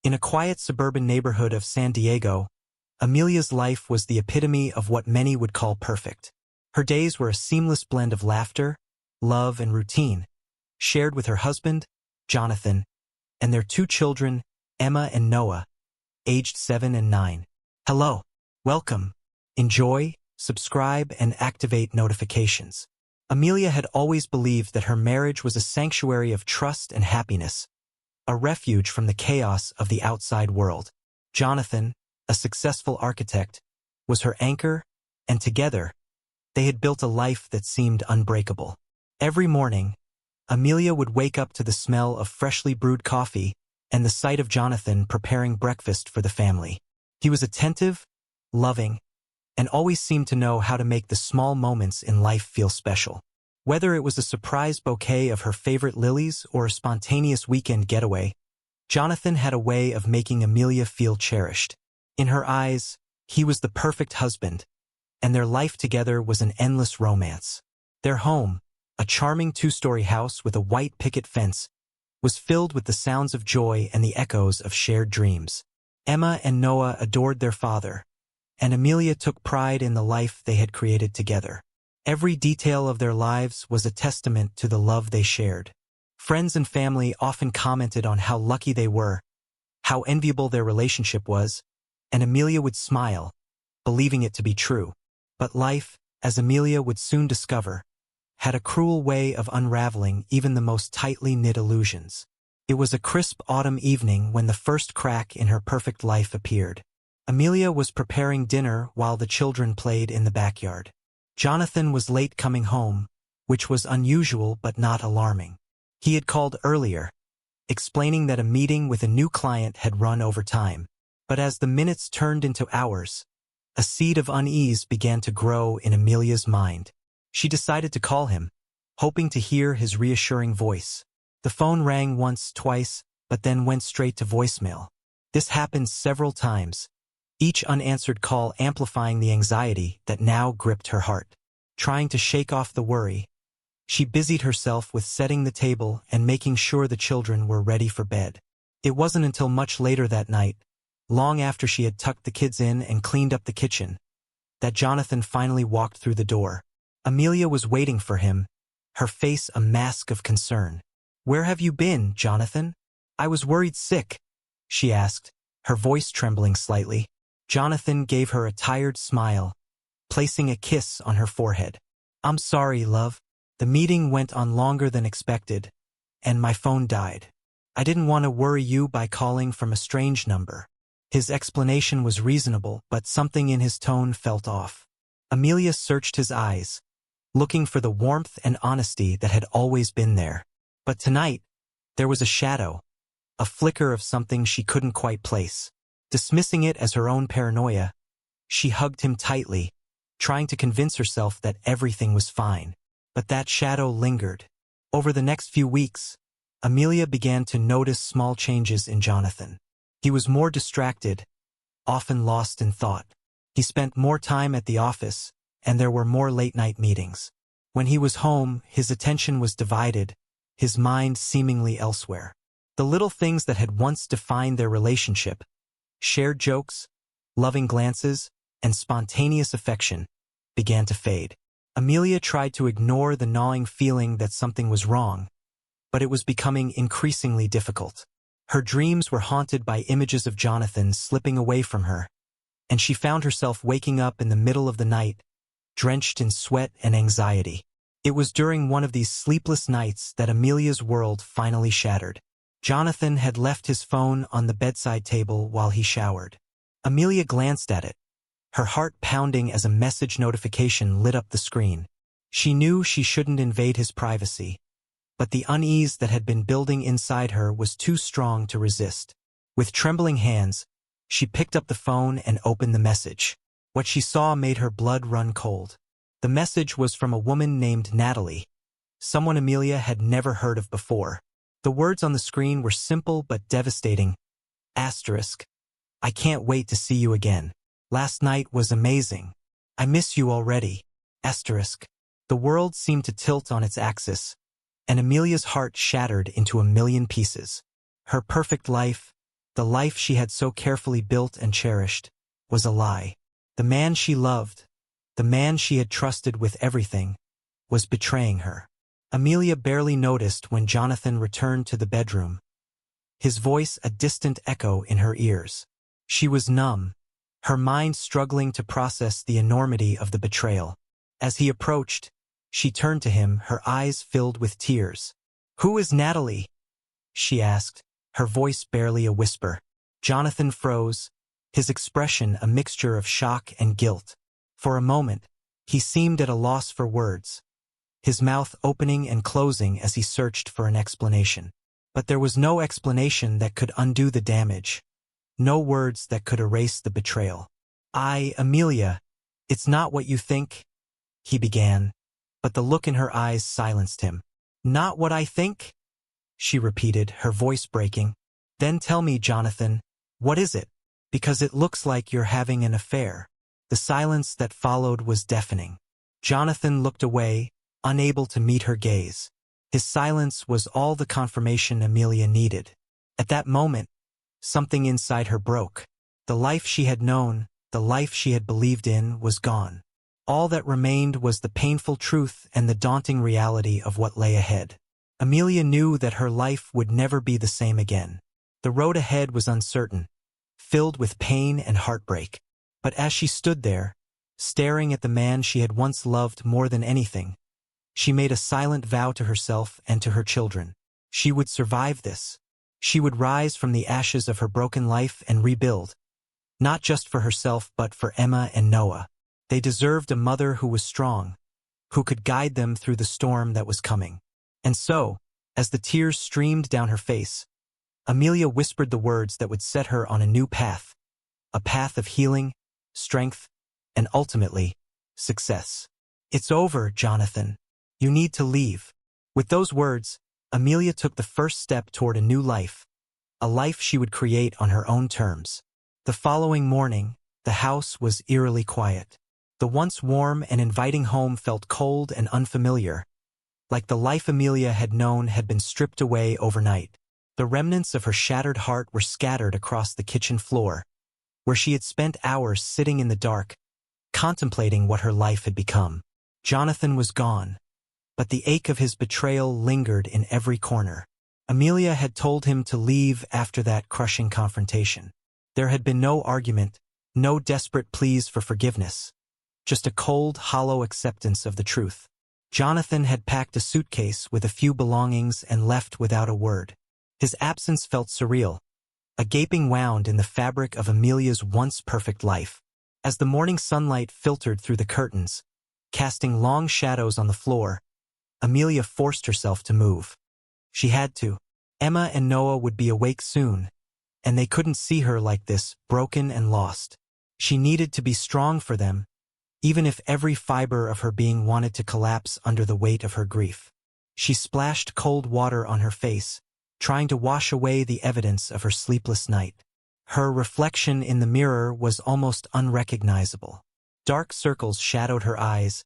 In a quiet suburban neighborhood of San Diego, Amelia's life was the epitome of what many would call perfect. Her days were a seamless blend of laughter, love, and routine, shared with her husband, Jonathan, and their two children, Emma and Noah, aged 7 and 9. Hello, welcome, enjoy, subscribe, and activate notifications. Amelia had always believed that her marriage was a sanctuary of trust and happiness, a refuge from the chaos of the outside world. Jonathan, a successful architect, was her anchor, and together, they had built a life that seemed unbreakable. Every morning, Amelia would wake up to the smell of freshly brewed coffee and the sight of Jonathan preparing breakfast for the family. He was attentive, loving, and always seemed to know how to make the small moments in life feel special. Whether it was a surprise bouquet of her favorite lilies or a spontaneous weekend getaway, Jonathan had a way of making Amelia feel cherished. In her eyes, he was the perfect husband, and their life together was an endless romance. Their home, a charming two-story house with a white picket fence, was filled with the sounds of joy and the echoes of shared dreams. Emma and Noah adored their father, and Amelia took pride in the life they had created together. Every detail of their lives was a testament to the love they shared. Friends and family often commented on how lucky they were, how enviable their relationship was, and Amelia would smile, believing it to be true. But life, as Amelia would soon discover, had a cruel way of unraveling even the most tightly knit illusions. It was a crisp autumn evening when the first crack in her perfect life appeared. Amelia was preparing dinner while the children played in the backyard. Jonathan was late coming home, which was unusual but not alarming. He had called earlier, explaining that a meeting with a new client had run over time. But as the minutes turned into hours, a seed of unease began to grow in Amelia's mind. She decided to call him, hoping to hear his reassuring voice. The phone rang once, twice, but then went straight to voicemail. This happened several times, each unanswered call amplifying the anxiety that now gripped her heart. Trying to shake off the worry, she busied herself with setting the table and making sure the children were ready for bed. It wasn't until much later that night, long after she had tucked the kids in and cleaned up the kitchen, that Jonathan finally walked through the door. Amelia was waiting for him, her face a mask of concern. "Where have you been, Jonathan? I was worried sick," she asked, her voice trembling slightly. Jonathan gave her a tired smile, placing a kiss on her forehead. "I'm sorry, love. The meeting went on longer than expected, and my phone died. I didn't want to worry you by calling from a strange number." His explanation was reasonable, but something in his tone felt off. Amelia searched his eyes, looking for the warmth and honesty that had always been there. But tonight, there was a shadow, a flicker of something she couldn't quite place. Dismissing it as her own paranoia, she hugged him tightly, trying to convince herself that everything was fine. But that shadow lingered. Over the next few weeks, Amelia began to notice small changes in Jonathan. He was more distracted, often lost in thought. He spent more time at the office, and there were more late-night meetings. When he was home, his attention was divided, his mind seemingly elsewhere. The little things that had once defined their relationship, shared jokes, loving glances, and spontaneous affection, began to fade. Amelia tried to ignore the gnawing feeling that something was wrong, but it was becoming increasingly difficult. Her dreams were haunted by images of Jonathan slipping away from her, and she found herself waking up in the middle of the night, drenched in sweat and anxiety. It was during one of these sleepless nights that Amelia's world finally shattered. Jonathan had left his phone on the bedside table while he showered. Amelia glanced at it, her heart pounding as a message notification lit up the screen. She knew she shouldn't invade his privacy, but the unease that had been building inside her was too strong to resist. With trembling hands, she picked up the phone and opened the message. What she saw made her blood run cold. The message was from a woman named Natalie, someone Amelia had never heard of before. The words on the screen were simple but devastating. Asterisk. "I can't wait to see you again. Last night was amazing. I miss you already." Asterisk. The world seemed to tilt on its axis, and Amelia's heart shattered into a million pieces. Her perfect life, The life she had so carefully built and cherished was a lie. The man she loved, the man she had trusted with everything, was betraying her. Amelia barely noticed when Jonathan returned to the bedroom, his voice a distant echo in her ears. She was numb, her mind struggling to process the enormity of the betrayal. As he approached, she turned to him, her eyes filled with tears. "Who is Natalie?" she asked, her voice barely a whisper. Jonathan froze, his expression a mixture of shock and guilt. For a moment, he seemed at a loss for words, his mouth opening and closing as he searched for an explanation. But there was no explanation that could undo the damage, no words that could erase the betrayal. Amelia, it's not what you think," he began, but the look in her eyes silenced him. "Not what I think?" she repeated, her voice breaking. "Then tell me, Jonathan, what is it? Because it looks like you're having an affair." The silence that followed was deafening. Jonathan looked away, unable to meet her gaze. His silence was all the confirmation Amelia needed. At that moment, something inside her broke. The life she had known, the life she had believed in, was gone. All that remained was the painful truth and the daunting reality of what lay ahead. Amelia knew that her life would never be the same again. The road ahead was uncertain, filled with pain and heartbreak. But as she stood there, staring at the man she had once loved more than anything, she made a silent vow to herself and to her children. She would survive this. She would rise from the ashes of her broken life and rebuild, not just for herself but for Emma and Noah. They deserved a mother who was strong, who could guide them through the storm that was coming. And so, as the tears streamed down her face, Amelia whispered the words that would set her on a new path, a path of healing, strength, and ultimately, success. "It's over, Jonathan. You need to leave." With those words, Amelia took the first step toward a new life, a life she would create on her own terms. The following morning, the house was eerily quiet. The once warm and inviting home felt cold and unfamiliar, like the life Amelia had known had been stripped away overnight. The remnants of her shattered heart were scattered across the kitchen floor, where she had spent hours sitting in the dark, contemplating what her life had become. Jonathan was gone, but the ache of his betrayal lingered in every corner. Amelia had told him to leave after that crushing confrontation. There had been no argument, no desperate pleas for forgiveness, just a cold, hollow acceptance of the truth. Jonathan had packed a suitcase with a few belongings and left without a word. His absence felt surreal, a gaping wound in the fabric of Amelia's once perfect life. As the morning sunlight filtered through the curtains, casting long shadows on the floor, Amelia forced herself to move. She had to. Emma and Noah would be awake soon, and they couldn't see her like this, broken and lost. She needed to be strong for them, even if every fiber of her being wanted to collapse under the weight of her grief. She splashed cold water on her face, trying to wash away the evidence of her sleepless night. Her reflection in the mirror was almost unrecognizable. Dark circles shadowed her eyes,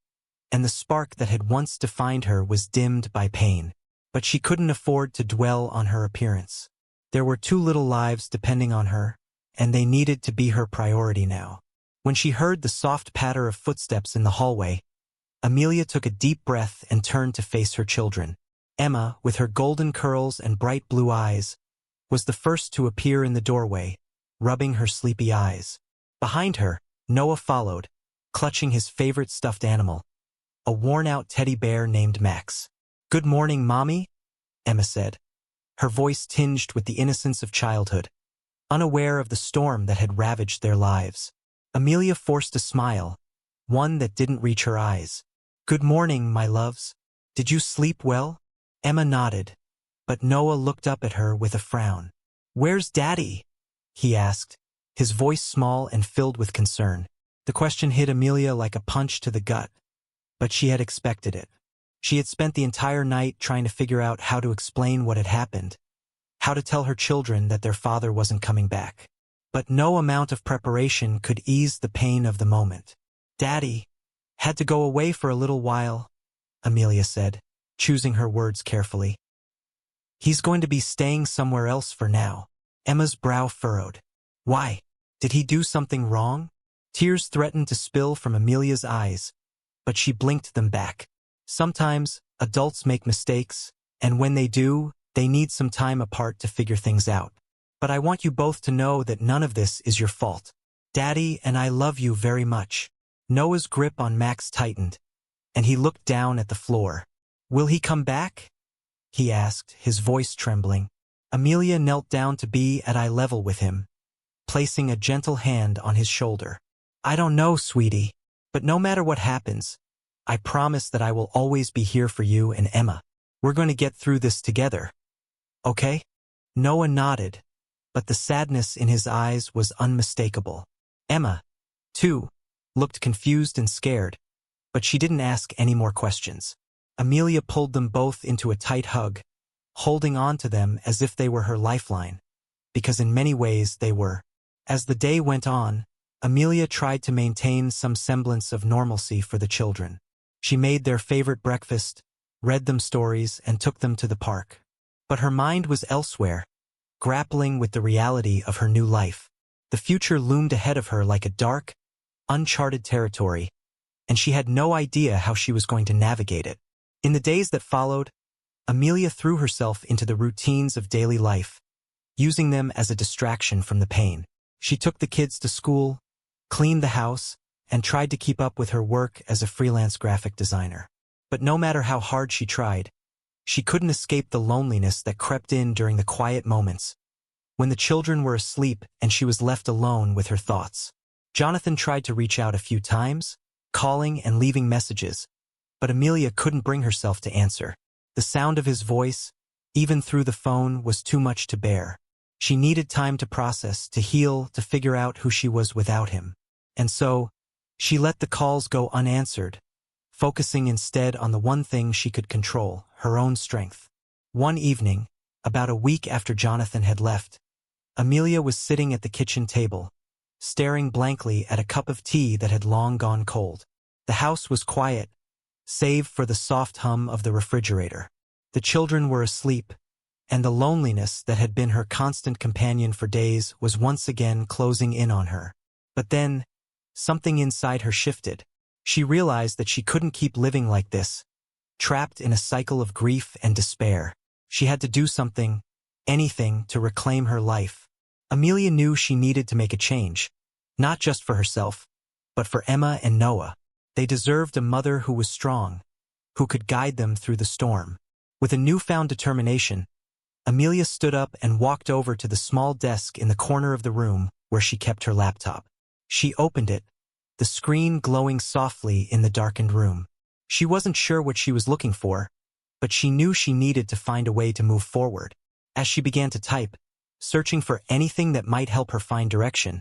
and the spark that had once defined her was dimmed by pain. But she couldn't afford to dwell on her appearance. There were 2 little lives depending on her, and they needed to be her priority now. When she heard the soft patter of footsteps in the hallway, Amelia took a deep breath and turned to face her children. Emma, with her golden curls and bright blue eyes, was the first to appear in the doorway, rubbing her sleepy eyes. Behind her, Noah followed, clutching his favorite stuffed animal, a worn-out teddy bear named Max. "Good morning, Mommy," Emma said, her voice tinged with the innocence of childhood, unaware of the storm that had ravaged their lives. Amelia forced a smile, one that didn't reach her eyes. "Good morning, my loves. Did you sleep well?" Emma nodded, but Noah looked up at her with a frown. "Where's Daddy?" he asked, his voice small and filled with concern. The question hit Amelia like a punch to the gut, but she had expected it. She had spent the entire night trying to figure out how to explain what had happened, how to tell her children that their father wasn't coming back. But no amount of preparation could ease the pain of the moment. "Daddy had to go away for a little while," Amelia said, choosing her words carefully. "He's going to be staying somewhere else for now." Emma's brow furrowed. Why? Did he do something wrong? Tears threatened to spill from Amelia's eyes, but she blinked them back. Sometimes, adults make mistakes, and when they do, they need some time apart to figure things out. But I want you both to know that none of this is your fault. Daddy and I love you very much. Noah's grip on Max tightened, and he looked down at the floor. Will he come back? He asked, his voice trembling. Amelia knelt down to be at eye level with him, placing a gentle hand on his shoulder. I don't know, sweetie, but no matter what happens, I promise that I will always be here for you and Emma. We're going to get through this together. Okay? Noah nodded, but the sadness in his eyes was unmistakable. Emma, too, looked confused and scared, but she didn't ask any more questions. Amelia pulled them both into a tight hug, holding on to them as if they were her lifeline, because in many ways they were. As the day went on, Amelia tried to maintain some semblance of normalcy for the children. She made their favorite breakfast, read them stories, and took them to the park. But her mind was elsewhere, grappling with the reality of her new life. The future loomed ahead of her like a dark, uncharted territory, and she had no idea how she was going to navigate it. In the days that followed, Amelia threw herself into the routines of daily life, using them as a distraction from the pain. She took the kids to school, cleaned the house, and tried to keep up with her work as a freelance graphic designer. But no matter how hard she tried, she couldn't escape the loneliness that crept in during the quiet moments, when the children were asleep and she was left alone with her thoughts. Jonathan tried to reach out a few times, calling and leaving messages, but Amelia couldn't bring herself to answer. The sound of his voice, even through the phone, was too much to bear. She needed time to process, to heal, to figure out who she was without him. And so, she let the calls go unanswered, focusing instead on the one thing she could control, her own strength. One evening, about a week after Jonathan had left, Amelia was sitting at the kitchen table, staring blankly at a cup of tea that had long gone cold. The house was quiet, save for the soft hum of the refrigerator. The children were asleep, and the loneliness that had been her constant companion for days was once again closing in on her. But then, something inside her shifted. She realized that she couldn't keep living like this, trapped in a cycle of grief and despair. She had to do something, anything, to reclaim her life. Amelia knew she needed to make a change, not just for herself, but for Emma and Noah. They deserved a mother who was strong, who could guide them through the storm. With a newfound determination, Amelia stood up and walked over to the small desk in the corner of the room where she kept her laptop. She opened it, the screen glowing softly in the darkened room. She wasn't sure what she was looking for, but she knew she needed to find a way to move forward. As she began to type, searching for anything that might help her find direction,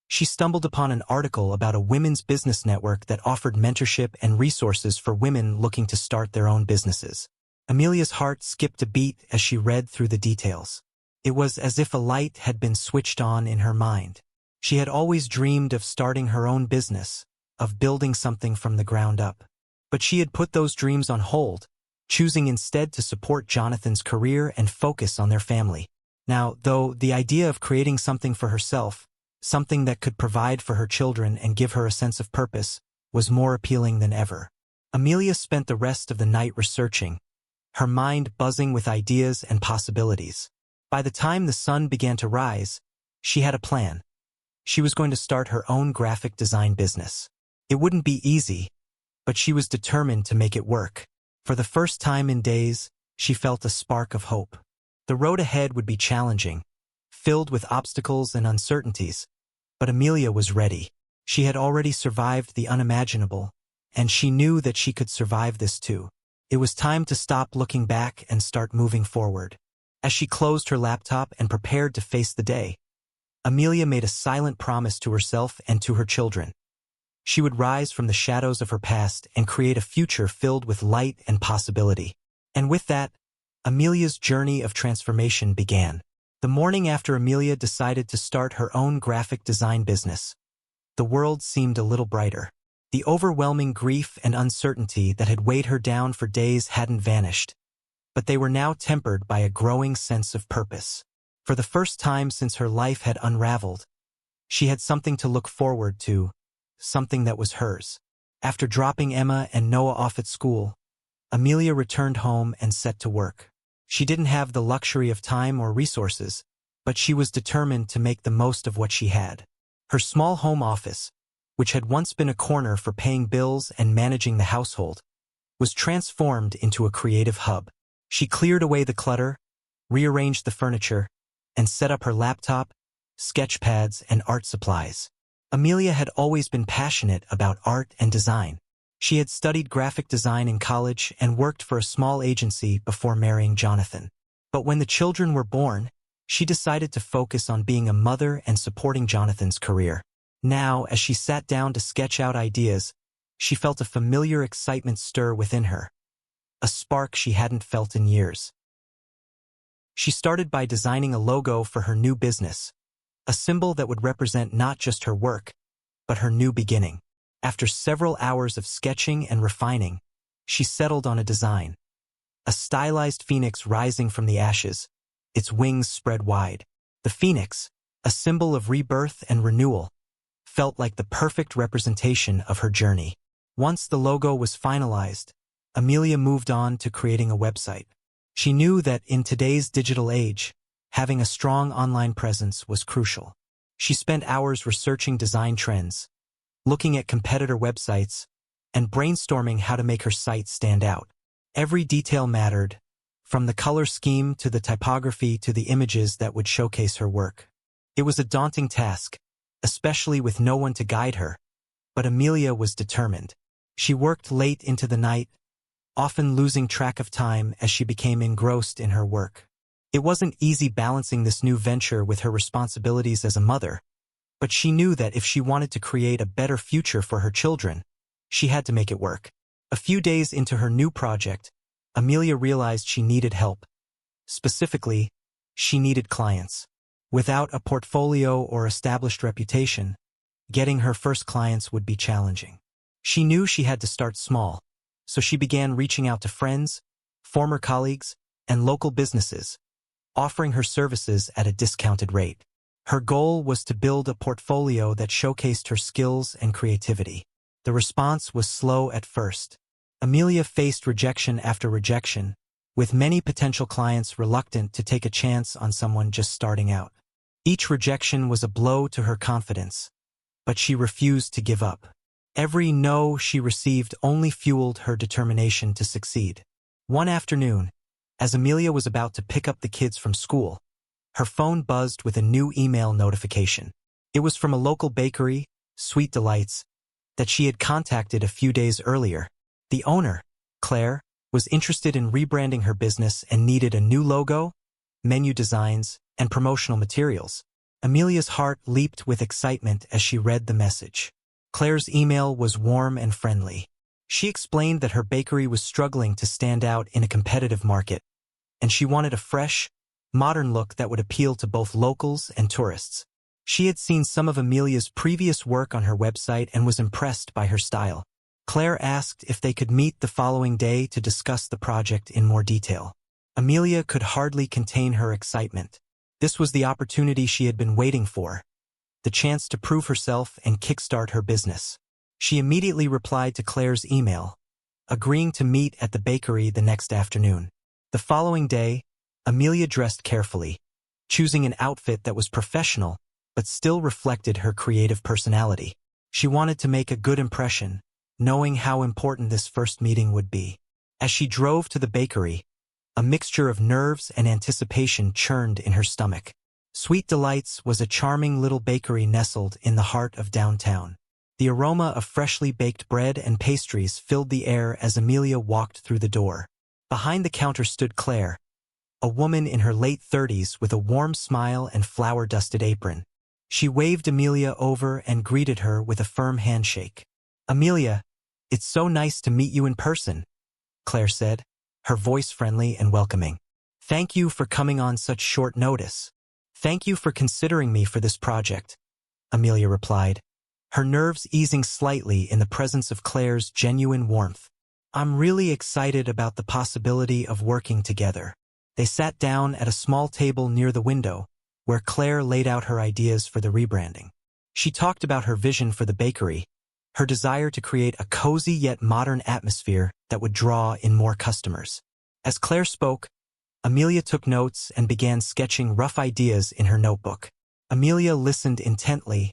she stumbled upon an article about a women's business network that offered mentorship and resources for women looking to start their own businesses. Amelia's heart skipped a beat as she read through the details. It was as if a light had been switched on in her mind. She had always dreamed of starting her own business, of building something from the ground up. But she had put those dreams on hold, choosing instead to support Jonathan's career and focus on their family. Now, though, the idea of creating something for herself, something that could provide for her children and give her a sense of purpose, was more appealing than ever. Amelia spent the rest of the night researching, her mind buzzing with ideas and possibilities. By the time the sun began to rise, she had a plan. She was going to start her own graphic design business. It wouldn't be easy, but she was determined to make it work. For the first time in days, she felt a spark of hope. The road ahead would be challenging, filled with obstacles and uncertainties, but Amelia was ready. She had already survived the unimaginable, and she knew that she could survive this too. It was time to stop looking back and start moving forward. As she closed her laptop and prepared to face the day, Amelia made a silent promise to herself and to her children. She would rise from the shadows of her past and create a future filled with light and possibility. And with that, Amelia's journey of transformation began. The morning after Amelia decided to start her own graphic design business, the world seemed a little brighter. The overwhelming grief and uncertainty that had weighed her down for days hadn't vanished, but they were now tempered by a growing sense of purpose. For the first time since her life had unraveled, she had something to look forward to, something that was hers. After dropping Emma and Noah off at school, Amelia returned home and set to work. She didn't have the luxury of time or resources, but she was determined to make the most of what she had. Her small home office, which had once been a corner for paying bills and managing the household, was transformed into a creative hub. She cleared away the clutter, rearranged the furniture, and set up her laptop, sketch pads, and art supplies. Amelia had always been passionate about art and design. She had studied graphic design in college and worked for a small agency before marrying Jonathan. But when the children were born, she decided to focus on being a mother and supporting Jonathan's career. Now, as she sat down to sketch out ideas, she felt a familiar excitement stir within her, a spark she hadn't felt in years. She started by designing a logo for her new business, a symbol that would represent not just her work, but her new beginning. After several hours of sketching and refining, she settled on a design. A stylized phoenix rising from the ashes, its wings spread wide. The phoenix, a symbol of rebirth and renewal, felt like the perfect representation of her journey. Once the logo was finalized, Amelia moved on to creating a website. She knew that in today's digital age, having a strong online presence was crucial. She spent hours researching design trends, looking at competitor websites, and brainstorming how to make her site stand out. Every detail mattered, from the color scheme to the typography to the images that would showcase her work. It was a daunting task, especially with no one to guide her, but Amelia was determined. She worked late into the night, often losing track of time as she became engrossed in her work. It wasn't easy balancing this new venture with her responsibilities as a mother, but she knew that if she wanted to create a better future for her children, she had to make it work. A few days into her new project, Amelia realized she needed help. Specifically, she needed clients. Without a portfolio or established reputation, getting her first clients would be challenging. She knew she had to start small, so she began reaching out to friends, former colleagues, and local businesses, offering her services at a discounted rate. Her goal was to build a portfolio that showcased her skills and creativity. The response was slow at first. Amelia faced rejection after rejection, with many potential clients reluctant to take a chance on someone just starting out. Each rejection was a blow to her confidence, but she refused to give up. Every no she received only fueled her determination to succeed. One afternoon, as Amelia was about to pick up the kids from school, her phone buzzed with a new email notification. It was from a local bakery, Sweet Delights, that she had contacted a few days earlier. The owner, Claire, was interested in rebranding her business and needed a new logo, menu designs, and promotional materials. Amelia's heart leaped with excitement as she read the message. Claire's email was warm and friendly. She explained that her bakery was struggling to stand out in a competitive market, and she wanted a fresh, modern look that would appeal to both locals and tourists. She had seen some of Amelia's previous work on her website and was impressed by her style. Claire asked if they could meet the following day to discuss the project in more detail. Amelia could hardly contain her excitement. This was the opportunity she had been waiting for, the chance to prove herself and kickstart her business. She immediately replied to Claire's email, agreeing to meet at the bakery the next afternoon. The following day, Amelia dressed carefully, choosing an outfit that was professional but still reflected her creative personality. She wanted to make a good impression, knowing how important this first meeting would be. As she drove to the bakery, a mixture of nerves and anticipation churned in her stomach. Sweet Delights was a charming little bakery nestled in the heart of downtown. The aroma of freshly baked bread and pastries filled the air as Amelia walked through the door. Behind the counter stood Claire, a woman in her late 30s with a warm smile and flour-dusted apron. She waved Amelia over and greeted her with a firm handshake. "Amelia, it's so nice to meet you in person," Claire said, her voice friendly and welcoming. "Thank you for coming on such short notice." "Thank you for considering me for this project," Amelia replied, her nerves easing slightly in the presence of Claire's genuine warmth. "I'm really excited about the possibility of working together." They sat down at a small table near the window, where Claire laid out her ideas for the rebranding. She talked about her vision for the bakery, her desire to create a cozy yet modern atmosphere that would draw in more customers. As Claire spoke, Amelia took notes and began sketching rough ideas in her notebook. Amelia listened intently,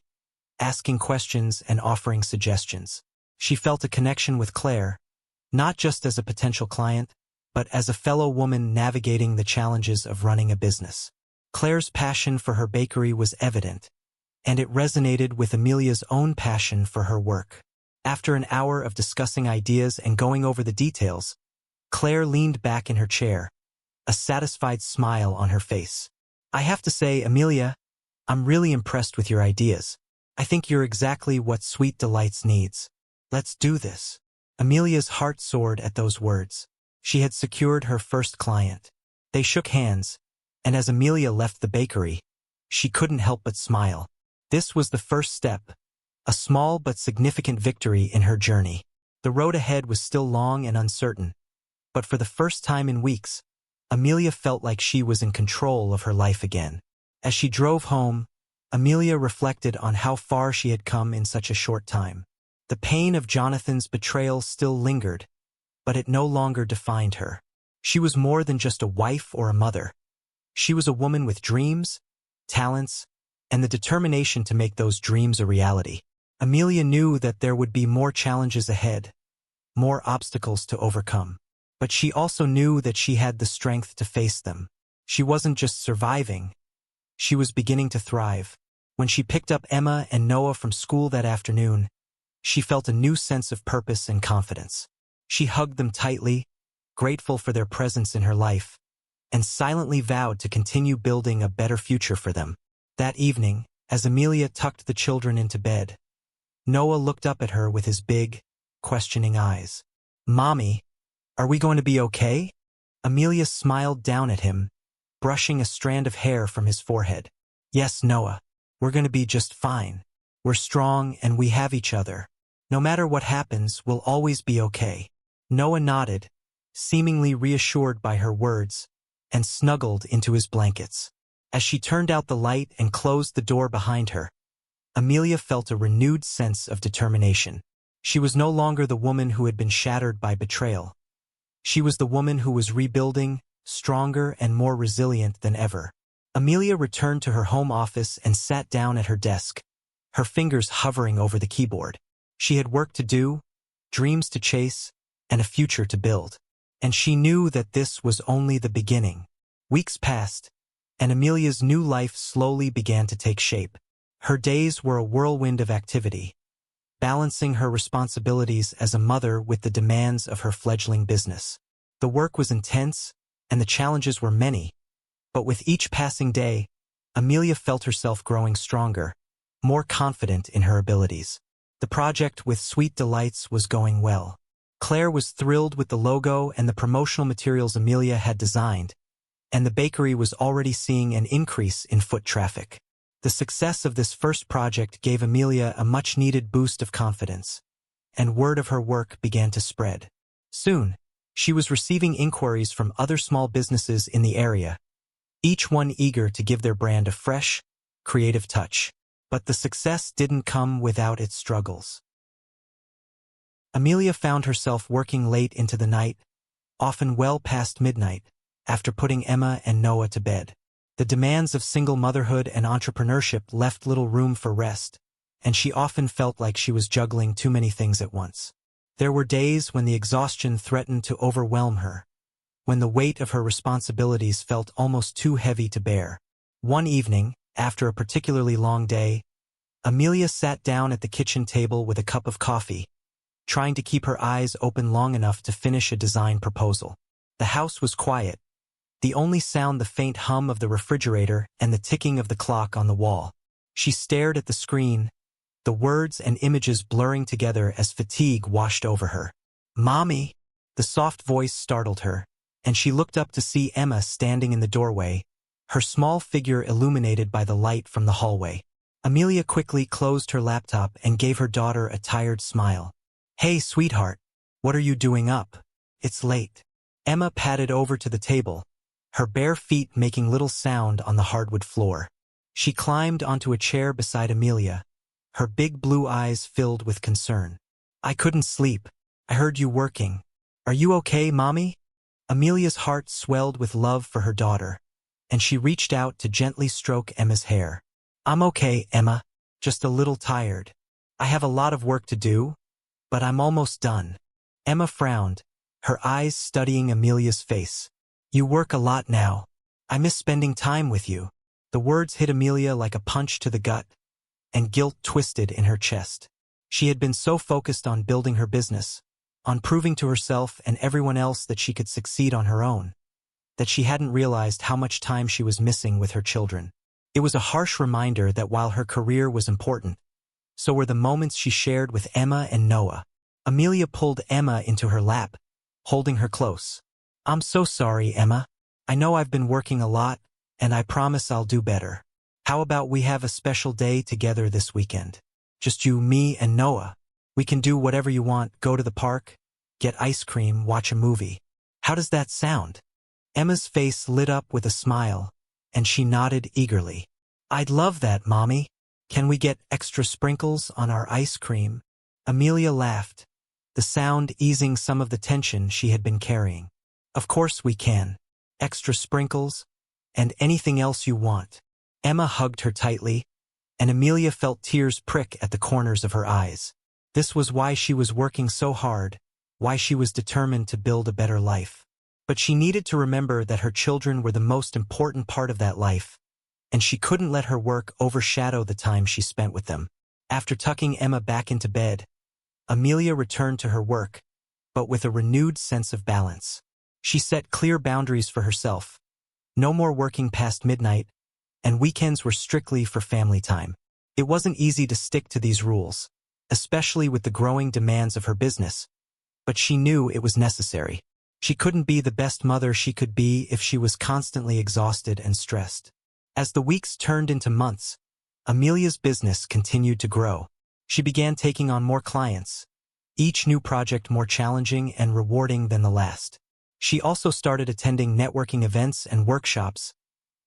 asking questions and offering suggestions. She felt a connection with Claire, not just as a potential client, but as a fellow woman navigating the challenges of running a business. Claire's passion for her bakery was evident, and it resonated with Amelia's own passion for her work. After an hour of discussing ideas and going over the details, Claire leaned back in her chair, a satisfied smile on her face. "I have to say, Amelia, I'm really impressed with your ideas. I think you're exactly what Sweet Delights needs. Let's do this." Amelia's heart soared at those words. She had secured her first client. They shook hands, and as Amelia left the bakery, she couldn't help but smile. This was the first step, a small but significant victory in her journey. The road ahead was still long and uncertain, but for the first time in weeks, Amelia felt like she was in control of her life again. As she drove home, Amelia reflected on how far she had come in such a short time. The pain of Jonathan's betrayal still lingered, but it no longer defined her. She was more than just a wife or a mother. She was a woman with dreams, talents, and the determination to make those dreams a reality. Amelia knew that there would be more challenges ahead, more obstacles to overcome. But she also knew that she had the strength to face them. She wasn't just surviving, she was beginning to thrive. When she picked up Emma and Noah from school that afternoon, she felt a new sense of purpose and confidence. She hugged them tightly, grateful for their presence in her life, and silently vowed to continue building a better future for them. That evening, as Amelia tucked the children into bed, Noah looked up at her with his big, questioning eyes. "Mommy, are we going to be okay?" Amelia smiled down at him, brushing a strand of hair from his forehead. "Yes, Noah, we're going to be just fine. We're strong and we have each other. No matter what happens, we'll always be okay." Noah nodded, seemingly reassured by her words, and snuggled into his blankets. As she turned out the light and closed the door behind her, Amelia felt a renewed sense of determination. She was no longer the woman who had been shattered by betrayal. She was the woman who was rebuilding, stronger and more resilient than ever. Amelia returned to her home office and sat down at her desk, her fingers hovering over the keyboard. She had work to do, dreams to chase, and a future to build. And she knew that this was only the beginning. Weeks passed, and Amelia's new life slowly began to take shape. Her days were a whirlwind of activity, balancing her responsibilities as a mother with the demands of her fledgling business. The work was intense, and the challenges were many, but with each passing day, Amelia felt herself growing stronger, more confident in her abilities. The project with Sweet Delights was going well. Claire was thrilled with the logo and the promotional materials Amelia had designed, and the bakery was already seeing an increase in foot traffic. The success of this first project gave Amelia a much-needed boost of confidence, and word of her work began to spread. Soon, she was receiving inquiries from other small businesses in the area, each one eager to give their brand a fresh, creative touch. But the success didn't come without its struggles. Amelia found herself working late into the night, often well past midnight, after putting Emma and Noah to bed. The demands of single motherhood and entrepreneurship left little room for rest, and she often felt like she was juggling too many things at once. There were days when the exhaustion threatened to overwhelm her, when the weight of her responsibilities felt almost too heavy to bear. One evening, after a particularly long day, Amelia sat down at the kitchen table with a cup of coffee, trying to keep her eyes open long enough to finish a design proposal. The house was quiet, the only sound the faint hum of the refrigerator and the ticking of the clock on the wall. She stared at the screen, the words and images blurring together as fatigue washed over her. "Mommy!" The soft voice startled her, and she looked up to see Emma standing in the doorway, her small figure illuminated by the light from the hallway. Amelia quickly closed her laptop and gave her daughter a tired smile. "Hey, sweetheart, what are you doing up? It's late." Emma padded over to the table, her bare feet making little sound on the hardwood floor. She climbed onto a chair beside Amelia, her big blue eyes filled with concern. I couldn't sleep. I heard you working. Are you okay, Mommy? Amelia's heart swelled with love for her daughter, and she reached out to gently stroke Emma's hair. I'm okay, Emma. Just a little tired. I have a lot of work to do, but I'm almost done. Emma frowned, her eyes studying Amelia's face. You work a lot now. I miss spending time with you. The words hit Amelia like a punch to the gut, and guilt twisted in her chest. She had been so focused on building her business, on proving to herself and everyone else that she could succeed on her own, that she hadn't realized how much time she was missing with her children. It was a harsh reminder that while her career was important, so were the moments she shared with Emma and Noah. Amelia pulled Emma into her lap, holding her close. I'm so sorry, Emma. I know I've been working a lot, and I promise I'll do better. How about we have a special day together this weekend? Just you, me, and Noah. We can do whatever you want, go to the park, get ice cream, watch a movie. How does that sound? Emma's face lit up with a smile, and she nodded eagerly. I'd love that, Mommy. Can we get extra sprinkles on our ice cream? Amelia laughed, the sound easing some of the tension she had been carrying. Of course we can. Extra sprinkles, and anything else you want. Emma hugged her tightly, and Amelia felt tears prick at the corners of her eyes. This was why she was working so hard, why she was determined to build a better life. But she needed to remember that her children were the most important part of that life, and she couldn't let her work overshadow the time she spent with them. After tucking Emma back into bed, Amelia returned to her work, but with a renewed sense of balance. She set clear boundaries for herself. No more working past midnight, and weekends were strictly for family time. It wasn't easy to stick to these rules, especially with the growing demands of her business, but she knew it was necessary. She couldn't be the best mother she could be if she was constantly exhausted and stressed. As the weeks turned into months, Amelia's business continued to grow. She began taking on more clients, each new project more challenging and rewarding than the last. She also started attending networking events and workshops,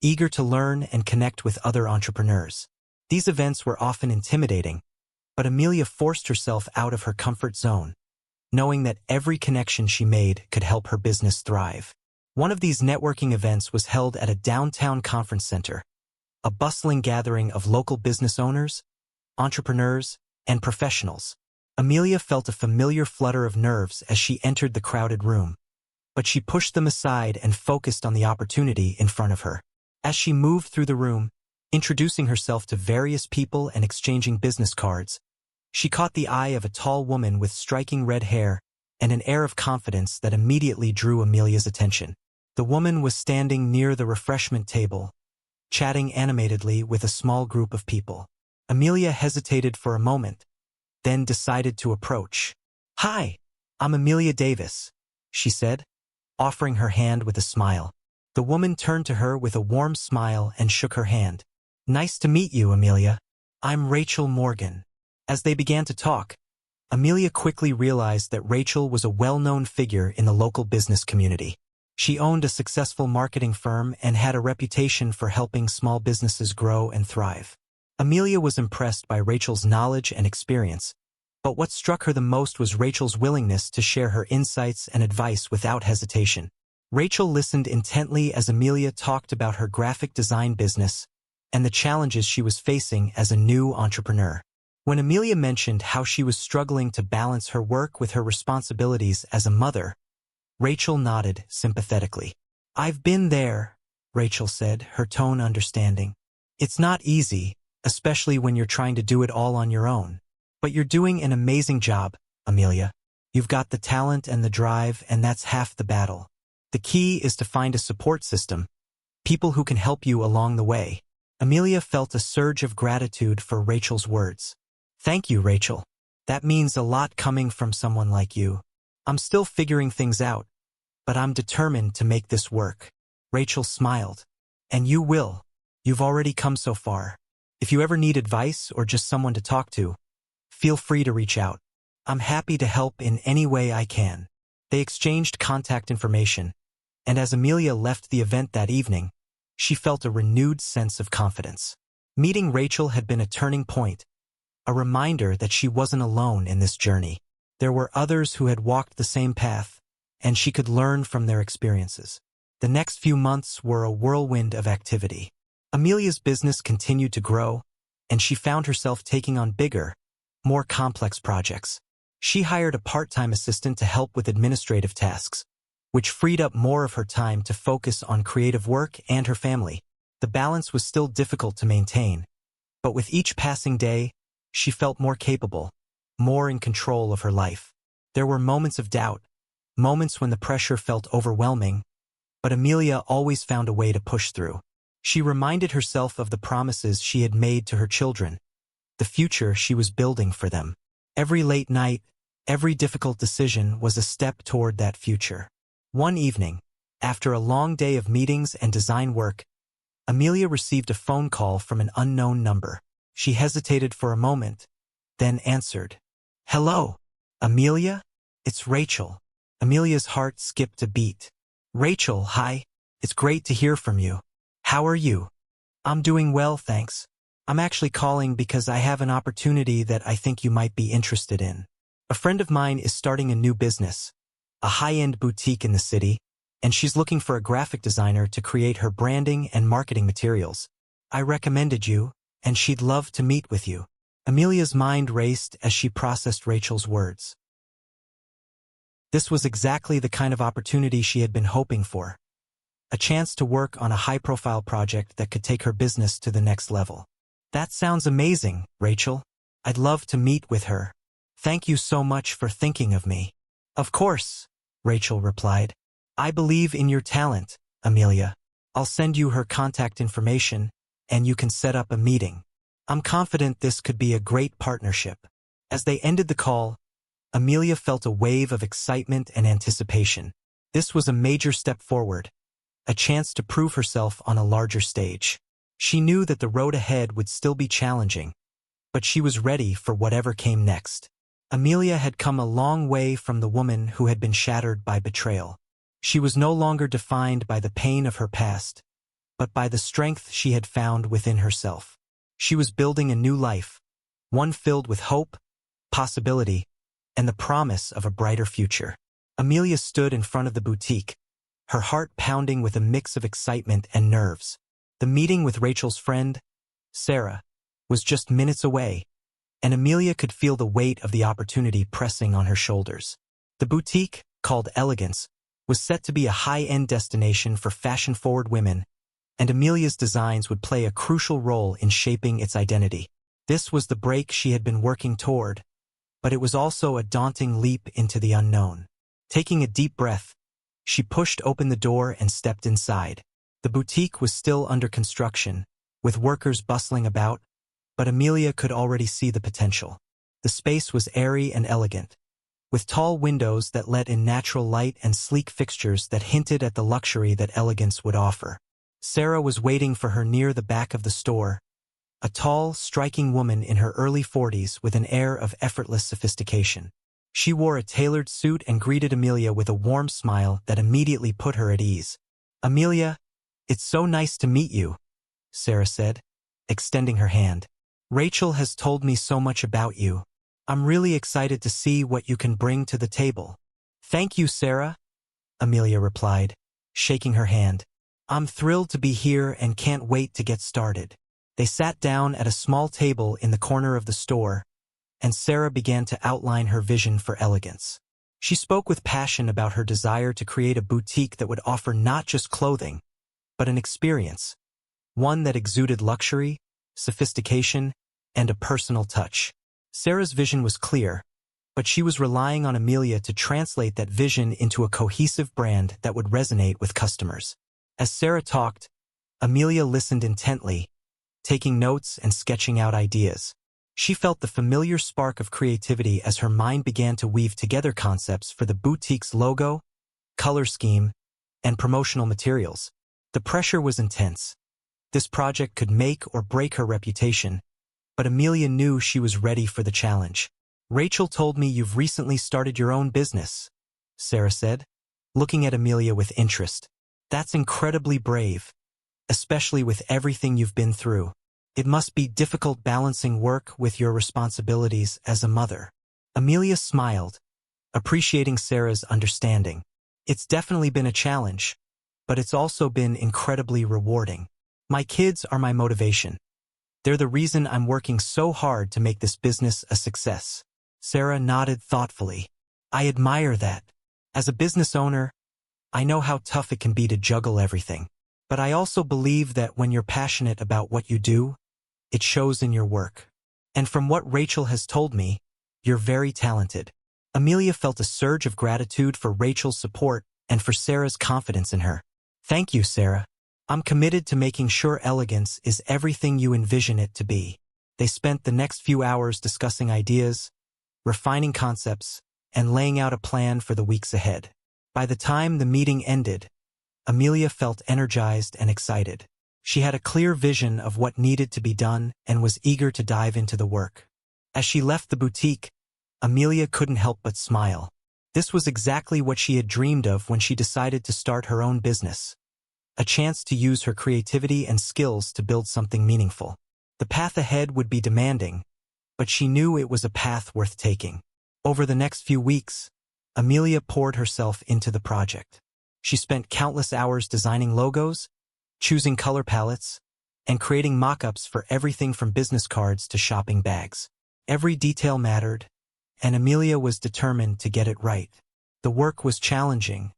eager to learn and connect with other entrepreneurs. These events were often intimidating, but Amelia forced herself out of her comfort zone, knowing that every connection she made could help her business thrive. One of these networking events was held at a downtown conference center, a bustling gathering of local business owners, entrepreneurs, and professionals. Amelia felt a familiar flutter of nerves as she entered the crowded room, but she pushed them aside and focused on the opportunity in front of her. As she moved through the room, introducing herself to various people and exchanging business cards, she caught the eye of a tall woman with striking red hair and an air of confidence that immediately drew Amelia's attention. The woman was standing near the refreshment table, chatting animatedly with a small group of people. Amelia hesitated for a moment, then decided to approach. Hi, I'm Amelia Davis, she said, offering her hand with a smile. The woman turned to her with a warm smile and shook her hand. Nice to meet you, Amelia. I'm Rachel Morgan. As they began to talk, Amelia quickly realized that Rachel was a well-known figure in the local business community. She owned a successful marketing firm and had a reputation for helping small businesses grow and thrive. Amelia was impressed by Rachel's knowledge and experience, but what struck her the most was Rachel's willingness to share her insights and advice without hesitation. Rachel listened intently as Amelia talked about her graphic design business and the challenges she was facing as a new entrepreneur. When Amelia mentioned how she was struggling to balance her work with her responsibilities as a mother, Rachel nodded sympathetically. I've been there, Rachel said, her tone understanding. It's not easy, especially when you're trying to do it all on your own. But you're doing an amazing job, Amelia. You've got the talent and the drive, and that's half the battle. The key is to find a support system, people who can help you along the way. Amelia felt a surge of gratitude for Rachel's words. Thank you, Rachel. That means a lot coming from someone like you. I'm still figuring things out, but I'm determined to make this work. Rachel smiled. And you will. You've already come so far. If you ever need advice or just someone to talk to, feel free to reach out. I'm happy to help in any way I can. They exchanged contact information, and as Amelia left the event that evening, she felt a renewed sense of confidence. Meeting Rachel had been a turning point, a reminder that she wasn't alone in this journey. There were others who had walked the same path, and she could learn from their experiences. The next few months were a whirlwind of activity. Amelia's business continued to grow, and she found herself taking on bigger, more complex projects. She hired a part-time assistant to help with administrative tasks, which freed up more of her time to focus on creative work and her family. The balance was still difficult to maintain, but with each passing day, she felt more capable, more in control of her life. There were moments of doubt, moments when the pressure felt overwhelming, but Amelia always found a way to push through. She reminded herself of the promises she had made to her children, the future she was building for them. Every late night, every difficult decision was a step toward that future. One evening, after a long day of meetings and design work, Amelia received a phone call from an unknown number. She hesitated for a moment, then answered. "Hello, Amelia? It's Rachel." Amelia's heart skipped a beat. "Rachel, hi. It's great to hear from you. How are you?" "I'm doing well, thanks. I'm actually calling because I have an opportunity that I think you might be interested in. A friend of mine is starting a new business, a high-end boutique in the city, and she's looking for a graphic designer to create her branding and marketing materials. I recommended you, and she'd love to meet with you." Amelia's mind raced as she processed Rachel's words. This was exactly the kind of opportunity she had been hoping for. A chance to work on a high-profile project that could take her business to the next level. "That sounds amazing, Rachel. I'd love to meet with her. Thank you so much for thinking of me." "Of course," Rachel replied. "I believe in your talent, Amelia. I'll send you her contact information, and you can set up a meeting. I'm confident this could be a great partnership." As they ended the call, Amelia felt a wave of excitement and anticipation. This was a major step forward, a chance to prove herself on a larger stage. She knew that the road ahead would still be challenging, but she was ready for whatever came next. Amelia had come a long way from the woman who had been shattered by betrayal. She was no longer defined by the pain of her past, but by the strength she had found within herself. She was building a new life, one filled with hope, possibility, and the promise of a brighter future. Amelia stood in front of the boutique, her heart pounding with a mix of excitement and nerves. The meeting with Rachel's friend, Sarah, was just minutes away, and Amelia could feel the weight of the opportunity pressing on her shoulders. The boutique, called Elegance, was set to be a high-end destination for fashion-forward women, and Amelia's designs would play a crucial role in shaping its identity. This was the break she had been working toward, but it was also a daunting leap into the unknown. Taking a deep breath, she pushed open the door and stepped inside. The boutique was still under construction, with workers bustling about, but Amelia could already see the potential. The space was airy and elegant, with tall windows that let in natural light and sleek fixtures that hinted at the luxury that elegance would offer. Sarah was waiting for her near the back of the store, a tall, striking woman in her early 40s with an air of effortless sophistication. She wore a tailored suit and greeted Amelia with a warm smile that immediately put her at ease. "Amelia, it's so nice to meet you," Sarah said, extending her hand. "Rachel has told me so much about you. I'm really excited to see what you can bring to the table." "Thank you, Sarah," Amelia replied, shaking her hand. "I'm thrilled to be here and can't wait to get started." They sat down at a small table in the corner of the store, and Sarah began to outline her vision for Elegance. She spoke with passion about her desire to create a boutique that would offer not just clothing, but an experience, one that exuded luxury, sophistication, and a personal touch. Sarah's vision was clear, but she was relying on Amelia to translate that vision into a cohesive brand that would resonate with customers. As Sarah talked, Amelia listened intently, taking notes and sketching out ideas. She felt the familiar spark of creativity as her mind began to weave together concepts for the boutique's logo, color scheme, and promotional materials. The pressure was intense. This project could make or break her reputation, but Amelia knew she was ready for the challenge. "Rachel told me you've recently started your own business," Sarah said, looking at Amelia with interest. "That's incredibly brave, especially with everything you've been through." It must be difficult balancing work with your responsibilities as a mother. Amelia smiled, appreciating Sarah's understanding. It's definitely been a challenge, but it's also been incredibly rewarding. My kids are my motivation. They're the reason I'm working so hard to make this business a success. Sarah nodded thoughtfully. I admire that. As a business owner, I know how tough it can be to juggle everything. But I also believe that when you're passionate about what you do, it shows in your work. And from what Rachel has told me, you're very talented. Amelia felt a surge of gratitude for Rachel's support and for Sarah's confidence in her. Thank you, Sarah. I'm committed to making sure Elegance is everything you envision it to be. They spent the next few hours discussing ideas, refining concepts, and laying out a plan for the weeks ahead. By the time the meeting ended, Amelia felt energized and excited. She had a clear vision of what needed to be done and was eager to dive into the work. As she left the boutique, Amelia couldn't help but smile. This was exactly what she had dreamed of when she decided to start her own business. A chance to use her creativity and skills to build something meaningful. The path ahead would be demanding, but she knew it was a path worth taking. Over the next few weeks, Amelia poured herself into the project. She spent countless hours designing logos, choosing color palettes, and creating mock-ups for everything from business cards to shopping bags. Every detail mattered, and Amelia was determined to get it right. The work was challenging,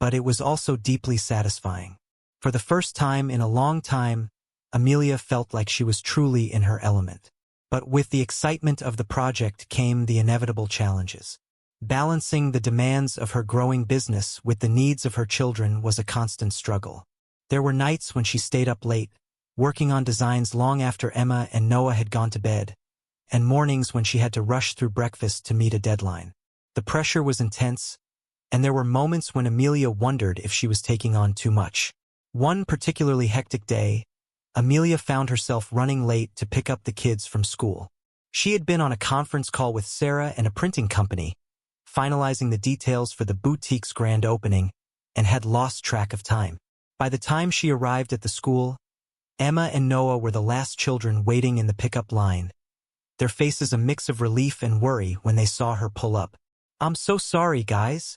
but it was also deeply satisfying. For the first time in a long time, Amelia felt like she was truly in her element. But with the excitement of the project came the inevitable challenges. Balancing the demands of her growing business with the needs of her children was a constant struggle. There were nights when she stayed up late, working on designs long after Emma and Noah had gone to bed, and mornings when she had to rush through breakfast to meet a deadline. The pressure was intense, and there were moments when Amelia wondered if she was taking on too much. One particularly hectic day, Amelia found herself running late to pick up the kids from school. She had been on a conference call with Sarah and a printing company, finalizing the details for the boutique's grand opening, and had lost track of time. By the time she arrived at the school, Emma and Noah were the last children waiting in the pickup line, their faces a mix of relief and worry when they saw her pull up. "I'm so sorry, guys,"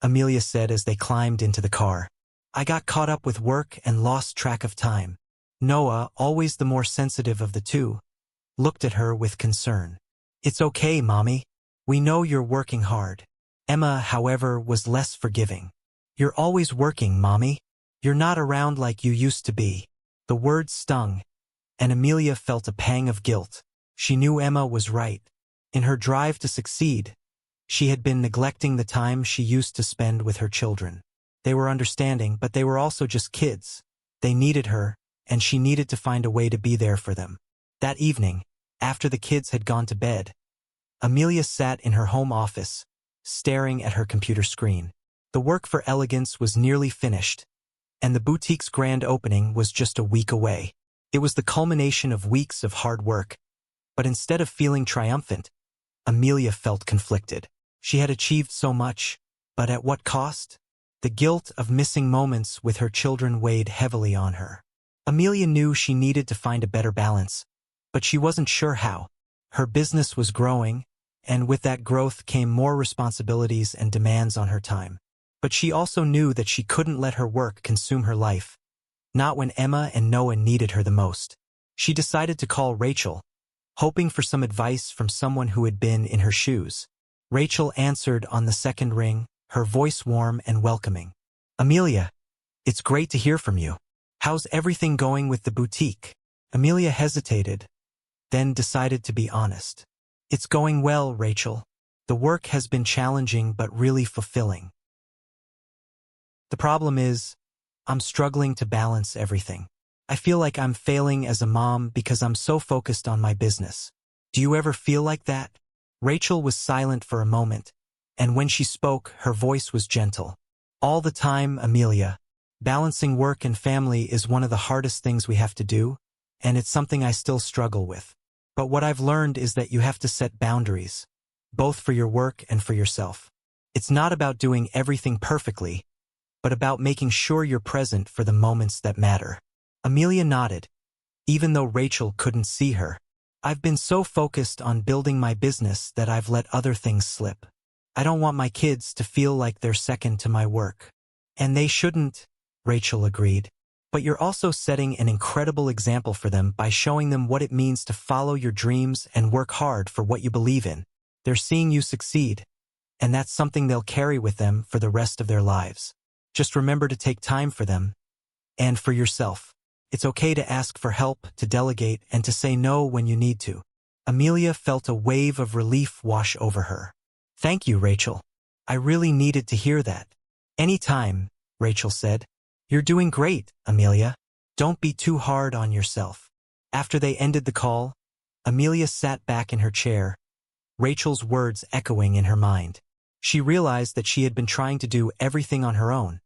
Amelia said as they climbed into the car. "I got caught up with work and lost track of time." Noah, always the more sensitive of the two, looked at her with concern. "It's okay, Mommy. We know you're working hard." Emma, however, was less forgiving. "You're always working, Mommy. You're not around like you used to be." The words stung, and Amelia felt a pang of guilt. She knew Emma was right. In her drive to succeed, she had been neglecting the time she used to spend with her children. They were understanding, but they were also just kids. They needed her, and she needed to find a way to be there for them. That evening, after the kids had gone to bed, Amelia sat in her home office, staring at her computer screen. The work for Elegance was nearly finished, and the boutique's grand opening was just a week away. It was the culmination of weeks of hard work, but instead of feeling triumphant, Amelia felt conflicted. She had achieved so much, but at what cost? The guilt of missing moments with her children weighed heavily on her. Amelia knew she needed to find a better balance, but she wasn't sure how. Her business was growing, and with that growth came more responsibilities and demands on her time. But she also knew that she couldn't let her work consume her life, not when Emma and Noah needed her the most. She decided to call Rachel, hoping for some advice from someone who had been in her shoes. Rachel answered on the second ring, her voice warm and welcoming. "Amelia, it's great to hear from you. How's everything going with the boutique?" Amelia hesitated, then decided to be honest. "It's going well, Rachel. The work has been challenging but really fulfilling. The problem is, I'm struggling to balance everything. I feel like I'm failing as a mom because I'm so focused on my business. Do you ever feel like that?" Rachel was silent for a moment, and when she spoke, her voice was gentle. "All the time, Amelia. Balancing work and family is one of the hardest things we have to do, and it's something I still struggle with. But what I've learned is that you have to set boundaries, both for your work and for yourself. It's not about doing everything perfectly, but about making sure you're present for the moments that matter." Amelia nodded, even though Rachel couldn't see her. "I've been so focused on building my business that I've let other things slip. I don't want my kids to feel like they're second to my work." "And they shouldn't," Rachel agreed. "But you're also setting an incredible example for them by showing them what it means to follow your dreams and work hard for what you believe in. They're seeing you succeed, and that's something they'll carry with them for the rest of their lives. Just remember to take time for them and for yourself. It's okay to ask for help, to delegate, and to say no when you need to." Amelia felt a wave of relief wash over her. "Thank you, Rachel. I really needed to hear that." "Anytime," Rachel said. "You're doing great, Amelia. Don't be too hard on yourself." After they ended the call, Amelia sat back in her chair, Rachel's words echoing in her mind. She realized that she had been trying to do everything on her own,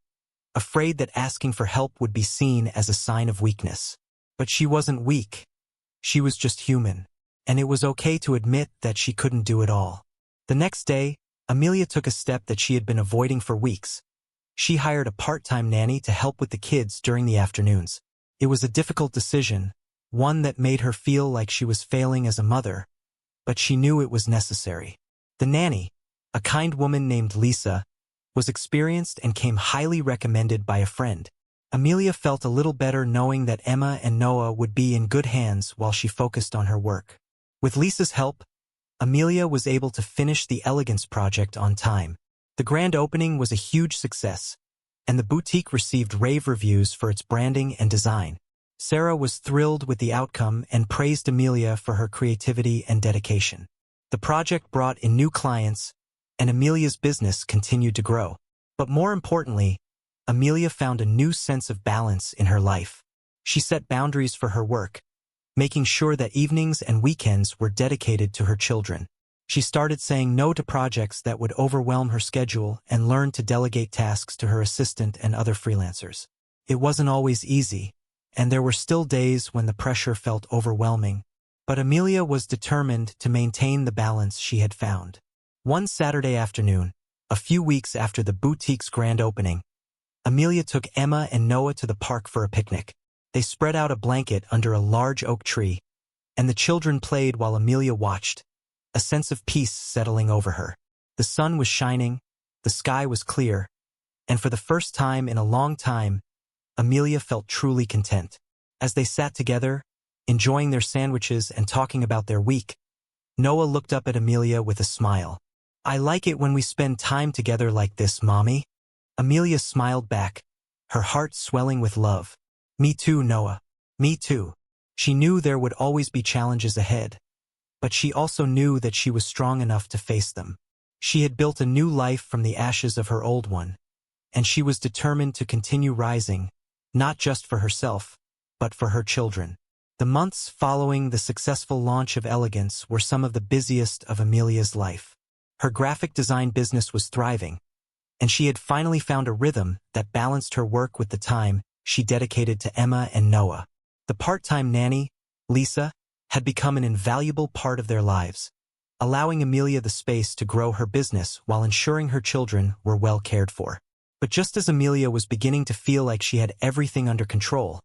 afraid that asking for help would be seen as a sign of weakness. But she wasn't weak. She was just human, and it was okay to admit that she couldn't do it all. The next day, Amelia took a step that she had been avoiding for weeks. She hired a part-time nanny to help with the kids during the afternoons. It was a difficult decision, one that made her feel like she was failing as a mother, but she knew it was necessary. The nanny, a kind woman named Lisa, was experienced and came highly recommended by a friend. Amelia felt a little better knowing that Emma and Noah would be in good hands while she focused on her work. With Lisa's help, Amelia was able to finish the Elegance project on time. The grand opening was a huge success, and the boutique received rave reviews for its branding and design. Sarah was thrilled with the outcome and praised Amelia for her creativity and dedication. The project brought in new clients, and Amelia's business continued to grow. But more importantly, Amelia found a new sense of balance in her life. She set boundaries for her work, making sure that evenings and weekends were dedicated to her children. She started saying no to projects that would overwhelm her schedule and learned to delegate tasks to her assistant and other freelancers. It wasn't always easy, and there were still days when the pressure felt overwhelming, but Amelia was determined to maintain the balance she had found. One Saturday afternoon, a few weeks after the boutique's grand opening, Amelia took Emma and Noah to the park for a picnic. They spread out a blanket under a large oak tree, and the children played while Amelia watched, a sense of peace settling over her. The sun was shining, the sky was clear, and for the first time in a long time, Amelia felt truly content. As they sat together, enjoying their sandwiches and talking about their week, Noah looked up at Amelia with a smile. "I like it when we spend time together like this, Mommy." Amelia smiled back, her heart swelling with love. "Me too, Noah. Me too." She knew there would always be challenges ahead, but she also knew that she was strong enough to face them. She had built a new life from the ashes of her old one, and she was determined to continue rising, not just for herself, but for her children. The months following the successful launch of Elegance were some of the busiest of Amelia's life. Her graphic design business was thriving, and she had finally found a rhythm that balanced her work with the time she dedicated to Emma and Noah. The part-time nanny, Lisa, had become an invaluable part of their lives, allowing Amelia the space to grow her business while ensuring her children were well cared for. But just as Amelia was beginning to feel like she had everything under control,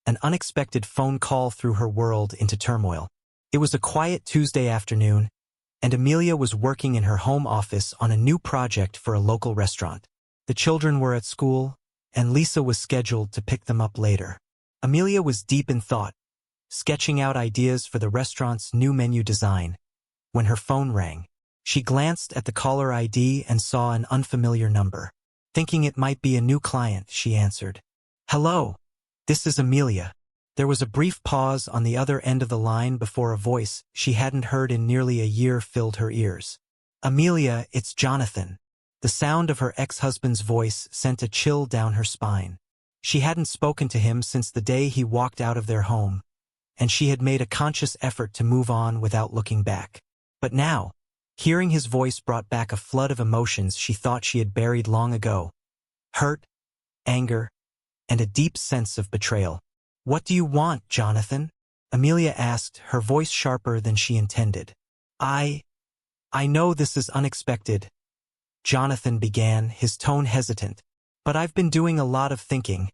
an unexpected phone call threw her world into turmoil. It was a quiet Tuesday afternoon, and Amelia was working in her home office on a new project for a local restaurant. The children were at school, and Lisa was scheduled to pick them up later. Amelia was deep in thought, sketching out ideas for the restaurant's new menu design, when her phone rang. She glanced at the caller ID and saw an unfamiliar number. Thinking it might be a new client, she answered. "Hello, this is Amelia." There was a brief pause on the other end of the line before a voice she hadn't heard in nearly a year filled her ears. "Amelia, it's Jonathan." The sound of her ex-husband's voice sent a chill down her spine. She hadn't spoken to him since the day he walked out of their home, and she had made a conscious effort to move on without looking back. But now, hearing his voice brought back a flood of emotions she thought she had buried long ago. Hurt, anger, and a deep sense of betrayal. "What do you want, Jonathan?" Amelia asked, her voice sharper than she intended. I know this is unexpected," Jonathan began, his tone hesitant, "but I've been doing a lot of thinking,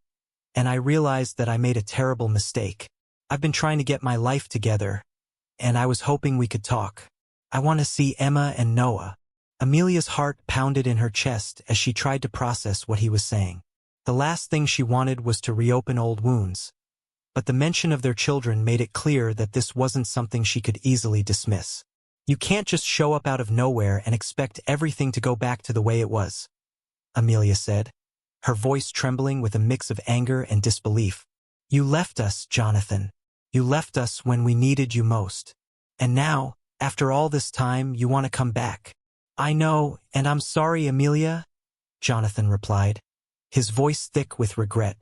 and I realized that I made a terrible mistake. I've been trying to get my life together, and I was hoping we could talk. I want to see Emma and Noah." Amelia's heart pounded in her chest as she tried to process what he was saying. The last thing she wanted was to reopen old wounds, but the mention of their children made it clear that this wasn't something she could easily dismiss. "You can't just show up out of nowhere and expect everything to go back to the way it was," Amelia said, her voice trembling with a mix of anger and disbelief. "You left us, Jonathan. You left us when we needed you most. And now, after all this time, you want to come back." "I know, and I'm sorry, Amelia," Jonathan replied, his voice thick with regret.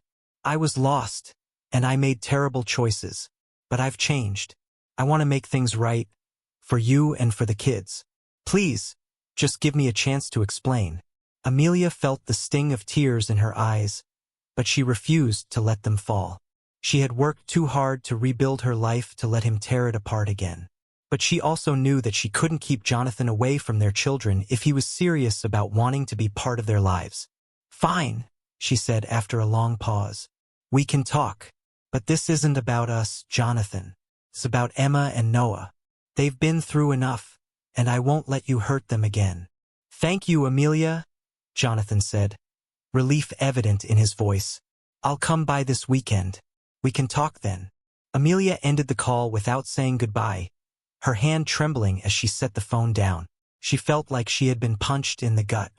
"I was lost, and I made terrible choices, but I've changed. I want to make things right, for you and for the kids. Please, just give me a chance to explain." Amelia felt the sting of tears in her eyes, but she refused to let them fall. She had worked too hard to rebuild her life to let him tear it apart again. But she also knew that she couldn't keep Jonathan away from their children if he was serious about wanting to be part of their lives. "Fine," she said after a long pause. "We can talk. But this isn't about us, Jonathan. It's about Emma and Noah. They've been through enough, and I won't let you hurt them again." "Thank you, Amelia," Jonathan said, relief evident in his voice. "I'll come by this weekend. We can talk then." Amelia ended the call without saying goodbye, her hand trembling as she set the phone down. She felt like she had been punched in the gut.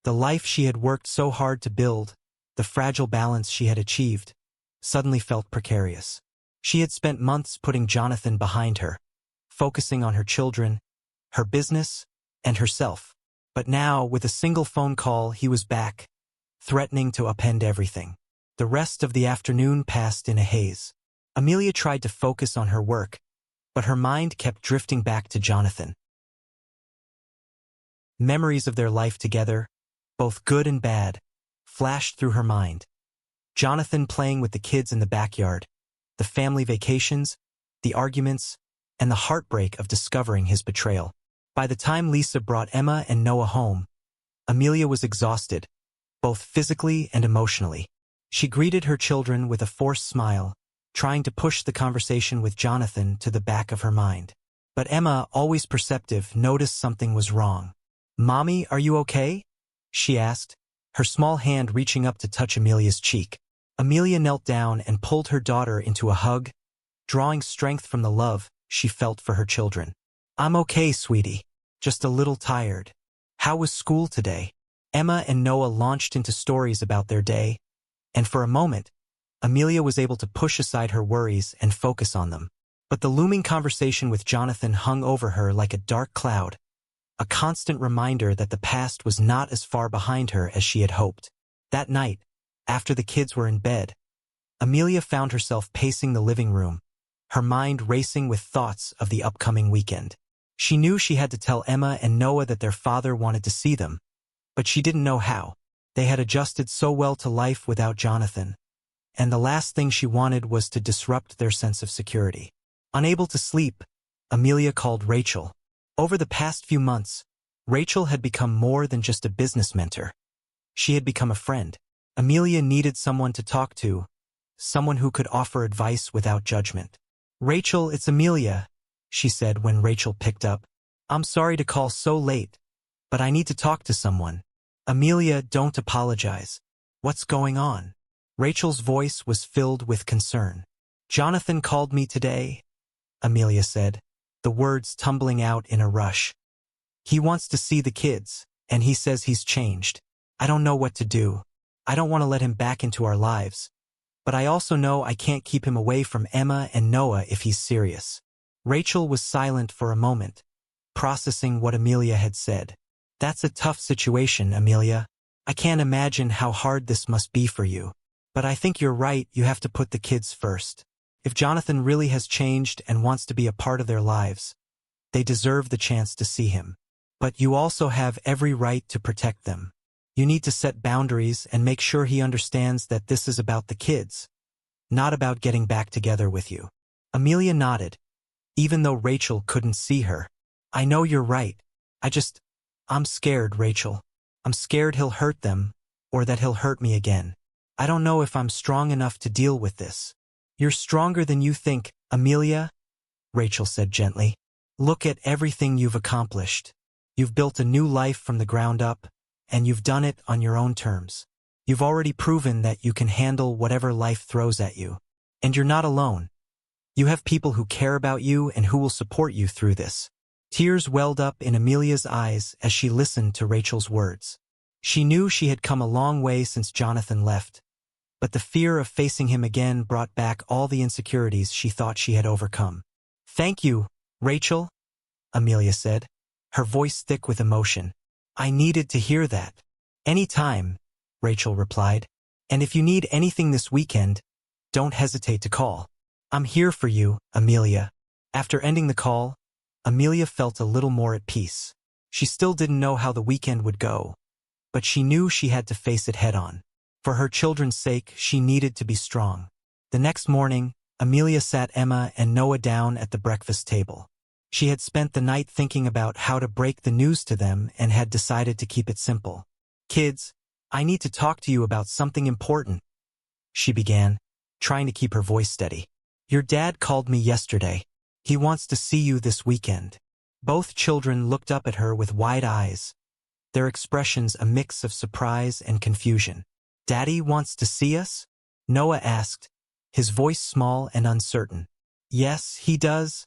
The life she had worked so hard to build, the fragile balance she had achieved, suddenly felt precarious. She had spent months putting Jonathan behind her, focusing on her children, her business, and herself. But now, with a single phone call, he was back, threatening to upend everything. The rest of the afternoon passed in a haze. Amelia tried to focus on her work, but her mind kept drifting back to Jonathan. Memories of their life together, both good and bad, flashed through her mind. Jonathan playing with the kids in the backyard, the family vacations, the arguments, and the heartbreak of discovering his betrayal. By the time Lisa brought Emma and Noah home, Amelia was exhausted, both physically and emotionally. She greeted her children with a forced smile, trying to push the conversation with Jonathan to the back of her mind. But Emma, always perceptive, noticed something was wrong. "Mommy, are you okay?" she asked, her small hand reaching up to touch Amelia's cheek. Amelia knelt down and pulled her daughter into a hug, drawing strength from the love she felt for her children. "I'm okay, sweetie. Just a little tired. How was school today?" Emma and Noah launched into stories about their day, and for a moment, Amelia was able to push aside her worries and focus on them. But the looming conversation with Jonathan hung over her like a dark cloud, a constant reminder that the past was not as far behind her as she had hoped. That night, after the kids were in bed, Amelia found herself pacing the living room, her mind racing with thoughts of the upcoming weekend. She knew she had to tell Emma and Noah that their father wanted to see them, but she didn't know how. They had adjusted so well to life without Jonathan, and the last thing she wanted was to disrupt their sense of security. Unable to sleep, Amelia called Rachel. Over the past few months, Rachel had become more than just a business mentor. She had become a friend. Amelia needed someone to talk to, someone who could offer advice without judgment. "Rachel, it's Amelia," she said when Rachel picked up. "I'm sorry to call so late, but I need to talk to someone." "Amelia, don't apologize. What's going on?" Rachel's voice was filled with concern. "Jonathan called me today," Amelia said, the words tumbling out in a rush. "He wants to see the kids, and he says he's changed. I don't know what to do. I don't want to let him back into our lives, but I also know I can't keep him away from Emma and Noah if he's serious." Rachel was silent for a moment, processing what Amelia had said. "That's a tough situation, Amelia. I can't imagine how hard this must be for you. But I think you're right, you have to put the kids first. If Jonathan really has changed and wants to be a part of their lives, they deserve the chance to see him. But you also have every right to protect them. You need to set boundaries and make sure he understands that this is about the kids, not about getting back together with you." Amelia nodded, even though Rachel couldn't see her. "I know you're right. I'm scared, Rachel. I'm scared he'll hurt them, or that he'll hurt me again. I don't know if I'm strong enough to deal with this." "You're stronger than you think," Amelia, Rachel said gently, look at everything you've accomplished. You've built a new life from the ground up, and you've done it on your own terms. You've already proven that you can handle whatever life throws at you. And you're not alone. You have people who care about you and who will support you through this. Tears welled up in Amelia's eyes as she listened to Rachel's words. She knew she had come a long way since Jonathan left, but the fear of facing him again brought back all the insecurities she thought she had overcome. Thank you, Rachel, Amelia said, her voice thick with emotion. I needed to hear that. Any time, Rachel replied. And if you need anything this weekend, don't hesitate to call. I'm here for you, Amelia. After ending the call, Amelia felt a little more at peace. She still didn't know how the weekend would go, but she knew she had to face it head-on. For her children's sake, she needed to be strong. The next morning, Amelia sat Emma and Noah down at the breakfast table. She had spent the night thinking about how to break the news to them and had decided to keep it simple. Kids, I need to talk to you about something important, she began, trying to keep her voice steady. Your dad called me yesterday. He wants to see you this weekend. Both children looked up at her with wide eyes, their expressions a mix of surprise and confusion. Daddy wants to see us? Noah asked, his voice small and uncertain. Yes, he does,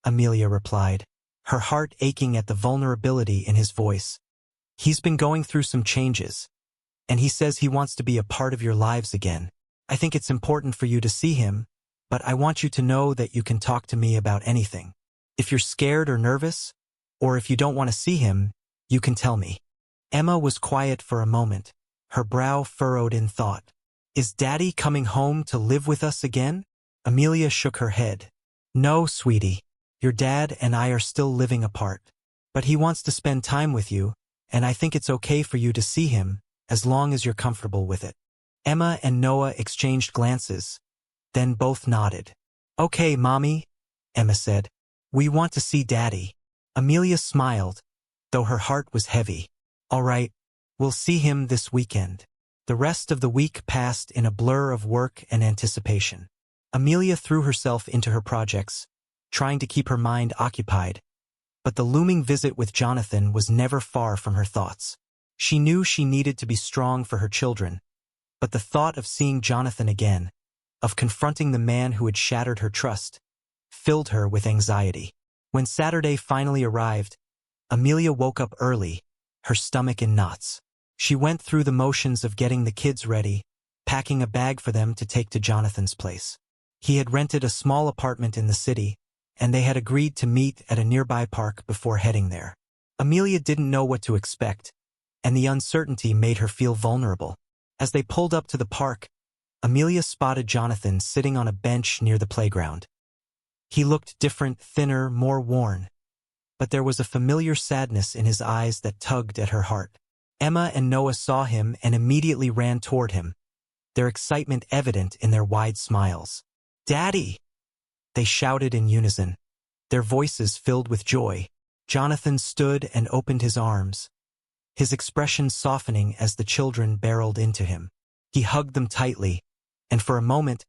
Amelia replied, her heart aching at the vulnerability in his voice. He's been going through some changes, and he says he wants to be a part of your lives again. I think it's important for you to see him, but I want you to know that you can talk to me about anything. If you're scared or nervous, or if you don't want to see him, you can tell me. Emma was quiet for a moment, her brow furrowed in thought. Is Daddy coming home to live with us again? Amelia shook her head. No, sweetie. Your dad and I are still living apart. But he wants to spend time with you, and I think it's okay for you to see him, as long as you're comfortable with it. Emma and Noah exchanged glances, then both nodded. Okay, Mommy, Emma said. We want to see Daddy. Amelia smiled, though her heart was heavy. All right, we'll see him this weekend. The rest of the week passed in a blur of work and anticipation. Amelia threw herself into her projects, trying to keep her mind occupied, but the looming visit with Jonathan was never far from her thoughts. She knew she needed to be strong for her children, but the thought of seeing Jonathan again, of confronting the man who had shattered her trust, filled her with anxiety. When Saturday finally arrived, Amelia woke up early, her stomach in knots. She went through the motions of getting the kids ready, packing a bag for them to take to Jonathan's place. He had rented a small apartment in the city, and they had agreed to meet at a nearby park before heading there. Amelia didn't know what to expect, and the uncertainty made her feel vulnerable. As they pulled up to the park, Amelia spotted Jonathan sitting on a bench near the playground. He looked different, thinner, more worn, but there was a familiar sadness in his eyes that tugged at her heart. Emma and Noah saw him and immediately ran toward him, their excitement evident in their wide smiles. Daddy! They shouted in unison, their voices filled with joy. Jonathan stood and opened his arms, his expression softening as the children barreled into him. He hugged them tightly, and for a moment,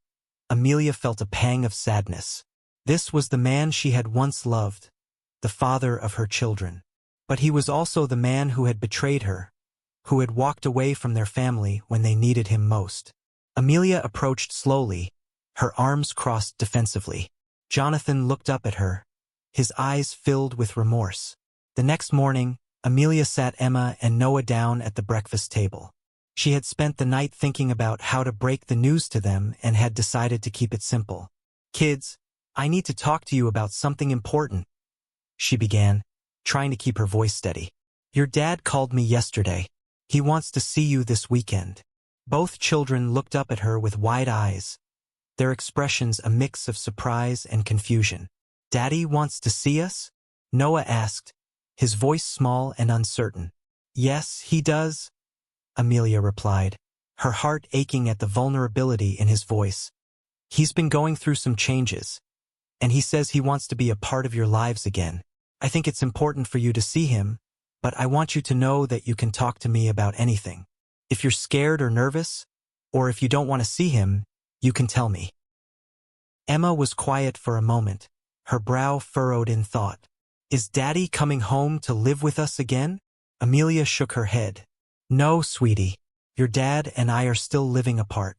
Amelia felt a pang of sadness. This was the man she had once loved, the father of her children. But he was also the man who had betrayed her, who had walked away from their family when they needed him most. Amelia approached slowly, her arms crossed defensively. Jonathan looked up at her, his eyes filled with remorse. The next morning, Amelia sat Emma and Noah down at the breakfast table. She had spent the night thinking about how to break the news to them and had decided to keep it simple. Kids, I need to talk to you about something important, she began, trying to keep her voice steady. Your dad called me yesterday. He wants to see you this weekend. Both children looked up at her with wide eyes, their expressions a mix of surprise and confusion. Daddy wants to see us? Noah asked, his voice small and uncertain. Yes, he does, Amelia replied, her heart aching at the vulnerability in his voice. He's been going through some changes, and he says he wants to be a part of your lives again. I think it's important for you to see him, but I want you to know that you can talk to me about anything. If you're scared or nervous, or if you don't want to see him, you can tell me. Emma was quiet for a moment, her brow furrowed in thought. Is Daddy coming home to live with us again? Amelia shook her head. No, sweetie. Your dad and I are still living apart.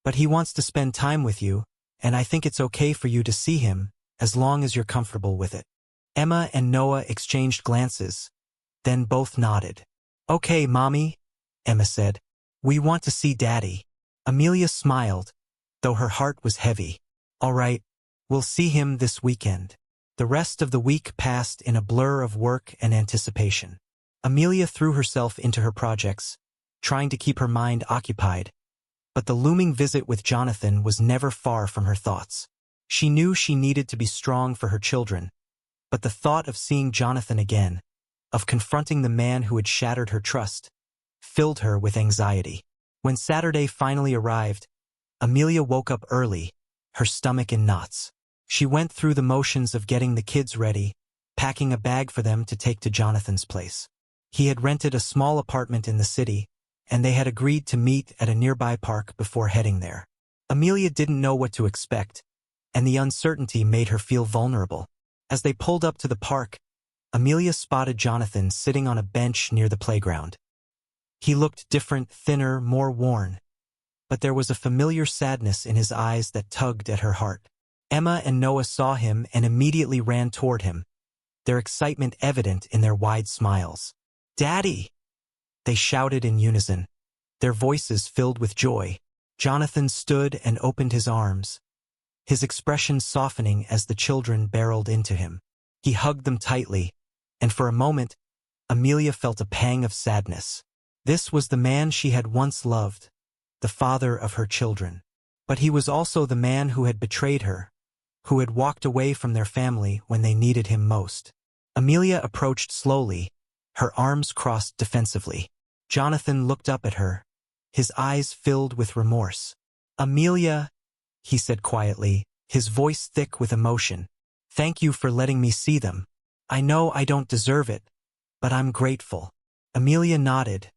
But he wants to spend time with you, and I think it's okay for you to see him, as long as you're comfortable with it. Emma and Noah exchanged glances, then both nodded. Okay, Mommy, Emma said. We want to see Daddy. Amelia smiled, though her heart was heavy. All right, we'll see him this weekend. The rest of the week passed in a blur of work and anticipation. Amelia threw herself into her projects, trying to keep her mind occupied. But the looming visit with Jonathan was never far from her thoughts. She knew she needed to be strong for her children, but the thought of seeing Jonathan again, of confronting the man who had shattered her trust, filled her with anxiety. When Saturday finally arrived, Amelia woke up early, her stomach in knots. She went through the motions of getting the kids ready, packing a bag for them to take to Jonathan's place. He had rented a small apartment in the city, and they had agreed to meet at a nearby park before heading there. Amelia didn't know what to expect, and the uncertainty made her feel vulnerable. As they pulled up to the park, Amelia spotted Jonathan sitting on a bench near the playground. He looked different, thinner, more worn, but there was a familiar sadness in his eyes that tugged at her heart. Emma and Noah saw him and immediately ran toward him, their excitement evident in their wide smiles. Daddy! They shouted in unison, their voices filled with joy. Jonathan stood and opened his arms, his expression softening as the children barreled into him. He hugged them tightly, and for a moment, Amelia felt a pang of sadness. This was the man she had once loved, the father of her children. But he was also the man who had betrayed her, who had walked away from their family when they needed him most. Amelia approached slowly, her arms crossed defensively. Jonathan looked up at her, his eyes filled with remorse. Amelia, he said quietly, his voice thick with emotion. Thank you for letting me see them. I know I don't deserve it, but I'm grateful. Amelia nodded,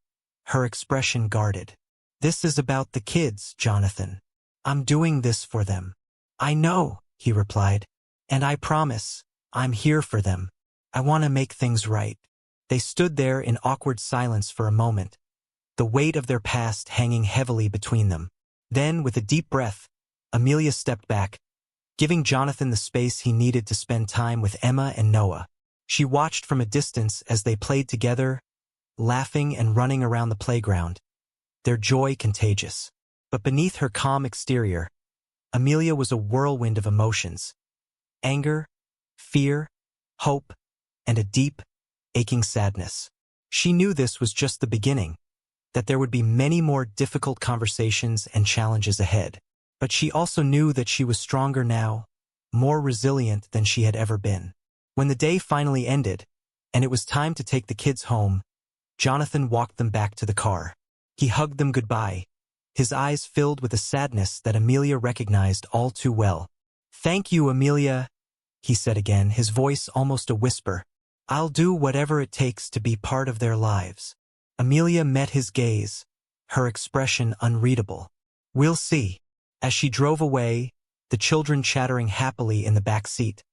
her expression guarded. This is about the kids, Jonathan. I'm doing this for them. I know, he replied, and I promise, I'm here for them. I want to make things right. They stood there in awkward silence for a moment, the weight of their past hanging heavily between them. Then, with a deep breath, Amelia stepped back, giving Jonathan the space he needed to spend time with Emma and Noah. She watched from a distance as they played together, laughing and running around the playground, their joy contagious. But beneath her calm exterior, Amelia was a whirlwind of emotions. Anger, fear, hope, and a deep, aching sadness. She knew this was just the beginning, that there would be many more difficult conversations and challenges ahead. But she also knew that she was stronger now, more resilient than she had ever been. When the day finally ended, and it was time to take the kids home, Jonathan walked them back to the car. He hugged them goodbye, his eyes filled with a sadness that Amelia recognized all too well. Thank you, Amelia, he said again, his voice almost a whisper. I'll do whatever it takes to be part of their lives. Amelia met his gaze, her expression unreadable. We'll see. As she drove away, the children chattering happily in the back seat,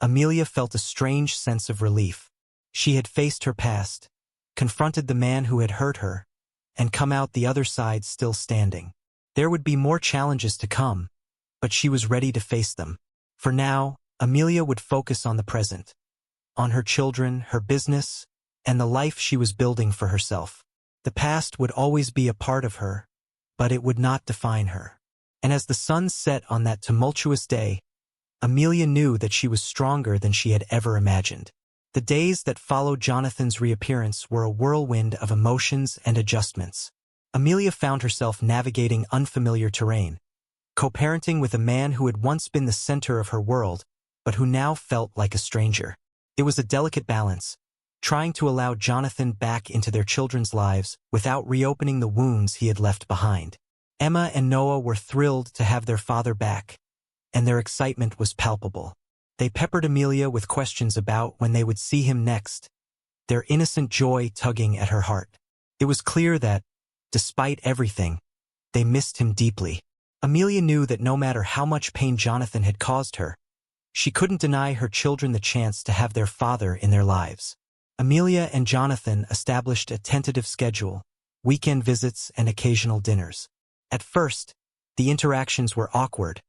Amelia felt a strange sense of relief. She had faced her past, confronted the man who had hurt her, and come out the other side still standing. There would be more challenges to come, but she was ready to face them. For now, Amelia would focus on the present, on her children, her business, and the life she was building for herself. The past would always be a part of her, but it would not define her. And as the sun set on that tumultuous day, Amelia knew that she was stronger than she had ever imagined. The days that followed Jonathan's reappearance were a whirlwind of emotions and adjustments. Amelia found herself navigating unfamiliar terrain, co-parenting with a man who had once been the center of her world, but who now felt like a stranger. It was a delicate balance, trying to allow Jonathan back into their children's lives without reopening the wounds he had left behind. Emma and Noah were thrilled to have their father back, and their excitement was palpable. They peppered Amelia with questions about when they would see him next, their innocent joy tugging at her heart. It was clear that, despite everything, they missed him deeply. Amelia knew that no matter how much pain Jonathan had caused her, she couldn't deny her children the chance to have their father in their lives. Amelia and Jonathan established a tentative schedule, weekend visits and occasional dinners. At first, the interactions were awkward,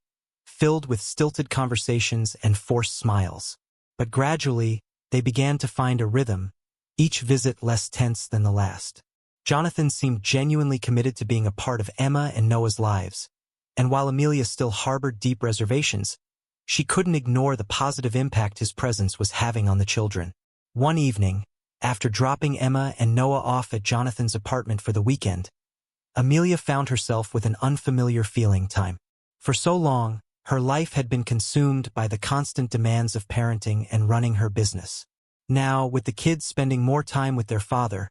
filled with stilted conversations and forced smiles. But gradually, they began to find a rhythm, each visit less tense than the last. Jonathan seemed genuinely committed to being a part of Emma and Noah's lives, and while Amelia still harbored deep reservations, she couldn't ignore the positive impact his presence was having on the children. One evening, after dropping Emma and Noah off at Jonathan's apartment for the weekend, Amelia found herself with an unfamiliar feeling. For so long, her life had been consumed by the constant demands of parenting and running her business. Now, with the kids spending more time with their father,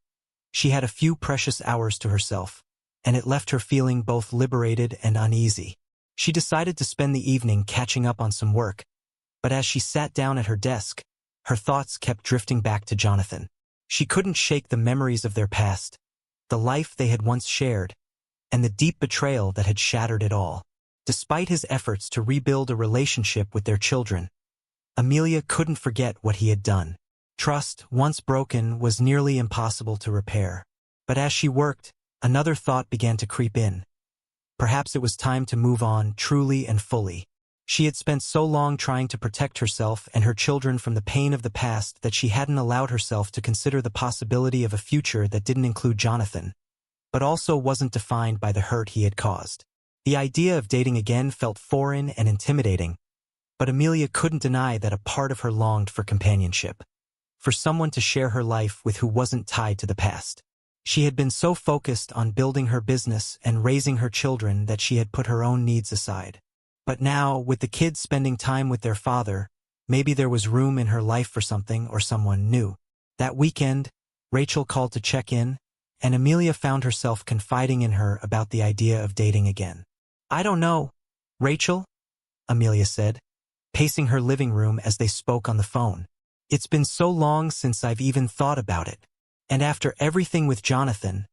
she had a few precious hours to herself, and it left her feeling both liberated and uneasy. She decided to spend the evening catching up on some work, but as she sat down at her desk, her thoughts kept drifting back to Jonathan. She couldn't shake the memories of their past, the life they had once shared, and the deep betrayal that had shattered it all. Despite his efforts to rebuild a relationship with their children, Amelia couldn't forget what he had done. Trust, once broken, was nearly impossible to repair. But as she worked, another thought began to creep in. Perhaps it was time to move on truly and fully. She had spent so long trying to protect herself and her children from the pain of the past that she hadn't allowed herself to consider the possibility of a future that didn't include Jonathan, but also wasn't defined by the hurt he had caused. The idea of dating again felt foreign and intimidating, but Amelia couldn't deny that a part of her longed for companionship, for someone to share her life with who wasn't tied to the past. She had been so focused on building her business and raising her children that she had put her own needs aside. But now, with the kids spending time with their father, maybe there was room in her life for something or someone new. That weekend, Rachel called to check in, and Amelia found herself confiding in her about the idea of dating again. "I don't know, Rachel," Amelia said, pacing her living room as they spoke on the phone. "It's been so long since I've even thought about it. And after everything with Jonathan,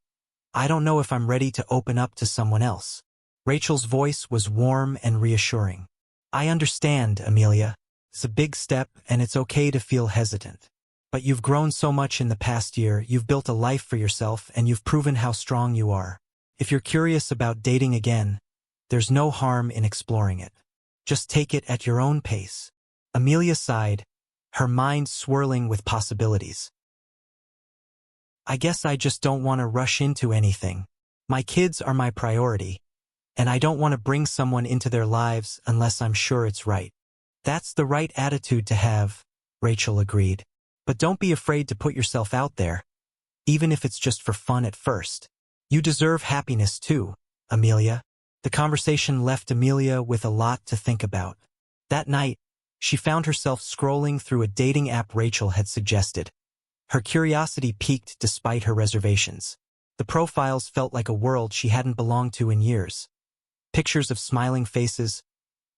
I don't know if I'm ready to open up to someone else." Rachel's voice was warm and reassuring. "I understand, Amelia. It's a big step and it's okay to feel hesitant. But you've grown so much in the past year, you've built a life for yourself and you've proven how strong you are. If you're curious about dating again, there's no harm in exploring it. Just take it at your own pace." Amelia sighed, her mind swirling with possibilities. "I guess I just don't want to rush into anything. My kids are my priority, and I don't want to bring someone into their lives unless I'm sure it's right." "That's the right attitude to have," Rachel agreed. "But don't be afraid to put yourself out there, even if it's just for fun at first. You deserve happiness too, Amelia." The conversation left Amelia with a lot to think about. That night, she found herself scrolling through a dating app Rachel had suggested. Her curiosity piqued despite her reservations. The profiles felt like a world she hadn't belonged to in years. Pictures of smiling faces,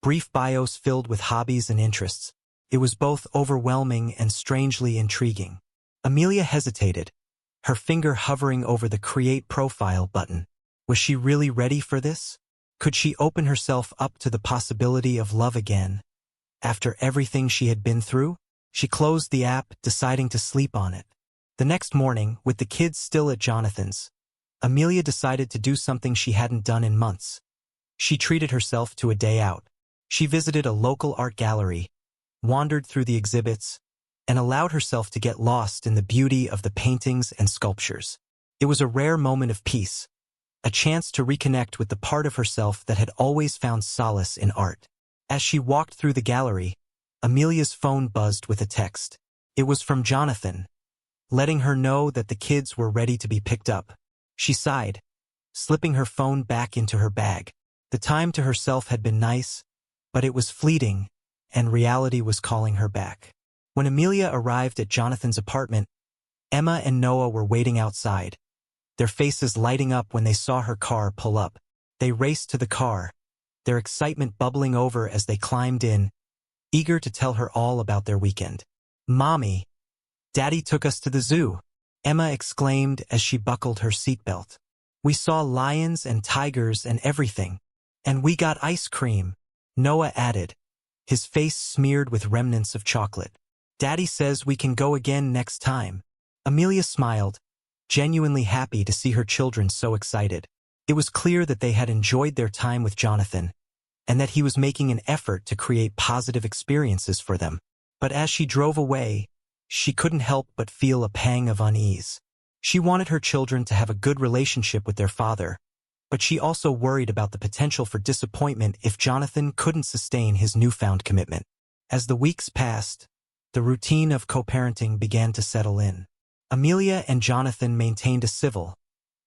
brief bios filled with hobbies and interests. It was both overwhelming and strangely intriguing. Amelia hesitated, her finger hovering over the Create Profile button. Was she really ready for this? Could she open herself up to the possibility of love again? After everything she had been through? She closed the app, deciding to sleep on it. The next morning, with the kids still at Jonathan's, Amelia decided to do something she hadn't done in months. She treated herself to a day out. She visited a local art gallery, wandered through the exhibits, and allowed herself to get lost in the beauty of the paintings and sculptures. It was a rare moment of peace, a chance to reconnect with the part of herself that had always found solace in art. As she walked through the gallery, Amelia's phone buzzed with a text. It was from Jonathan, letting her know that the kids were ready to be picked up. She sighed, slipping her phone back into her bag. The time to herself had been nice, but it was fleeting, and reality was calling her back. When Amelia arrived at Jonathan's apartment, Emma and Noah were waiting outside, their faces lighting up when they saw her car pull up. They raced to the car, their excitement bubbling over as they climbed in, eager to tell her all about their weekend. "Mommy, Daddy took us to the zoo," Emma exclaimed as she buckled her seatbelt. "We saw lions and tigers and everything. "And we got ice cream," Noah added, his face smeared with remnants of chocolate. "Daddy says we can go again next time." Amelia smiled, genuinely happy to see her children so excited. It was clear that they had enjoyed their time with Jonathan, and that he was making an effort to create positive experiences for them. But as she drove away, she couldn't help but feel a pang of unease. She wanted her children to have a good relationship with their father, but she also worried about the potential for disappointment if Jonathan couldn't sustain his newfound commitment. As the weeks passed, the routine of co-parenting began to settle in. Amelia and Jonathan maintained a civil,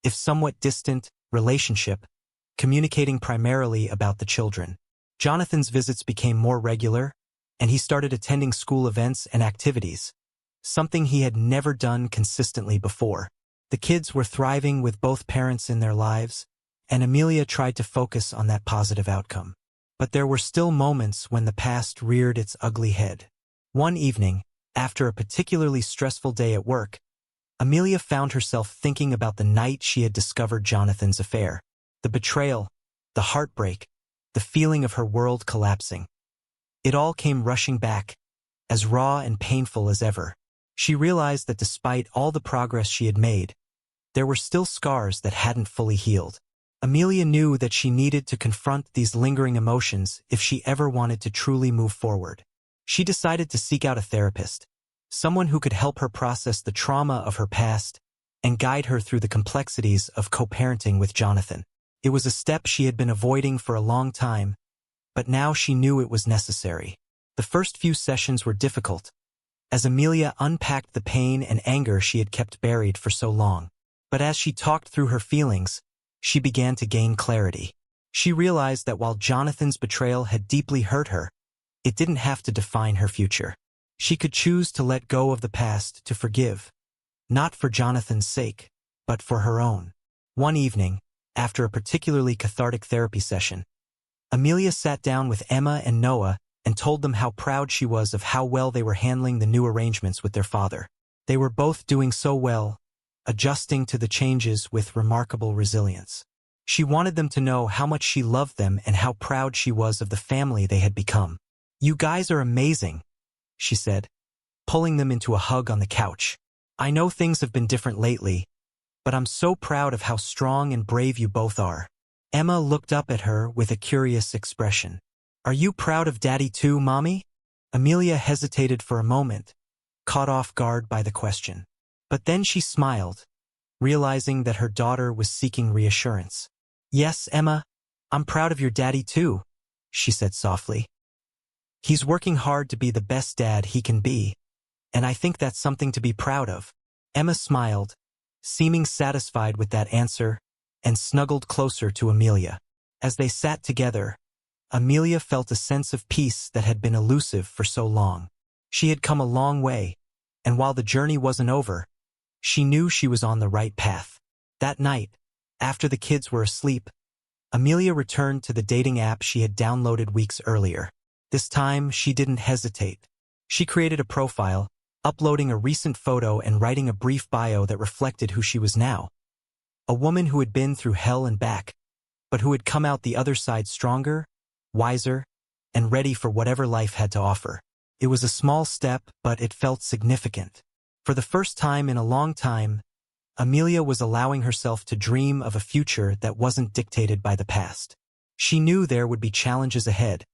if somewhat distant, relationship, communicating primarily about the children. Jonathan's visits became more regular, and he started attending school events and activities, something he had never done consistently before. The kids were thriving with both parents in their lives, and Amelia tried to focus on that positive outcome. But there were still moments when the past reared its ugly head. One evening, after a particularly stressful day at work, Amelia found herself thinking about the night she had discovered Jonathan's affair. The betrayal, the heartbreak, the feeling of her world collapsing. It all came rushing back, as raw and painful as ever. She realized that despite all the progress she had made, there were still scars that hadn't fully healed. Amelia knew that she needed to confront these lingering emotions if she ever wanted to truly move forward. She decided to seek out a therapist, someone who could help her process the trauma of her past and guide her through the complexities of co-parenting with Jonathan. It was a step she had been avoiding for a long time, but now she knew it was necessary. The first few sessions were difficult, as Amelia unpacked the pain and anger she had kept buried for so long. But as she talked through her feelings, she began to gain clarity. She realized that while Jonathan's betrayal had deeply hurt her, it didn't have to define her future. She could choose to let go of the past, to forgive, not for Jonathan's sake, but for her own. One evening, after a particularly cathartic therapy session, Amelia sat down with Emma and Noah and told them how proud she was of how well they were handling the new arrangements with their father. They were both doing so well, adjusting to the changes with remarkable resilience. She wanted them to know how much she loved them and how proud she was of the family they had become. "You guys are amazing," she said, pulling them into a hug on the couch. "I know things have been different lately, but I'm so proud of how strong and brave you both are." Emma looked up at her with a curious expression. "Are you proud of Daddy too, Mommy?" Amelia hesitated for a moment, caught off guard by the question. But then she smiled, realizing that her daughter was seeking reassurance. "Yes, Emma, I'm proud of your daddy too," she said softly. "He's working hard to be the best dad he can be, and I think that's something to be proud of." Emma smiled, seeming satisfied with that answer, and snuggled closer to Amelia. As they sat together, Amelia felt a sense of peace that had been elusive for so long. She had come a long way, and while the journey wasn't over, she knew she was on the right path. That night, after the kids were asleep, Amelia returned to the dating app she had downloaded weeks earlier. This time, she didn't hesitate. She created a profile, uploading a recent photo and writing a brief bio that reflected who she was now. A woman who had been through hell and back, but who had come out the other side stronger, wiser, and ready for whatever life had to offer. It was a small step, but it felt significant. For the first time in a long time, Amelia was allowing herself to dream of a future that wasn't dictated by the past. She knew there would be challenges ahead,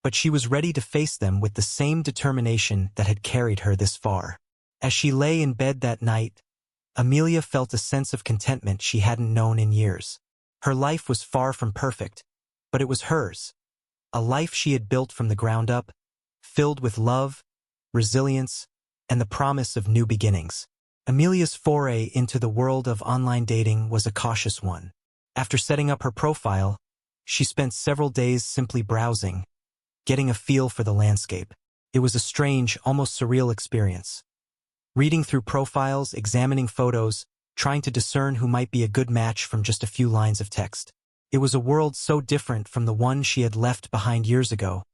but she was ready to face them with the same determination that had carried her this far. As she lay in bed that night, Amelia felt a sense of contentment she hadn't known in years. Her life was far from perfect, but it was hers, a life she had built from the ground up, filled with love, resilience, and the promise of new beginnings. Amelia's foray into the world of online dating was a cautious one. After setting up her profile, she spent several days simply browsing, getting a feel for the landscape. It was a strange, almost surreal experience. Reading through profiles, examining photos, trying to discern who might be a good match from just a few lines of text. It was a world so different from the one she had left behind years ago,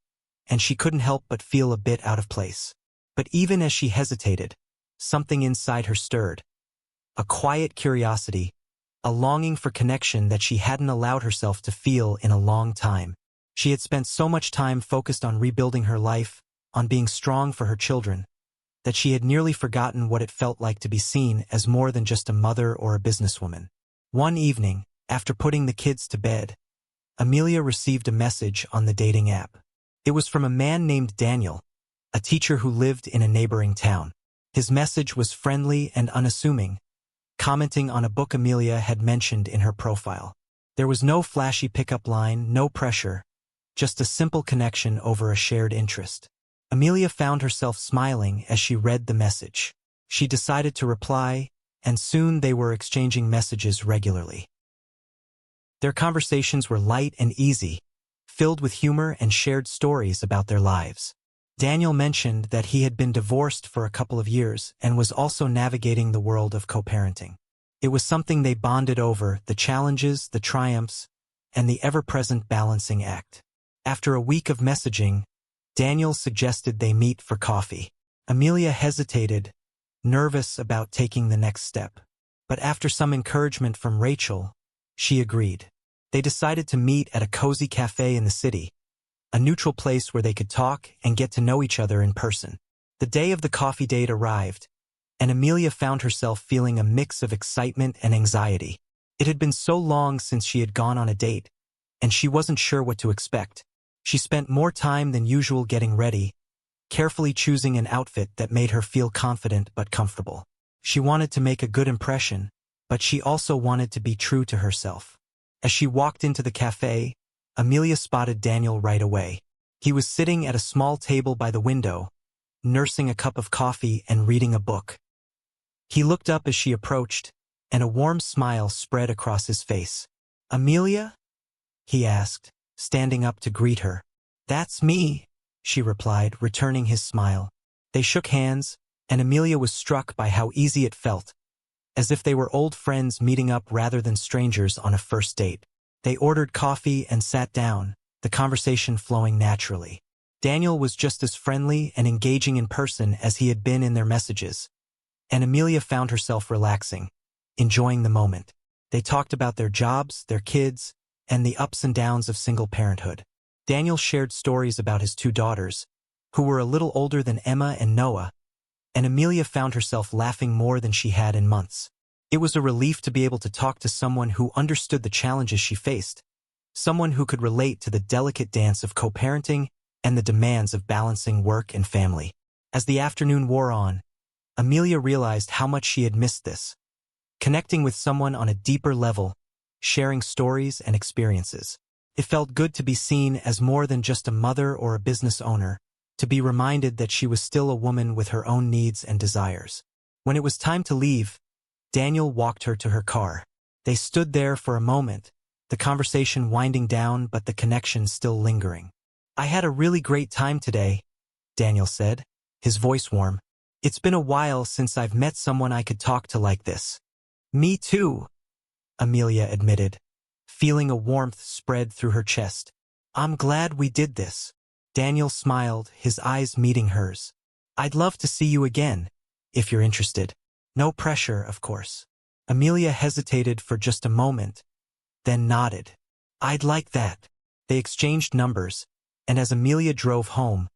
and she couldn't help but feel a bit out of place. But even as she hesitated, something inside her stirred. A quiet curiosity, a longing for connection that she hadn't allowed herself to feel in a long time. She had spent so much time focused on rebuilding her life, on being strong for her children, that she had nearly forgotten what it felt like to be seen as more than just a mother or a businesswoman. One evening, after putting the kids to bed, Amelia received a message on the dating app. It was from a man named Daniel, a teacher who lived in a neighboring town. His message was friendly and unassuming, commenting on a book Amelia had mentioned in her profile. There was no flashy pickup line, no pressure, just a simple connection over a shared interest. Amelia found herself smiling as she read the message. She decided to reply, and soon they were exchanging messages regularly. Their conversations were light and easy, filled with humor and shared stories about their lives. Daniel mentioned that he had been divorced for a couple of years and was also navigating the world of co-parenting. It was something they bonded over, the challenges, the triumphs, and the ever-present balancing act. After a week of messaging, Daniel suggested they meet for coffee. Amelia hesitated, nervous about taking the next step. But after some encouragement from Rachel, she agreed. They decided to meet at a cozy cafe in the city, a neutral place where they could talk and get to know each other in person. The day of the coffee date arrived, and Amelia found herself feeling a mix of excitement and anxiety. It had been so long since she had gone on a date, and she wasn't sure what to expect. She spent more time than usual getting ready, carefully choosing an outfit that made her feel confident but comfortable. She wanted to make a good impression, but she also wanted to be true to herself. As she walked into the cafe, Amelia spotted Daniel right away. He was sitting at a small table by the window, nursing a cup of coffee and reading a book. He looked up as she approached, and a warm smile spread across his face. "Amelia?" he asked, standing up to greet her. "That's me," she replied, returning his smile. They shook hands, and Amelia was struck by how easy it felt, as if they were old friends meeting up rather than strangers on a first date. They ordered coffee and sat down, the conversation flowing naturally. Daniel was just as friendly and engaging in person as he had been in their messages, and Amelia found herself relaxing, enjoying the moment. They talked about their jobs, their kids, and the ups and downs of single parenthood. Daniel shared stories about his two daughters, who were a little older than Emma and Noah, and Amelia found herself laughing more than she had in months. It was a relief to be able to talk to someone who understood the challenges she faced, someone who could relate to the delicate dance of co-parenting and the demands of balancing work and family. As the afternoon wore on, Amelia realized how much she had missed this. Connecting with someone on a deeper level, sharing stories and experiences. It felt good to be seen as more than just a mother or a business owner, to be reminded that she was still a woman with her own needs and desires. When it was time to leave, Daniel walked her to her car. They stood there for a moment, the conversation winding down but the connection still lingering. "I had a really great time today," Daniel said, his voice warm. "It's been a while since I've met someone I could talk to like this." "Me too," Amelia admitted, feeling a warmth spread through her chest. "I'm glad we did this." Daniel smiled, his eyes meeting hers. "I'd love to see you again, if you're interested. No pressure, of course." Amelia hesitated for just a moment, then nodded. "I'd like that." They exchanged numbers, and as Amelia drove home,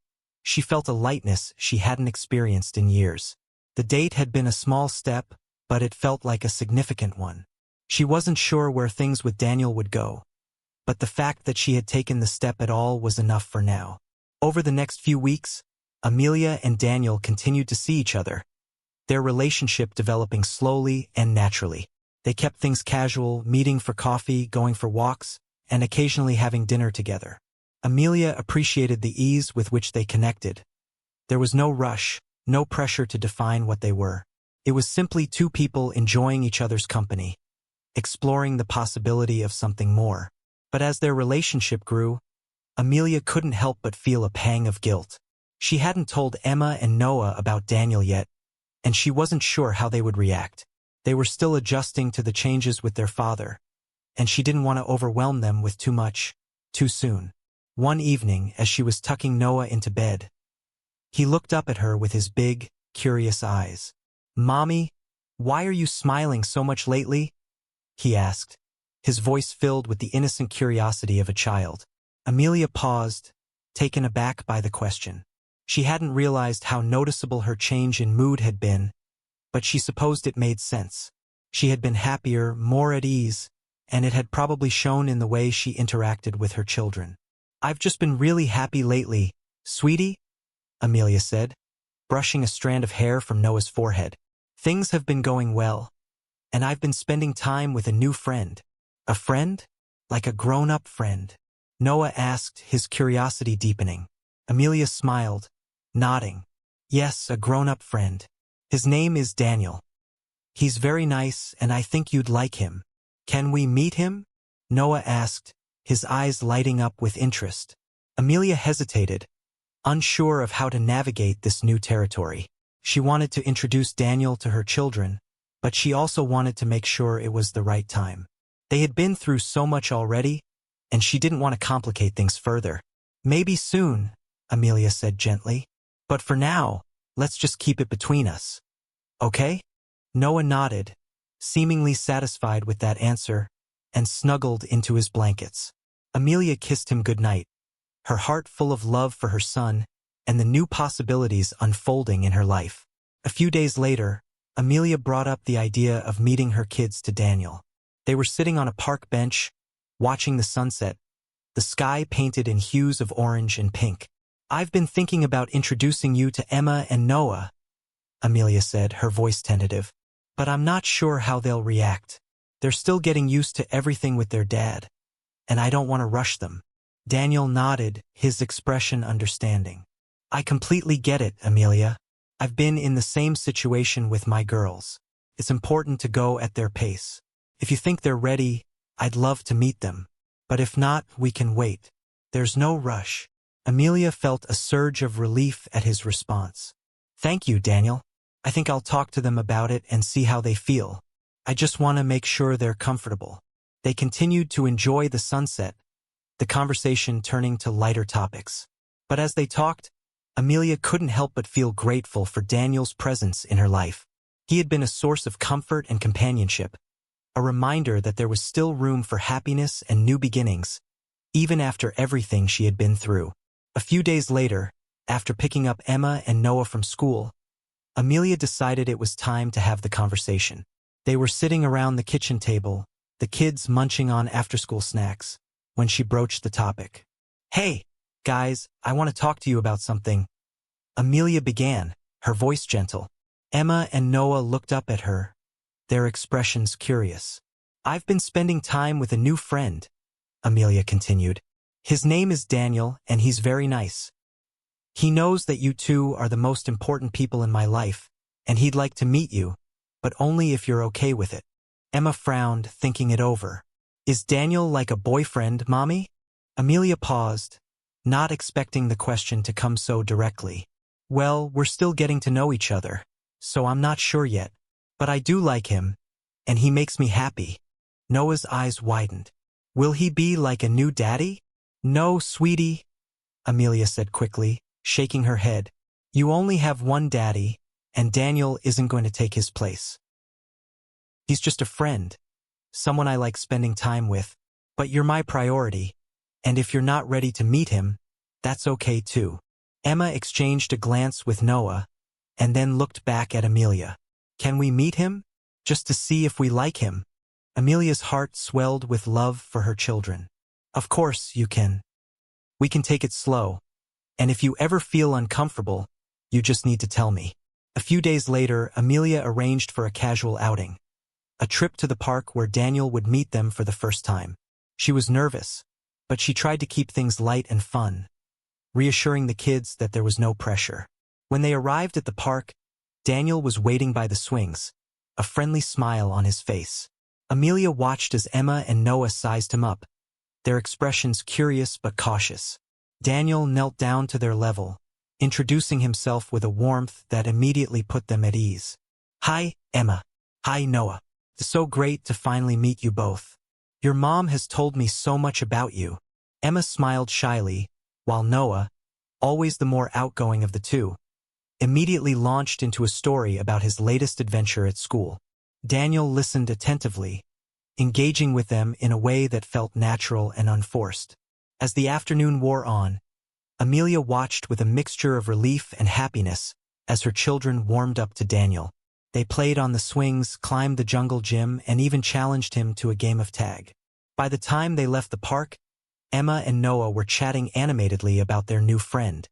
she felt a lightness she hadn't experienced in years. The date had been a small step, but it felt like a significant one. She wasn't sure where things with Daniel would go, but the fact that she had taken the step at all was enough for now. Over the next few weeks, Amelia and Daniel continued to see each other, their relationship developing slowly and naturally. They kept things casual, meeting for coffee, going for walks, and occasionally having dinner together. Amelia appreciated the ease with which they connected. There was no rush, no pressure to define what they were. It was simply two people enjoying each other's company, exploring the possibility of something more. But as their relationship grew, Amelia couldn't help but feel a pang of guilt. She hadn't told Emma and Noah about Daniel yet, and she wasn't sure how they would react. They were still adjusting to the changes with their father, and she didn't want to overwhelm them with too much, too soon. One evening, as she was tucking Noah into bed, he looked up at her with his big, curious eyes. "Mommy, why are you smiling so much lately?" he asked, his voice filled with the innocent curiosity of a child. Amelia paused, taken aback by the question. She hadn't realized how noticeable her change in mood had been, but she supposed it made sense. She had been happier, more at ease, and it had probably shown in the way she interacted with her children. "I've just been really happy lately, sweetie," Amelia said, brushing a strand of hair from Noah's forehead. "Things have been going well, and I've been spending time with a new friend." "A friend? Like a grown-up friend?" Noah asked, his curiosity deepening. Amelia smiled, nodding. "Yes, a grown-up friend. His name is Daniel. He's very nice, and I think you'd like him." "Can we meet him?" Noah asked, his eyes lighting up with interest. Amelia hesitated, unsure of how to navigate this new territory. She wanted to introduce Daniel to her children, but she also wanted to make sure it was the right time. They had been through so much already, and she didn't want to complicate things further. "Maybe soon," Amelia said gently. "But for now, let's just keep it between us. Okay?" Noah nodded, seemingly satisfied with that answer, and snuggled into his blankets. Amelia kissed him goodnight, her heart full of love for her son and the new possibilities unfolding in her life. A few days later, Amelia brought up the idea of meeting her kids to Daniel. They were sitting on a park bench, watching the sunset, the sky painted in hues of orange and pink. "I've been thinking about introducing you to Emma and Noah," Amelia said, her voice tentative. "But I'm not sure how they'll react. They're still getting used to everything with their dad, and I don't want to rush them." Daniel nodded, his expression understanding. "I completely get it, Amelia. I've been in the same situation with my girls. It's important to go at their pace. If you think they're ready, I'd love to meet them. But if not, we can wait. There's no rush." Amelia felt a surge of relief at his response. "Thank you, Daniel. I think I'll talk to them about it and see how they feel. I just want to make sure they're comfortable." They continued to enjoy the sunset, the conversation turning to lighter topics. But as they talked, Amelia couldn't help but feel grateful for Daniel's presence in her life. He had been a source of comfort and companionship, a reminder that there was still room for happiness and new beginnings, even after everything she had been through. A few days later, after picking up Emma and Noah from school, Amelia decided it was time to have the conversation. They were sitting around the kitchen table, the kids munching on after-school snacks, when she broached the topic. "Hey, guys, I want to talk to you about something," Amelia began, her voice gentle. Emma and Noah looked up at her, their expressions curious. "I've been spending time with a new friend," Amelia continued. "His name is Daniel, and he's very nice. He knows that you two are the most important people in my life, and he'd like to meet you, but only if you're okay with it." Emma frowned, thinking it over. "Is Daniel like a boyfriend, Mommy?" Amelia paused, not expecting the question to come so directly. "Well, we're still getting to know each other, so I'm not sure yet. But I do like him, and he makes me happy." Noah's eyes widened. "Will he be like a new daddy?" "No, sweetie," Amelia said quickly, shaking her head. "You only have one daddy, and Daniel isn't going to take his place. He's just a friend, someone I like spending time with, but you're my priority, and if you're not ready to meet him, that's okay too." Emma exchanged a glance with Noah, and then looked back at Amelia. "Can we meet him? Just to see if we like him?" Amelia's heart swelled with love for her children. "Of course you can. We can take it slow, and if you ever feel uncomfortable, you just need to tell me." A few days later, Amelia arranged for a casual outing, a trip to the park where Daniel would meet them for the first time. She was nervous, but she tried to keep things light and fun, reassuring the kids that there was no pressure. When they arrived at the park, Daniel was waiting by the swings, a friendly smile on his face. Amelia watched as Emma and Noah sized him up, their expressions curious but cautious. Daniel knelt down to their level, introducing himself with a warmth that immediately put them at ease. "Hi, Emma. Hi, Noah. It's so great to finally meet you both. Your mom has told me so much about you." Emma smiled shyly, while Noah, always the more outgoing of the two, immediately launched into a story about his latest adventure at school. Daniel listened attentively, engaging with them in a way that felt natural and unforced. As the afternoon wore on, Amelia watched with a mixture of relief and happiness as her children warmed up to Daniel. They played on the swings, climbed the jungle gym, and even challenged him to a game of tag. By the time they left the park, Emma and Noah were chatting animatedly about their new friend,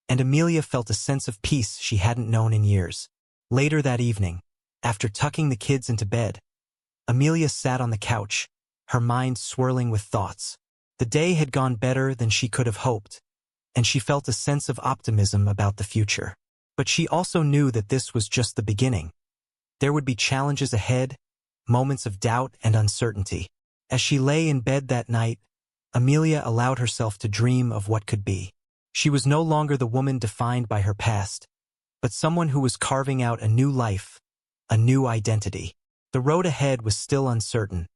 and Amelia felt a sense of peace she hadn't known in years. Later that evening, after tucking the kids into bed, Amelia sat on the couch, her mind swirling with thoughts. The day had gone better than she could have hoped, and she felt a sense of optimism about the future. But she also knew that this was just the beginning. There would be challenges ahead, moments of doubt and uncertainty. As she lay in bed that night, Amelia allowed herself to dream of what could be. She was no longer the woman defined by her past, but someone who was carving out a new life, a new identity. The road ahead was still uncertain,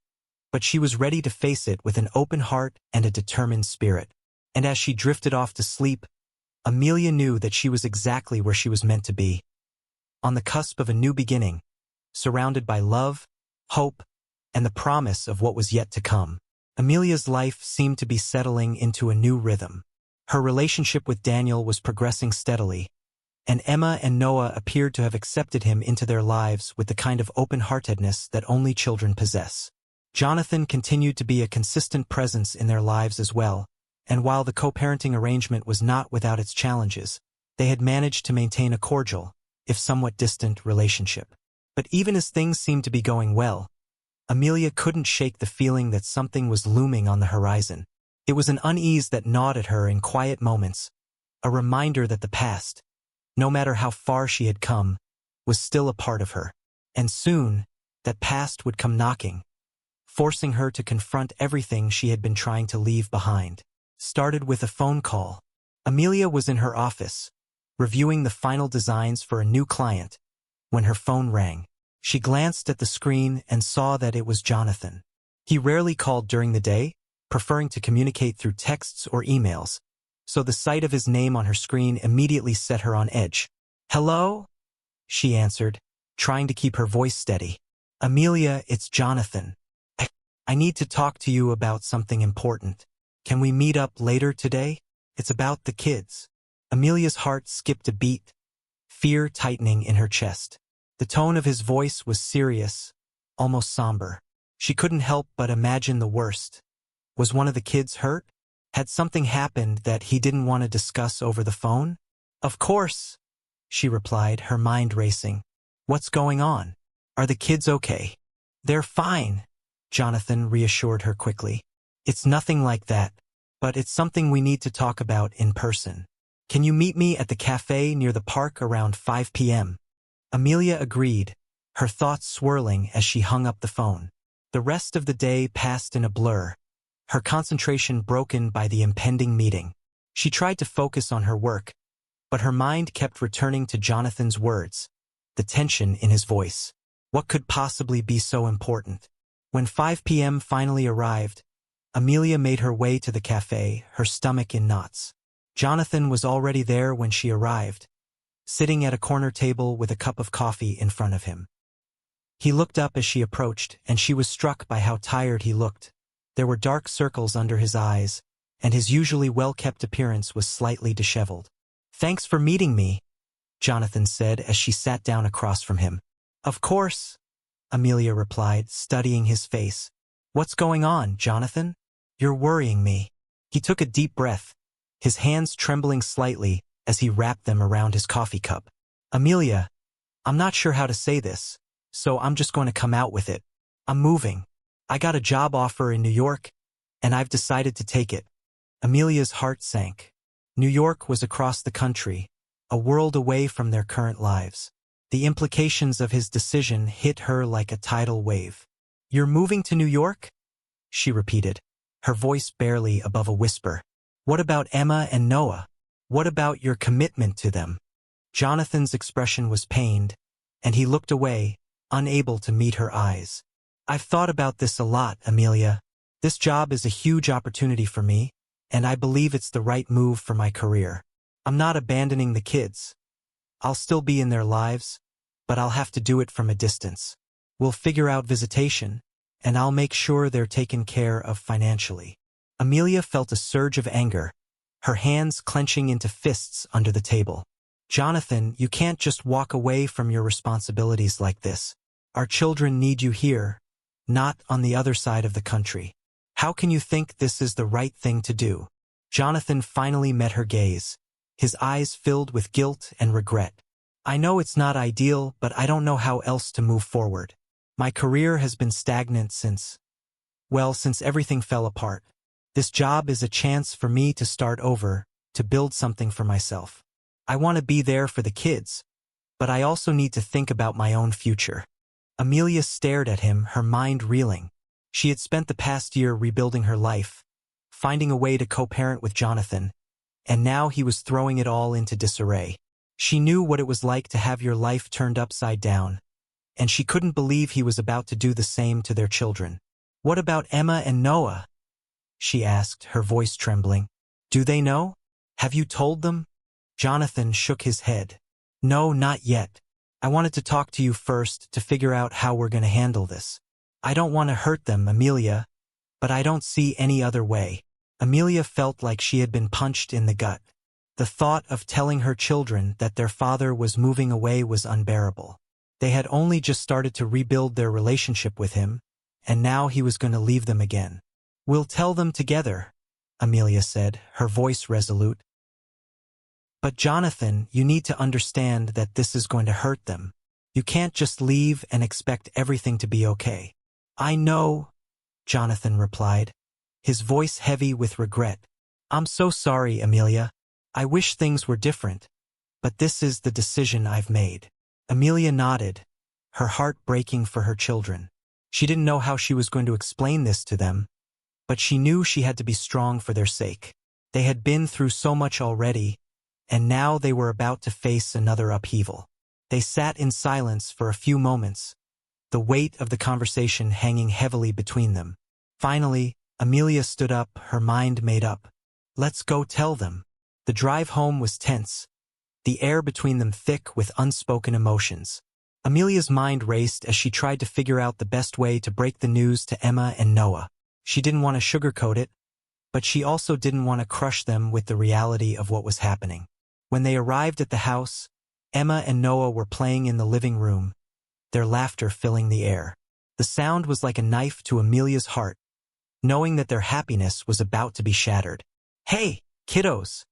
but she was ready to face it with an open heart and a determined spirit. And as she drifted off to sleep, Amelia knew that she was exactly where she was meant to be, on the cusp of a new beginning, surrounded by love, hope, and the promise of what was yet to come. Amelia's life seemed to be settling into a new rhythm. Her relationship with Daniel was progressing steadily, and Emma and Noah appeared to have accepted him into their lives with the kind of open-heartedness that only children possess. Jonathan continued to be a consistent presence in their lives as well, and while the co-parenting arrangement was not without its challenges, they had managed to maintain a cordial, if somewhat distant, relationship. But even as things seemed to be going well, Amelia couldn't shake the feeling that something was looming on the horizon. It was an unease that gnawed at her in quiet moments, a reminder that the past, no matter how far she had come, was still a part of her. And soon, that past would come knocking, forcing her to confront everything she had been trying to leave behind. Started with a phone call. Amelia was in her office, reviewing the final designs for a new client, when her phone rang. She glanced at the screen and saw that it was Jonathan. He rarely called during the day, preferring to communicate through texts or emails, so the sight of his name on her screen immediately set her on edge. "Hello?" she answered, trying to keep her voice steady. "Amelia, it's Jonathan. I need to talk to you about something important. Can we meet up later today? It's about the kids." Amelia's heart skipped a beat, fear tightening in her chest. The tone of his voice was serious, almost somber. She couldn't help but imagine the worst. Was one of the kids hurt? Had something happened that he didn't want to discuss over the phone? "Of course," she replied, her mind racing. "What's going on? Are the kids okay?" "They're fine," Jonathan reassured her quickly. "It's nothing like that, but it's something we need to talk about in person. Can you meet me at the cafe near the park around 5 p.m.? Amelia agreed, her thoughts swirling as she hung up the phone. The rest of the day passed in a blur, her concentration broken by the impending meeting. She tried to focus on her work, but her mind kept returning to Jonathan's words, the tension in his voice. What could possibly be so important? When 5 p.m. finally arrived, Amelia made her way to the cafe, her stomach in knots. Jonathan was already there when she arrived, sitting at a corner table with a cup of coffee in front of him. He looked up as she approached, and she was struck by how tired he looked. There were dark circles under his eyes, and his usually well-kept appearance was slightly disheveled. "Thanks for meeting me," Jonathan said as she sat down across from him. "Of course," Amelia replied, studying his face. "What's going on, Jonathan? You're worrying me." He took a deep breath, his hands trembling slightly as he wrapped them around his coffee cup. "Amelia, I'm not sure how to say this, so I'm just going to come out with it. I'm moving. I got a job offer in New York, and I've decided to take it." Amelia's heart sank. New York was across the country, a world away from their current lives. The implications of his decision hit her like a tidal wave. "You're moving to New York?" she repeated, her voice barely above a whisper. "What about Emma and Noah? What about your commitment to them?" Jonathan's expression was pained, and he looked away, unable to meet her eyes. "I've thought about this a lot, Amelia. This job is a huge opportunity for me, and I believe it's the right move for my career. I'm not abandoning the kids. I'll still be in their lives, but I'll have to do it from a distance. We'll figure out visitation, and I'll make sure they're taken care of financially." Amelia felt a surge of anger, her hands clenching into fists under the table. "Jonathan, you can't just walk away from your responsibilities like this. Our children need you here, not on the other side of the country. How can you think this is the right thing to do?" Jonathan finally met her gaze, his eyes filled with guilt and regret. "I know it's not ideal, but I don't know how else to move forward. My career has been stagnant since everything fell apart. This job is a chance for me to start over, to build something for myself. I want to be there for the kids, but I also need to think about my own future." Amelia stared at him, her mind reeling. She had spent the past year rebuilding her life, finding a way to co-parent with Jonathan, and now he was throwing it all into disarray. She knew what it was like to have your life turned upside down, and she couldn't believe he was about to do the same to their children. "What about Emma and Noah?" she asked, her voice trembling. "Do they know? Have you told them?" Jonathan shook his head. "No, not yet. I wanted to talk to you first to figure out how we're going to handle this. I don't want to hurt them, Amelia, but I don't see any other way." Amelia felt like she had been punched in the gut. The thought of telling her children that their father was moving away was unbearable. They had only just started to rebuild their relationship with him, and now he was going to leave them again. "We'll tell them together," Amelia said, her voice resolute. "But Jonathan, you need to understand that this is going to hurt them. You can't just leave and expect everything to be okay." "I know," Jonathan replied, his voice heavy with regret. "I'm so sorry, Amelia. I wish things were different, but this is the decision I've made." Amelia nodded, her heart breaking for her children. She didn't know how she was going to explain this to them, but she knew she had to be strong for their sake. They had been through so much already, and now they were about to face another upheaval. They sat in silence for a few moments, the weight of the conversation hanging heavily between them. Finally, Amelia stood up, her mind made up. "Let's go tell them." The drive home was tense, the air between them thick with unspoken emotions. Amelia's mind raced as she tried to figure out the best way to break the news to Emma and Noah. She didn't want to sugarcoat it, but she also didn't want to crush them with the reality of what was happening. When they arrived at the house, Emma and Noah were playing in the living room, their laughter filling the air. The sound was like a knife to Amelia's heart, knowing that their happiness was about to be shattered. "Hey, kiddos,"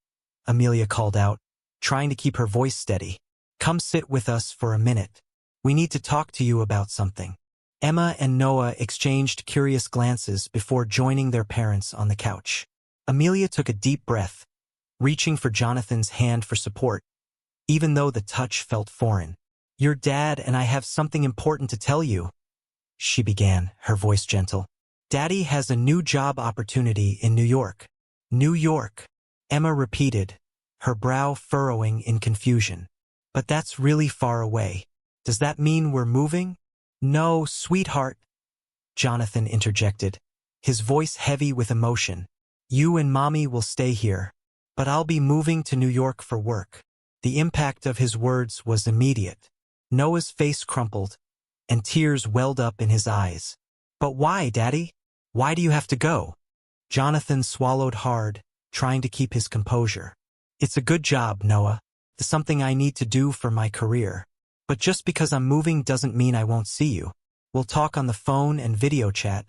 Amelia called out, trying to keep her voice steady. "Come sit with us for a minute. We need to talk to you about something." Emma and Noah exchanged curious glances before joining their parents on the couch. Amelia took a deep breath, reaching for Jonathan's hand for support, even though the touch felt foreign. "Your dad and I have something important to tell you," she began, her voice gentle. "Daddy has a new job opportunity in New York." "New York," Emma repeated, her brow furrowing in confusion. "But that's really far away. Does that mean we're moving?" "No, sweetheart," Jonathan interjected, his voice heavy with emotion. "You and Mommy will stay here, but I'll be moving to New York for work." The impact of his words was immediate. Noah's face crumpled, and tears welled up in his eyes. "But why, Daddy? Why do you have to go?" Jonathan swallowed hard, trying to keep his composure. "It's a good job, Noah. It's something I need to do for my career. But just because I'm moving doesn't mean I won't see you. We'll talk on the phone and video chat,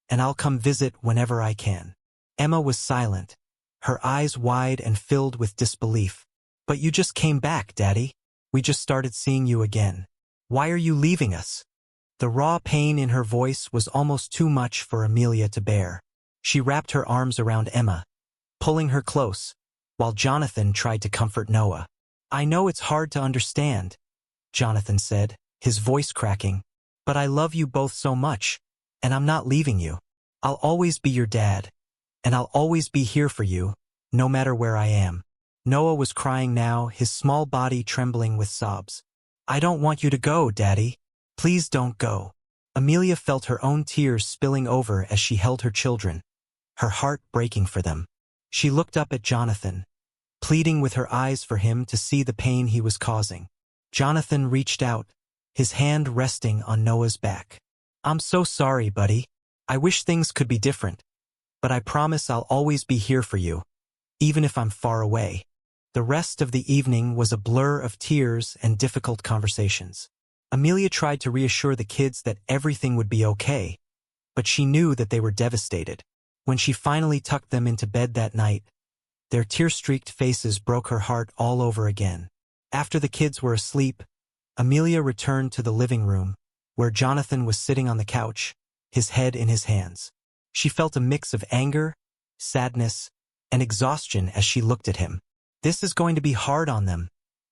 and I'll come visit whenever I can." Emma was silent, her eyes wide and filled with disbelief. "But you just came back, Daddy. We just started seeing you again. Why are you leaving us?" The raw pain in her voice was almost too much for Amelia to bear. She wrapped her arms around Emma, pulling her close, while Jonathan tried to comfort Noah. "I know it's hard to understand," Jonathan said, his voice cracking, "but I love you both so much, and I'm not leaving you. I'll always be your dad, and I'll always be here for you, no matter where I am." Noah was crying now, his small body trembling with sobs. "I don't want you to go, Daddy. Please don't go." Amelia felt her own tears spilling over as she held her children, her heart breaking for them. She looked up at Jonathan, pleading with her eyes for him to see the pain he was causing. Jonathan reached out, his hand resting on Noah's back. I'm so sorry, buddy. I wish things could be different, but I promise I'll always be here for you, even if I'm far away. The rest of the evening was a blur of tears and difficult conversations. Amelia tried to reassure the kids that everything would be okay, but she knew that they were devastated. When she finally tucked them into bed that night, their tear-streaked faces broke her heart all over again. After the kids were asleep, Amelia returned to the living room, where Jonathan was sitting on the couch, his head in his hands. She felt a mix of anger, sadness, and exhaustion as she looked at him. "This is going to be hard on them,"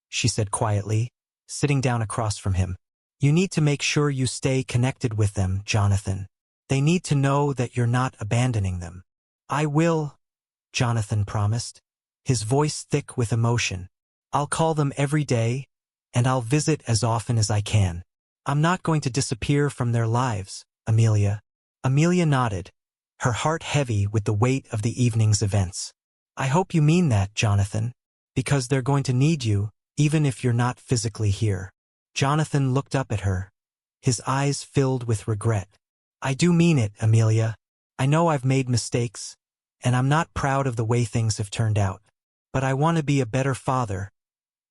she said quietly, sitting down across from him. "You need to make sure you stay connected with them, Jonathan. They need to know that you're not abandoning them." "I will," Jonathan promised, his voice thick with emotion. "I'll call them every day, and I'll visit as often as I can. I'm not going to disappear from their lives, Amelia." Amelia nodded, her heart heavy with the weight of the evening's events. "I hope you mean that, Jonathan, because they're going to need you, even if you're not physically here." Jonathan looked up at her, his eyes filled with regret. "I do mean it, Amelia. I know I've made mistakes, and I'm not proud of the way things have turned out. But I want to be a better father,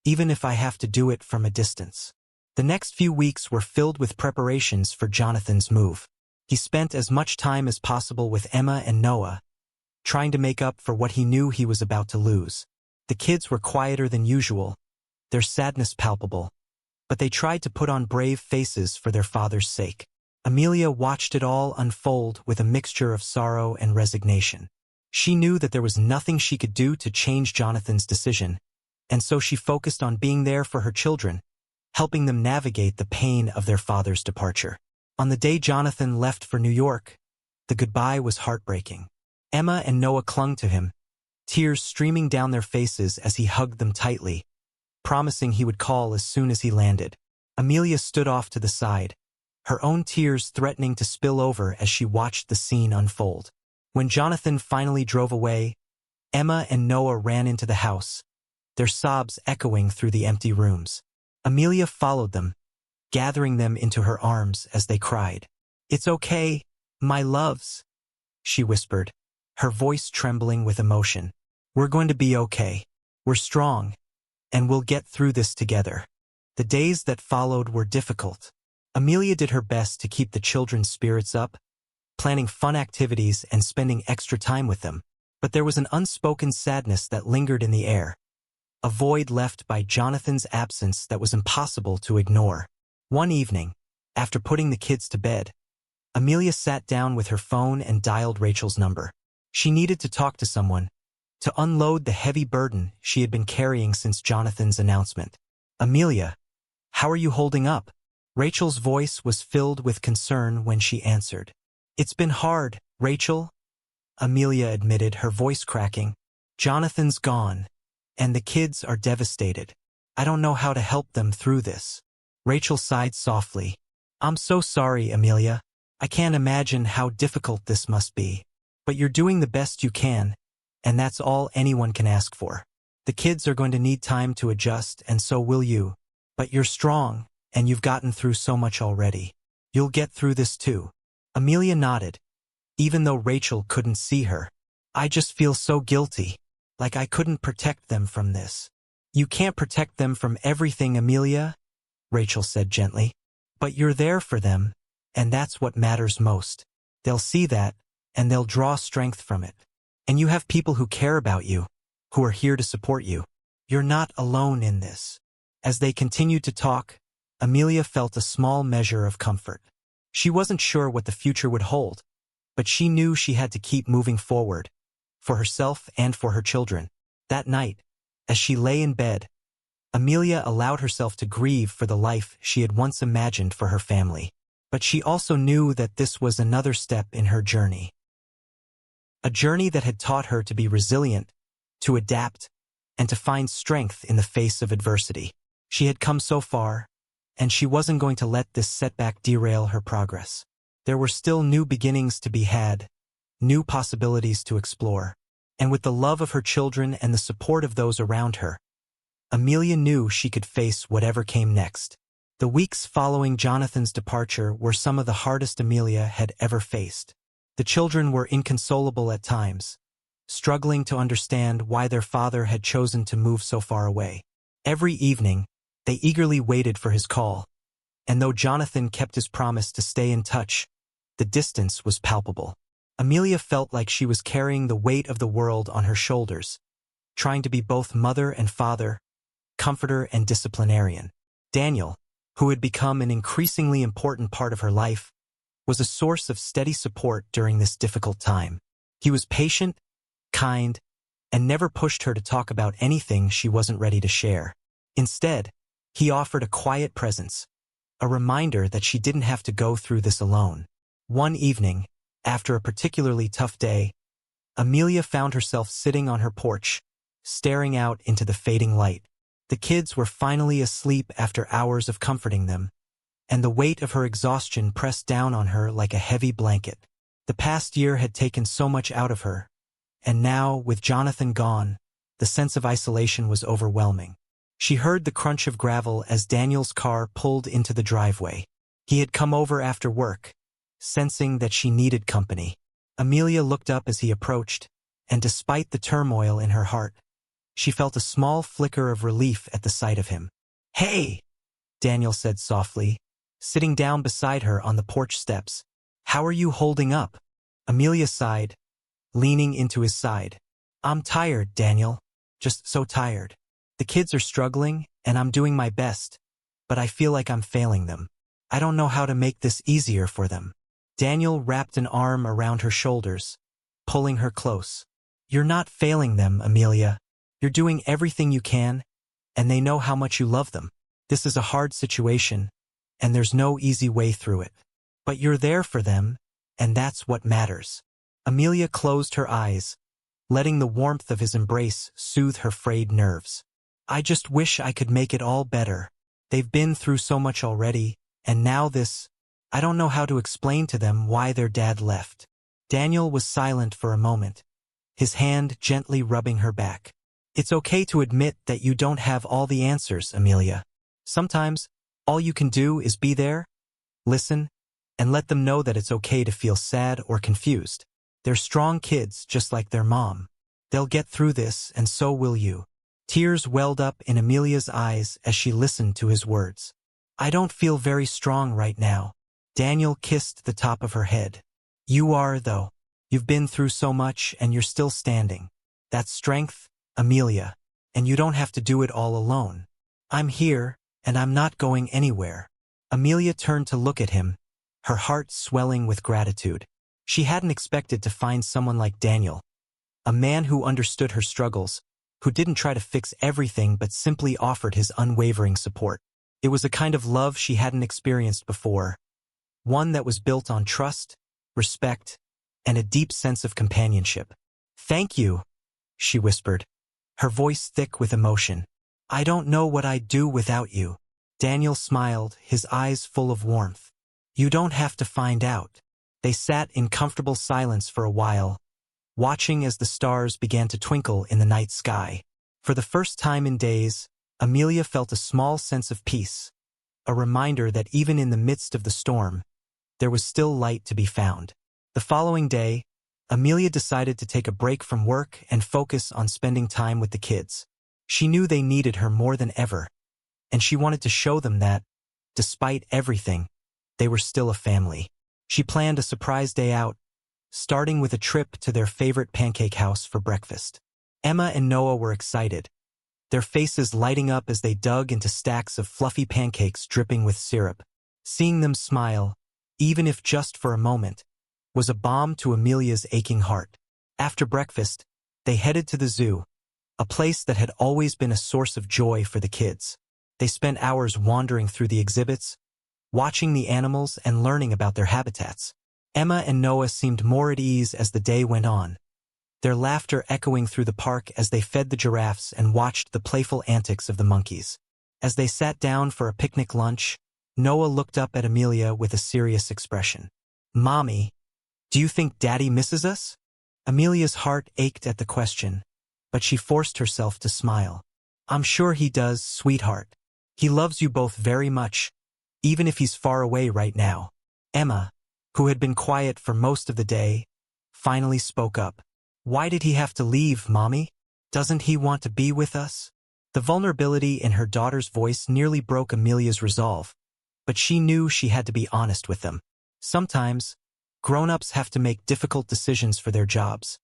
even if I have to do it from a distance." The next few weeks were filled with preparations for Jonathan's move. He spent as much time as possible with Emma and Noah, trying to make up for what he knew he was about to lose. The kids were quieter than usual, their sadness palpable, but they tried to put on brave faces for their father's sake. Amelia watched it all unfold with a mixture of sorrow and resignation. She knew that there was nothing she could do to change Jonathan's decision, and so she focused on being there for her children, helping them navigate the pain of their father's departure. On the day Jonathan left for New York, the goodbye was heartbreaking. Emma and Noah clung to him, tears streaming down their faces as he hugged them tightly, promising he would call as soon as he landed. Amelia stood off to the side, her own tears threatening to spill over as she watched the scene unfold. When Jonathan finally drove away, Emma and Noah ran into the house, their sobs echoing through the empty rooms. Amelia followed them, gathering them into her arms as they cried. "It's okay, my loves," she whispered, her voice trembling with emotion. "We're going to be okay. We're strong, and we'll get through this together." The days that followed were difficult. Amelia did her best to keep the children's spirits up, planning fun activities and spending extra time with them. But there was an unspoken sadness that lingered in the air, a void left by Jonathan's absence that was impossible to ignore. One evening, after putting the kids to bed, Amelia sat down with her phone and dialed Rachel's number. She needed to talk to someone, to unload the heavy burden she had been carrying since Jonathan's announcement. "Amelia, how are you holding up?" Rachel's voice was filled with concern when she answered. "It's been hard, Rachel," Amelia admitted, her voice cracking. "Jonathan's gone, and the kids are devastated. I don't know how to help them through this." Rachel sighed softly. "I'm so sorry, Amelia. I can't imagine how difficult this must be. But you're doing the best you can, and that's all anyone can ask for. The kids are going to need time to adjust, and so will you. But you're strong, and you've gotten through so much already. You'll get through this too." Amelia nodded, even though Rachel couldn't see her. "I just feel so guilty, like I couldn't protect them from this." "You can't protect them from everything, Amelia," Rachel said gently. "But you're there for them, and that's what matters most. They'll see that, and they'll draw strength from it. And you have people who care about you, who are here to support you. You're not alone in this." As they continued to talk, Amelia felt a small measure of comfort. She wasn't sure what the future would hold, but she knew she had to keep moving forward, for herself and for her children. That night, as she lay in bed, Amelia allowed herself to grieve for the life she had once imagined for her family. But she also knew that this was another step in her journey. A journey that had taught her to be resilient, to adapt, and to find strength in the face of adversity. She had come so far, and she wasn't going to let this setback derail her progress. There were still new beginnings to be had, new possibilities to explore. And with the love of her children and the support of those around her, Amelia knew she could face whatever came next. The weeks following Jonathan's departure were some of the hardest Amelia had ever faced. The children were inconsolable at times, struggling to understand why their father had chosen to move so far away. Every evening, they eagerly waited for his call, and though Jonathan kept his promise to stay in touch, the distance was palpable. Amelia felt like she was carrying the weight of the world on her shoulders, trying to be both mother and father, comforter and disciplinarian. Daniel, who had become an increasingly important part of her life, was a source of steady support during this difficult time. He was patient, kind, and never pushed her to talk about anything she wasn't ready to share. Instead, he offered a quiet presence, a reminder that she didn't have to go through this alone. One evening, after a particularly tough day, Amelia found herself sitting on her porch, staring out into the fading light. The kids were finally asleep after hours of comforting them, and the weight of her exhaustion pressed down on her like a heavy blanket. The past year had taken so much out of her, and now, with Jonathan gone, the sense of isolation was overwhelming. She heard the crunch of gravel as Daniel's car pulled into the driveway. He had come over after work, sensing that she needed company. Amelia looked up as he approached, and despite the turmoil in her heart, she felt a small flicker of relief at the sight of him. "Hey," Daniel said softly, sitting down beside her on the porch steps. "How are you holding up?" Amelia sighed, leaning into his side. "I'm tired, Daniel. Just so tired. The kids are struggling, and I'm doing my best, but I feel like I'm failing them. I don't know how to make this easier for them." Daniel wrapped an arm around her shoulders, pulling her close. "You're not failing them, Amelia. You're doing everything you can, and they know how much you love them. This is a hard situation, and there's no easy way through it. But you're there for them, and that's what matters." Amelia closed her eyes, letting the warmth of his embrace soothe her frayed nerves. "I just wish I could make it all better. They've been through so much already, and now this. I don't know how to explain to them why their dad left." Daniel was silent for a moment, his hand gently rubbing her back. "It's okay to admit that you don't have all the answers, Amelia. Sometimes, all you can do is be there, listen, and let them know that it's okay to feel sad or confused. They're strong kids just like their mom. They'll get through this, and so will you." Tears welled up in Amelia's eyes as she listened to his words. "I don't feel very strong right now." Daniel kissed the top of her head. "You are, though. You've been through so much, and you're still standing. That's strength, Amelia, and you don't have to do it all alone. I'm here, and I'm not going anywhere." Amelia turned to look at him, her heart swelling with gratitude. She hadn't expected to find someone like Daniel, a man who understood her struggles, who didn't try to fix everything but simply offered his unwavering support. It was a kind of love she hadn't experienced before, one that was built on trust, respect, and a deep sense of companionship. "Thank you," she whispered, her voice thick with emotion. "I don't know what I'd do without you." Daniel smiled, his eyes full of warmth. "You don't have to find out." They sat in comfortable silence for a while, watching as the stars began to twinkle in the night sky. For the first time in days, Amelia felt a small sense of peace, a reminder that even in the midst of the storm, there was still light to be found. The following day, Amelia decided to take a break from work and focus on spending time with the kids. She knew they needed her more than ever, and she wanted to show them that, despite everything, they were still a family. She planned a surprise day out, starting with a trip to their favorite pancake house for breakfast. Emma and Noah were excited, their faces lighting up as they dug into stacks of fluffy pancakes dripping with syrup. Seeing them smile, even if just for a moment, was a balm to Amelia's aching heart. After breakfast, they headed to the zoo, a place that had always been a source of joy for the kids. They spent hours wandering through the exhibits, watching the animals and learning about their habitats. Emma and Noah seemed more at ease as the day went on, their laughter echoing through the park as they fed the giraffes and watched the playful antics of the monkeys. As they sat down for a picnic lunch, Noah looked up at Amelia with a serious expression. "Mommy, do you think Daddy misses us?" Amelia's heart ached at the question, but she forced herself to smile. "I'm sure he does, sweetheart. He loves you both very much, even if he's far away right now. Emma, who had been quiet for most of the day, finally spoke up. Why did he have to leave, Mommy? Doesn't he want to be with us? The vulnerability in her daughter's voice nearly broke Amelia's resolve, but she knew she had to be honest with them. Sometimes, grown-ups have to make difficult decisions for their jobs,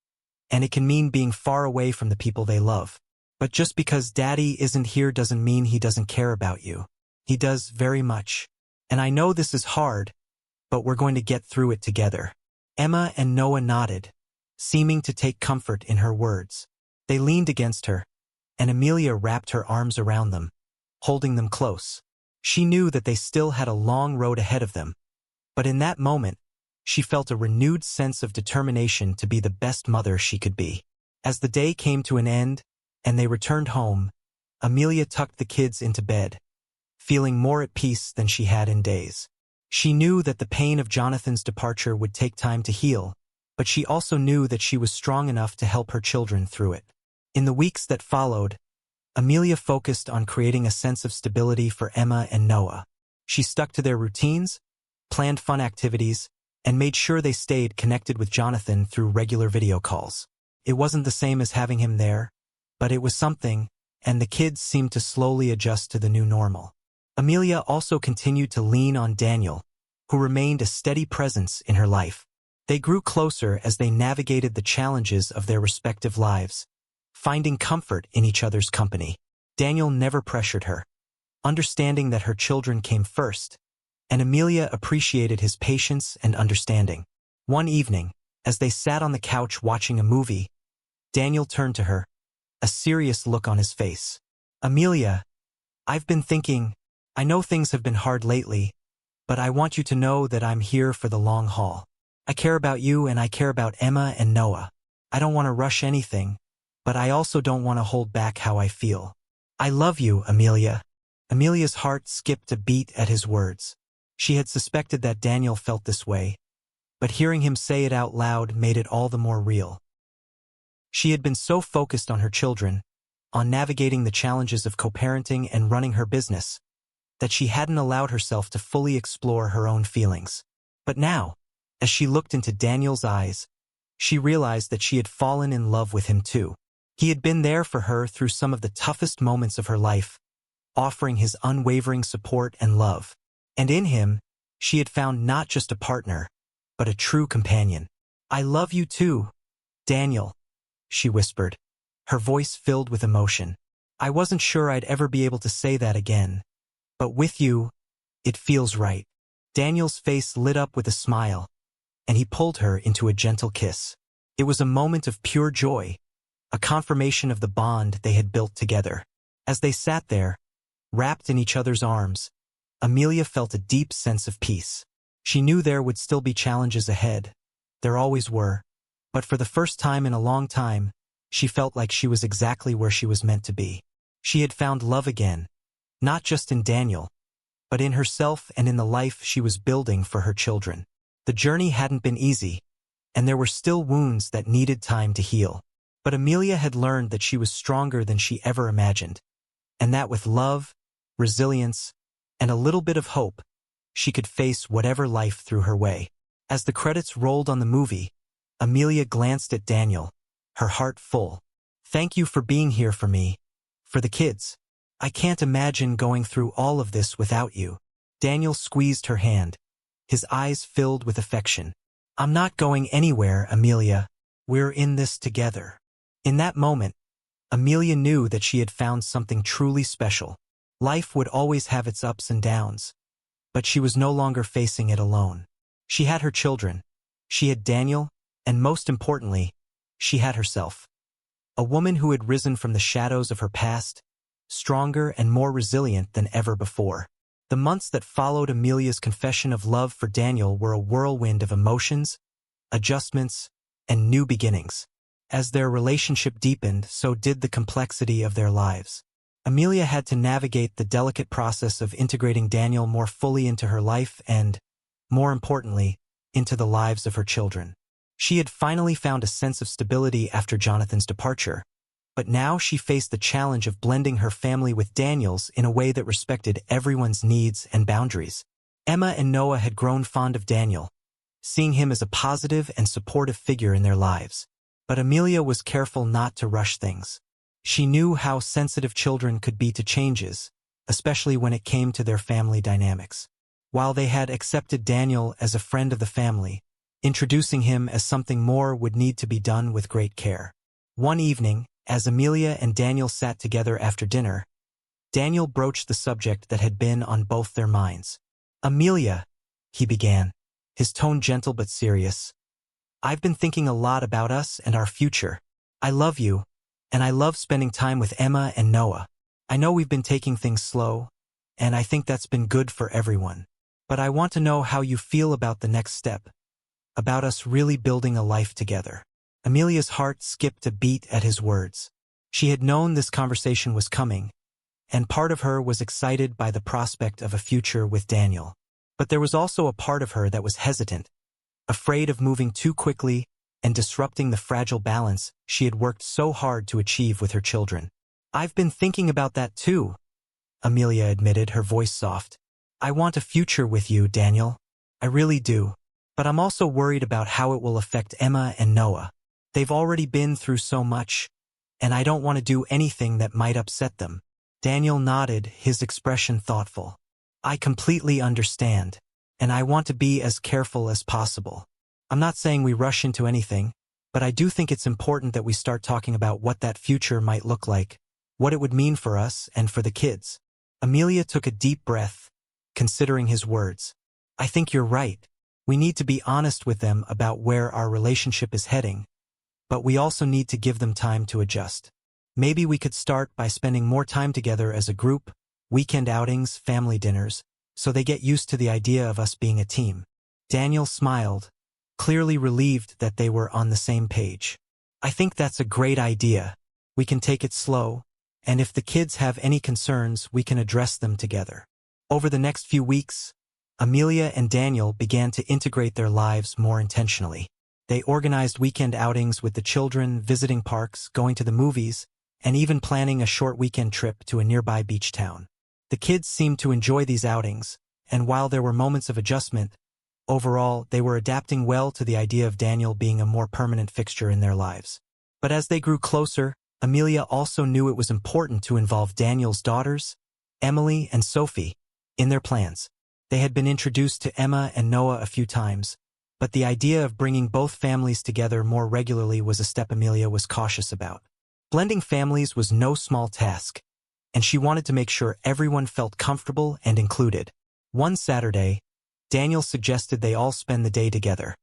and it can mean being far away from the people they love. But just because Daddy isn't here doesn't mean he doesn't care about you. He does very much. And I know this is hard, but we're going to get through it together. Emma and Noah nodded, seeming to take comfort in her words. They leaned against her, and Amelia wrapped her arms around them, holding them close. She knew that they still had a long road ahead of them, but in that moment, she felt a renewed sense of determination to be the best mother she could be. As the day came to an end, and they returned home, Amelia tucked the kids into bed, feeling more at peace than she had in days. She knew that the pain of Jonathan's departure would take time to heal, but she also knew that she was strong enough to help her children through it. In the weeks that followed, Amelia focused on creating a sense of stability for Emma and Noah. She stuck to their routines, planned fun activities, and made sure they stayed connected with Jonathan through regular video calls. It wasn't the same as having him there, but it was something, and the kids seemed to slowly adjust to the new normal. Amelia also continued to lean on Daniel, who remained a steady presence in her life. They grew closer as they navigated the challenges of their respective lives, finding comfort in each other's company. Daniel never pressured her, understanding that her children came first, and Amelia appreciated his patience and understanding. One evening, as they sat on the couch watching a movie, Daniel turned to her, a serious look on his face. Amelia, I've been thinking, I know things have been hard lately, but I want you to know that I'm here for the long haul. I care about you and I care about Emma and Noah. I don't want to rush anything, but I also don't want to hold back how I feel. I love you, Amelia. Amelia's heart skipped a beat at his words. She had suspected that Daniel felt this way, but hearing him say it out loud made it all the more real. She had been so focused on her children, on navigating the challenges of co-parenting and running her business, that she hadn't allowed herself to fully explore her own feelings. But now, as she looked into Daniel's eyes, she realized that she had fallen in love with him too. He had been there for her through some of the toughest moments of her life, offering his unwavering support and love. And in him, she had found not just a partner, but a true companion. I love you too, Daniel, she whispered, her voice filled with emotion. I wasn't sure I'd ever be able to say that again, but with you, it feels right. Daniel's face lit up with a smile, and he pulled her into a gentle kiss. It was a moment of pure joy, a confirmation of the bond they had built together. As they sat there, wrapped in each other's arms, Amelia felt a deep sense of peace. She knew there would still be challenges ahead. There always were. But for the first time in a long time, she felt like she was exactly where she was meant to be. She had found love again, not just in Daniel, but in herself and in the life she was building for her children. The journey hadn't been easy, and there were still wounds that needed time to heal. But Amelia had learned that she was stronger than she ever imagined, and that with love, resilience, and a little bit of hope, she could face whatever life threw her way. As the credits rolled on the movie, Amelia glanced at Daniel, her heart full. Thank you for being here for me, for the kids. I can't imagine going through all of this without you. Daniel squeezed her hand, his eyes filled with affection. I'm not going anywhere, Amelia. We're in this together. In that moment, Amelia knew that she had found something truly special. Life would always have its ups and downs, but she was no longer facing it alone. She had her children, she had Daniel, and most importantly, she had herself. A woman who had risen from the shadows of her past, stronger and more resilient than ever before. The months that followed Amelia's confession of love for Daniel were a whirlwind of emotions, adjustments, and new beginnings. As their relationship deepened, so did the complexity of their lives. Amelia had to navigate the delicate process of integrating Daniel more fully into her life and, more importantly, into the lives of her children. She had finally found a sense of stability after Jonathan's departure, But now she faced the challenge of blending her family with Daniel's in a way that respected everyone's needs and boundaries. Emma and Noah had grown fond of Daniel, seeing him as a positive and supportive figure in their lives. But Amelia was careful not to rush things. She knew how sensitive children could be to changes, especially when it came to their family dynamics. While they had accepted Daniel as a friend of the family, introducing him as something more would need to be done with great care. One evening, as Amelia and Daniel sat together after dinner, Daniel broached the subject that had been on both their minds. "Amelia," he began, his tone gentle but serious, "I've been thinking a lot about us and our future. I love you, and I love spending time with Emma and Noah. I know we've been taking things slow, and I think that's been good for everyone. But I want to know how you feel about the next step, about us really building a life together." Amelia's heart skipped a beat at his words. She had known this conversation was coming, and part of her was excited by the prospect of a future with Daniel. But there was also a part of her that was hesitant, afraid of moving too quickly and disrupting the fragile balance she had worked so hard to achieve with her children. "I've been thinking about that too," Amelia admitted, her voice soft. "I want a future with you, Daniel. I really do. But I'm also worried about how it will affect Emma and Noah. They've already been through so much, and I don't want to do anything that might upset them." Daniel nodded, his expression thoughtful. "I completely understand, and I want to be as careful as possible. I'm not saying we rush into anything, but I do think it's important that we start talking about what that future might look like, what it would mean for us and for the kids." Amelia took a deep breath, considering his words. "I think you're right. We need to be honest with them about where our relationship is heading, but we also need to give them time to adjust. Maybe we could start by spending more time together as a group, weekend outings, family dinners, so they get used to the idea of us being a team." Daniel smiled, clearly relieved that they were on the same page. "I think that's a great idea. We can take it slow, and if the kids have any concerns, we can address them together." Over the next few weeks, Amelia and Daniel began to integrate their lives more intentionally. They organized weekend outings with the children, visiting parks, going to the movies, and even planning a short weekend trip to a nearby beach town. The kids seemed to enjoy these outings, and while there were moments of adjustment, overall they were adapting well to the idea of Daniel being a more permanent fixture in their lives. But as they grew closer, Amelia also knew it was important to involve Daniel's daughters, Emily and Sophie, in their plans. They had been introduced to Emma and Noah a few times, but the idea of bringing both families together more regularly was a step Amelia was cautious about. Blending families was no small task, and she wanted to make sure everyone felt comfortable and included. One Saturday, Daniel suggested they all spend the day together.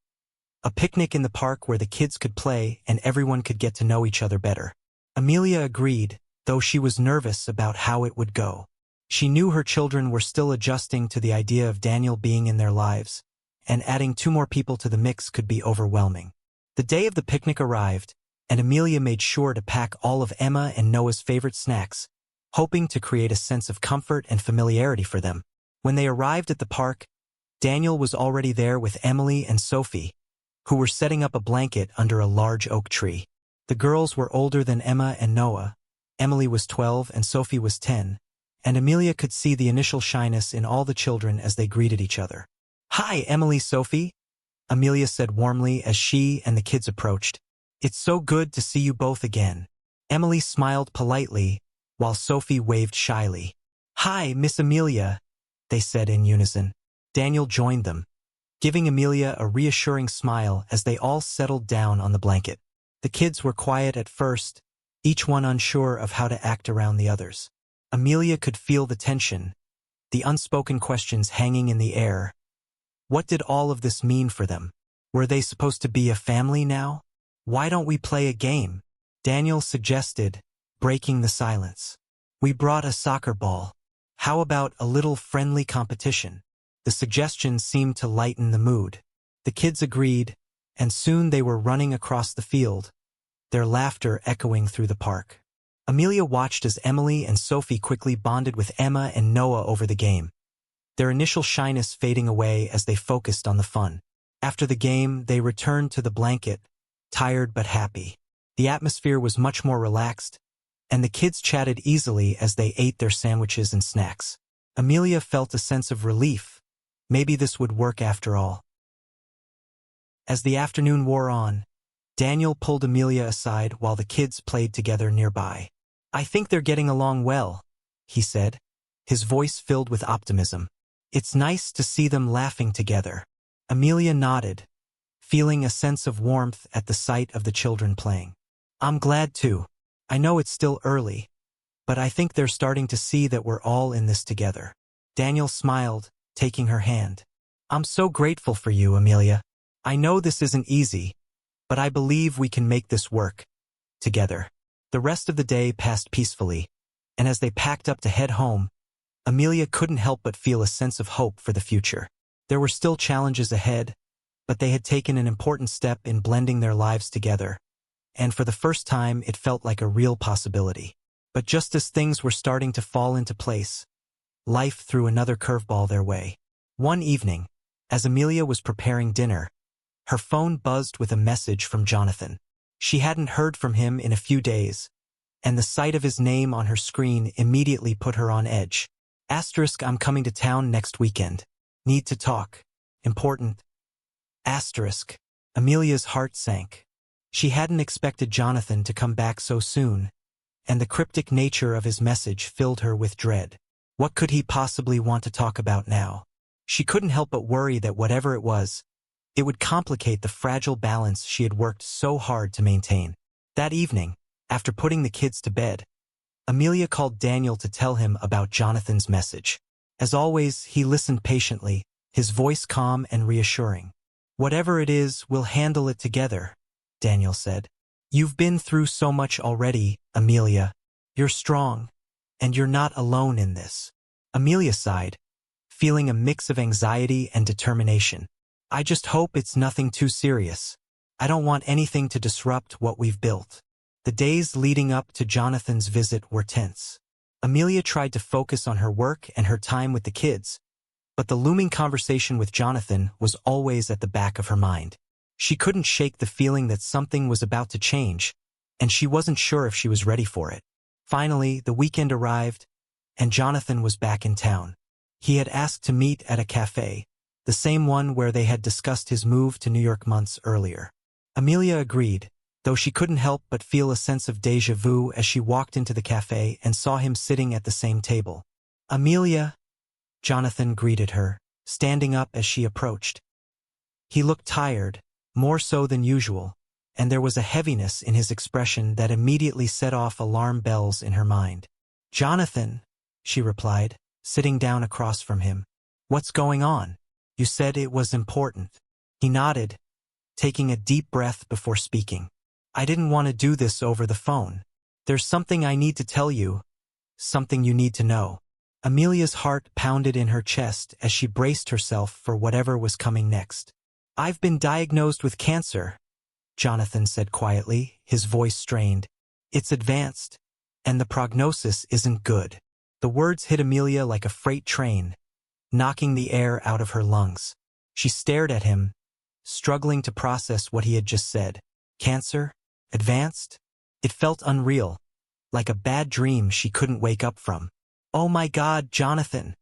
A picnic in the park where the kids could play and everyone could get to know each other better. Amelia agreed, though she was nervous about how it would go. She knew her children were still adjusting to the idea of Daniel being in their lives, and adding 2 more people to the mix could be overwhelming. The day of the picnic arrived, and Amelia made sure to pack all of Emma and Noah's favorite snacks, hoping to create a sense of comfort and familiarity for them. When they arrived at the park, Daniel was already there with Emily and Sophie, who were setting up a blanket under a large oak tree. The girls were older than Emma and Noah. Emily was 12 and Sophie was 10, and Amelia could see the initial shyness in all the children as they greeted each other. "Hi, Emily, Sophie," Amelia said warmly as she and the kids approached. "It's so good to see you both again." Emily smiled politely, while Sophie waved shyly. "Hi, Miss Amelia," they said in unison. Daniel joined them, giving Amelia a reassuring smile as they all settled down on the blanket. The kids were quiet at first, each one unsure of how to act around the others. Amelia could feel the tension, the unspoken questions hanging in the air. What did all of this mean for them? Were they supposed to be a family now? "Why don't we play a game?" Daniel suggested, breaking the silence. "We brought a soccer ball. How about a little friendly competition?" The suggestion seemed to lighten the mood. The kids agreed, and soon they were running across the field, their laughter echoing through the park. Amelia watched as Emily and Sophie quickly bonded with Emma and Noah over the game, their initial shyness fading away as they focused on the fun. After the game, they returned to the blanket, tired but happy. The atmosphere was much more relaxed, and the kids chatted easily as they ate their sandwiches and snacks. Amelia felt a sense of relief. Maybe this would work after all. As the afternoon wore on, Daniel pulled Amelia aside while the kids played together nearby. "I think they're getting along well," he said, his voice filled with optimism. "It's nice to see them laughing together." Amelia nodded, feeling a sense of warmth at the sight of the children playing. "I'm glad too. I know it's still early, but I think they're starting to see that we're all in this together." Daniel smiled, taking her hand. "I'm so grateful for you, Amelia. I know this isn't easy, but I believe we can make this work together." The rest of the day passed peacefully, and as they packed up to head home, Amelia couldn't help but feel a sense of hope for the future. There were still challenges ahead, but they had taken an important step in blending their lives together, and for the first time it felt like a real possibility. But just as things were starting to fall into place, life threw another curveball their way. One evening, as Amelia was preparing dinner, her phone buzzed with a message from Jonathan. She hadn't heard from him in a few days, and the sight of his name on her screen immediately put her on edge. Asterisk, "I'm coming to town next weekend. Need to talk. Important." Asterisk. Amelia's heart sank. She hadn't expected Jonathan to come back so soon, and the cryptic nature of his message filled her with dread. What could he possibly want to talk about now? She couldn't help but worry that whatever it was, it would complicate the fragile balance she had worked so hard to maintain. That evening, after putting the kids to bed, Amelia called Daniel to tell him about Jonathan's message. As always, he listened patiently, his voice calm and reassuring. "Whatever it is, we'll handle it together," Daniel said. "You've been through so much already, Amelia. You're strong, and you're not alone in this." Amelia sighed, feeling a mix of anxiety and determination. "I just hope it's nothing too serious. I don't want anything to disrupt what we've built." The days leading up to Jonathan's visit were tense. Amelia tried to focus on her work and her time with the kids, but the looming conversation with Jonathan was always at the back of her mind. She couldn't shake the feeling that something was about to change, and she wasn't sure if she was ready for it. Finally, the weekend arrived, and Jonathan was back in town. He had asked to meet at a cafe, the same one where they had discussed his move to New York months earlier. Amelia agreed, though she couldn't help but feel a sense of déjà vu as she walked into the cafe and saw him sitting at the same table. "Amelia," Jonathan greeted her, standing up as she approached. He looked tired, more so than usual, and there was a heaviness in his expression that immediately set off alarm bells in her mind. "Jonathan," she replied, sitting down across from him. "What's going on? You said it was important." He nodded, taking a deep breath before speaking. "I didn't want to do this over the phone. There's something I need to tell you, something you need to know." Amelia's heart pounded in her chest as she braced herself for whatever was coming next. "I've been diagnosed with cancer," Jonathan said quietly, his voice strained. "It's advanced, and the prognosis isn't good." The words hit Amelia like a freight train, knocking the air out of her lungs. She stared at him, struggling to process what he had just said. Cancer? Advanced? It felt unreal, like a bad dream she couldn't wake up from. "Oh my God, Jonathan,"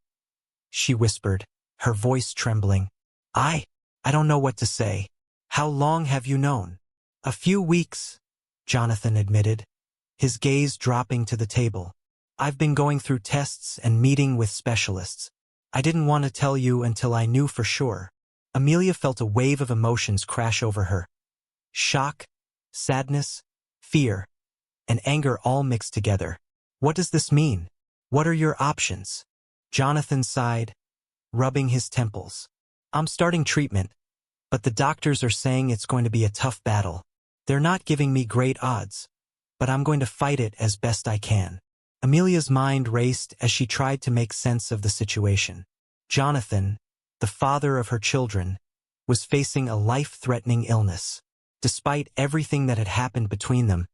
she whispered, her voice trembling. I don't know what to say. How long have you known?" "A few weeks," Jonathan admitted, his gaze dropping to the table. "I've been going through tests and meeting with specialists. I didn't want to tell you until I knew for sure." Amelia felt a wave of emotions crash over her. Shock, sadness, fear, and anger all mixed together. "What does this mean? What are your options?" Jonathan sighed, rubbing his temples. "I'm starting treatment, but the doctors are saying it's going to be a tough battle. They're not giving me great odds, but I'm going to fight it as best I can." Amelia's mind raced as she tried to make sense of the situation. Jonathan, the father of her children, was facing a life-threatening illness. Despite everything that had happened between them,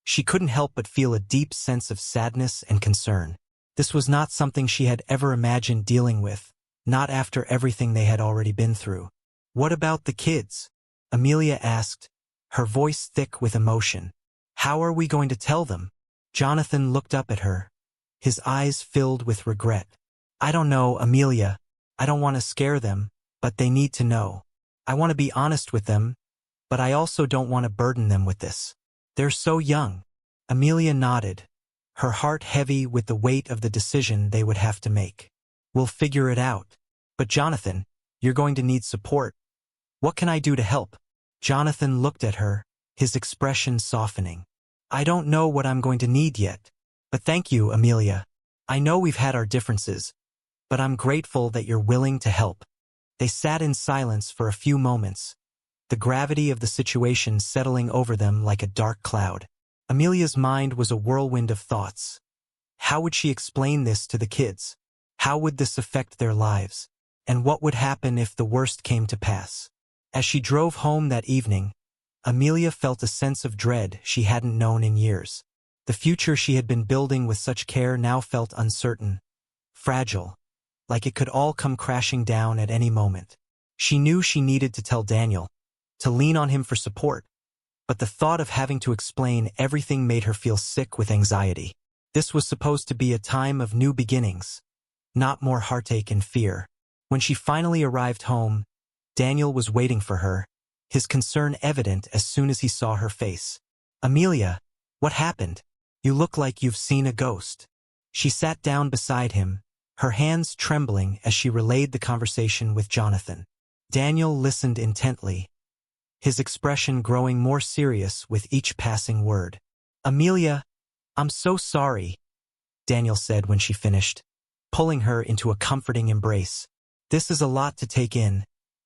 she couldn't help but feel a deep sense of sadness and concern. This was not something she had ever imagined dealing with, not after everything they had already been through. "What about the kids?" Amelia asked, her voice thick with emotion. How are we going to tell them? Jonathan looked up at her, his eyes filled with regret. I don't know, Amelia. I don't want to scare them, but they need to know. I want to be honest with them, but I also don't want to burden them with this. They're so young. Amelia nodded, her heart heavy with the weight of the decision they would have to make. We'll figure it out. But Jonathan, you're going to need support. What can I do to help? Jonathan looked at her, his expression softening. I don't know what I'm going to need yet. But thank you, Amelia. I know we've had our differences, but I'm grateful that you're willing to help. They sat in silence for a few moments, the gravity of the situation settling over them like a dark cloud. Amelia's mind was a whirlwind of thoughts. How would she explain this to the kids? How would this affect their lives? And what would happen if the worst came to pass? As she drove home that evening, Amelia felt a sense of dread she hadn't known in years. The future she had been building with such care now felt uncertain, fragile, like it could all come crashing down at any moment. She knew she needed to tell Daniel, to lean on him for support, but the thought of having to explain everything made her feel sick with anxiety. This was supposed to be a time of new beginnings, not more heartache and fear. When she finally arrived home, Daniel was waiting for her, his concern evident as soon as he saw her face. Amelia, what happened? You look like you've seen a ghost. She sat down beside him, her hands trembling as she relayed the conversation with Jonathan. Daniel listened intently, his expression growing more serious with each passing word. Amelia, I'm so sorry, Daniel said when she finished, pulling her into a comforting embrace. This is a lot to take in,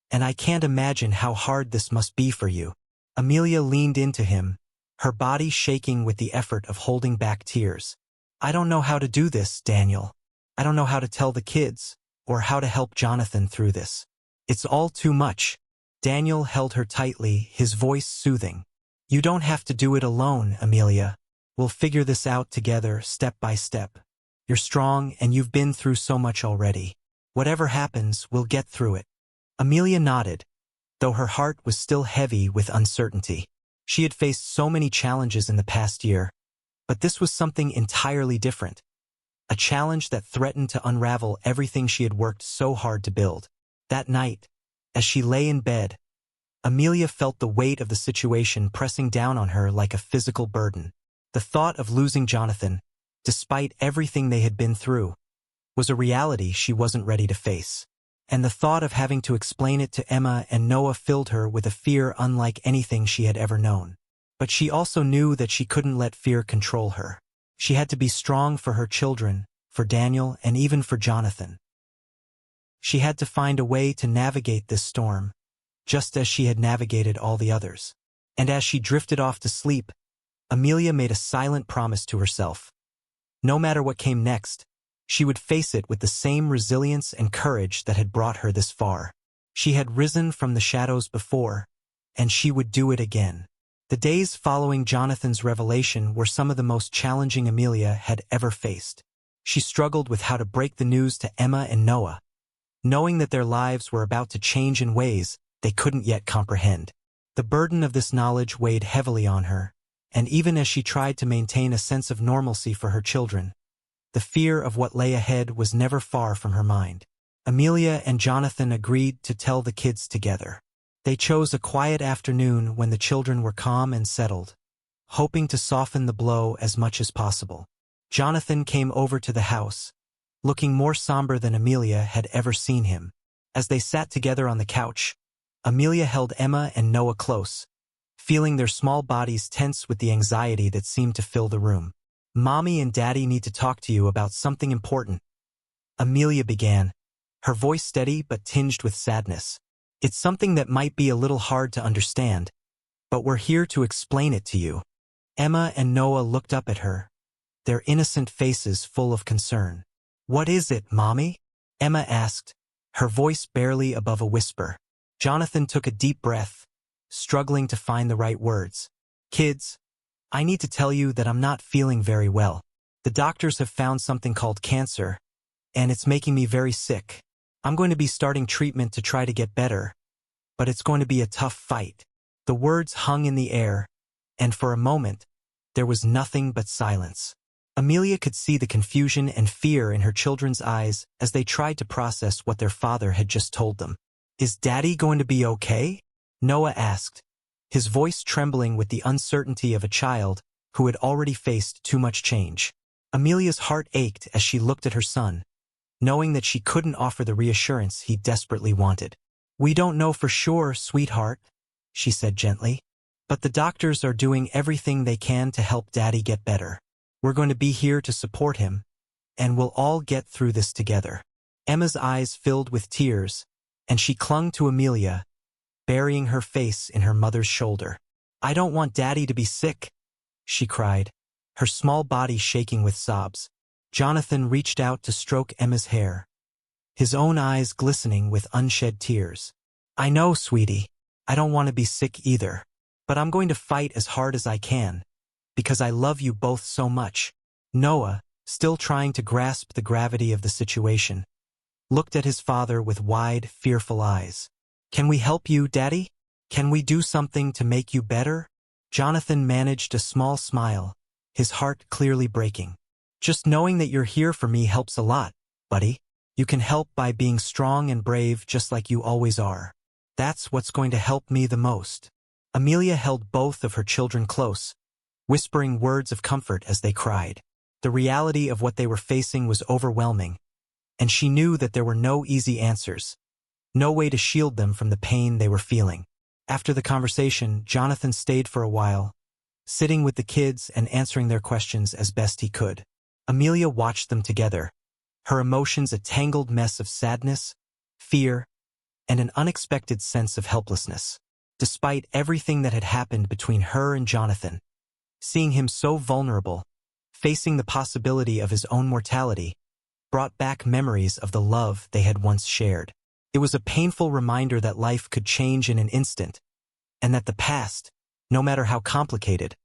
and I can't imagine how hard this must be for you. Amelia leaned into him, her body shaking with the effort of holding back tears. I don't know how to do this, Daniel. I don't know how to tell the kids, or how to help Jonathan through this. It's all too much. Daniel held her tightly, his voice soothing. You don't have to do it alone, Amelia. We'll figure this out together, step by step. You're strong and you've been through so much already. Whatever happens, we'll get through it. Amelia nodded, though her heart was still heavy with uncertainty. She had faced so many challenges in the past year, but this was something entirely different. A challenge that threatened to unravel everything she had worked so hard to build. That night, as she lay in bed, Amelia felt the weight of the situation pressing down on her like a physical burden. The thought of losing Jonathan, despite everything they had been through, was a reality she wasn't ready to face. And the thought of having to explain it to Emma and Noah filled her with a fear unlike anything she had ever known. But she also knew that she couldn't let fear control her. She had to be strong for her children, for Daniel, and even for Jonathan. She had to find a way to navigate this storm, just as she had navigated all the others. And as she drifted off to sleep, Amelia made a silent promise to herself. No matter what came next, she would face it with the same resilience and courage that had brought her this far. She had risen from the shadows before, and she would do it again. The days following Jonathan's revelation were some of the most challenging Amelia had ever faced. She struggled with how to break the news to Emma and Noah, knowing that their lives were about to change in ways they couldn't yet comprehend. The burden of this knowledge weighed heavily on her, and even as she tried to maintain a sense of normalcy for her children, the fear of what lay ahead was never far from her mind. Amelia and Jonathan agreed to tell the kids together. They chose a quiet afternoon when the children were calm and settled, hoping to soften the blow as much as possible. Jonathan came over to the house, looking more somber than Amelia had ever seen him. As they sat together on the couch, Amelia held Emma and Noah close, feeling their small bodies tense with the anxiety that seemed to fill the room. Mommy and Daddy need to talk to you about something important, Amelia began, her voice steady but tinged with sadness. It's something that might be a little hard to understand, but we're here to explain it to you. Emma and Noah looked up at her, their innocent faces full of concern. What is it, Mommy? Emma asked, her voice barely above a whisper. Jonathan took a deep breath, struggling to find the right words. Kids, I need to tell you that I'm not feeling very well. The doctors have found something called cancer, and it's making me very sick. I'm going to be starting treatment to try to get better, but it's going to be a tough fight. The words hung in the air, and for a moment, there was nothing but silence. Amelia could see the confusion and fear in her children's eyes as they tried to process what their father had just told them. "Is Daddy going to be okay?" Noah asked, his voice trembling with the uncertainty of a child who had already faced too much change. Amelia's heart ached as she looked at her son, knowing that she couldn't offer the reassurance he desperately wanted. "We don't know for sure, sweetheart," she said gently, "but the doctors are doing everything they can to help Daddy get better. We're going to be here to support him, and we'll all get through this together." Emma's eyes filled with tears, and she clung to Amelia, burying her face in her mother's shoulder. "I don't want Daddy to be sick," she cried, her small body shaking with sobs. Jonathan reached out to stroke Emma's hair, his own eyes glistening with unshed tears. "I know, sweetie. I don't want to be sick either. But I'm going to fight as hard as I can, because I love you both so much." Noah, still trying to grasp the gravity of the situation, looked at his father with wide, fearful eyes. "Can we help you, Daddy? Can we do something to make you better?" Jonathan managed a small smile, his heart clearly breaking. "Just knowing that you're here for me helps a lot, buddy. You can help by being strong and brave just like you always are. That's what's going to help me the most." Amelia held both of her children close, whispering words of comfort as they cried. The reality of what they were facing was overwhelming, and she knew that there were no easy answers, no way to shield them from the pain they were feeling. After the conversation, Jonathan stayed for a while, sitting with the kids and answering their questions as best he could. Amelia watched them together, her emotions a tangled mess of sadness, fear, and an unexpected sense of helplessness. Despite everything that had happened between her and Jonathan, seeing him so vulnerable, facing the possibility of his own mortality, brought back memories of the love they had once shared. It was a painful reminder that life could change in an instant, and that the past, no matter how complicated,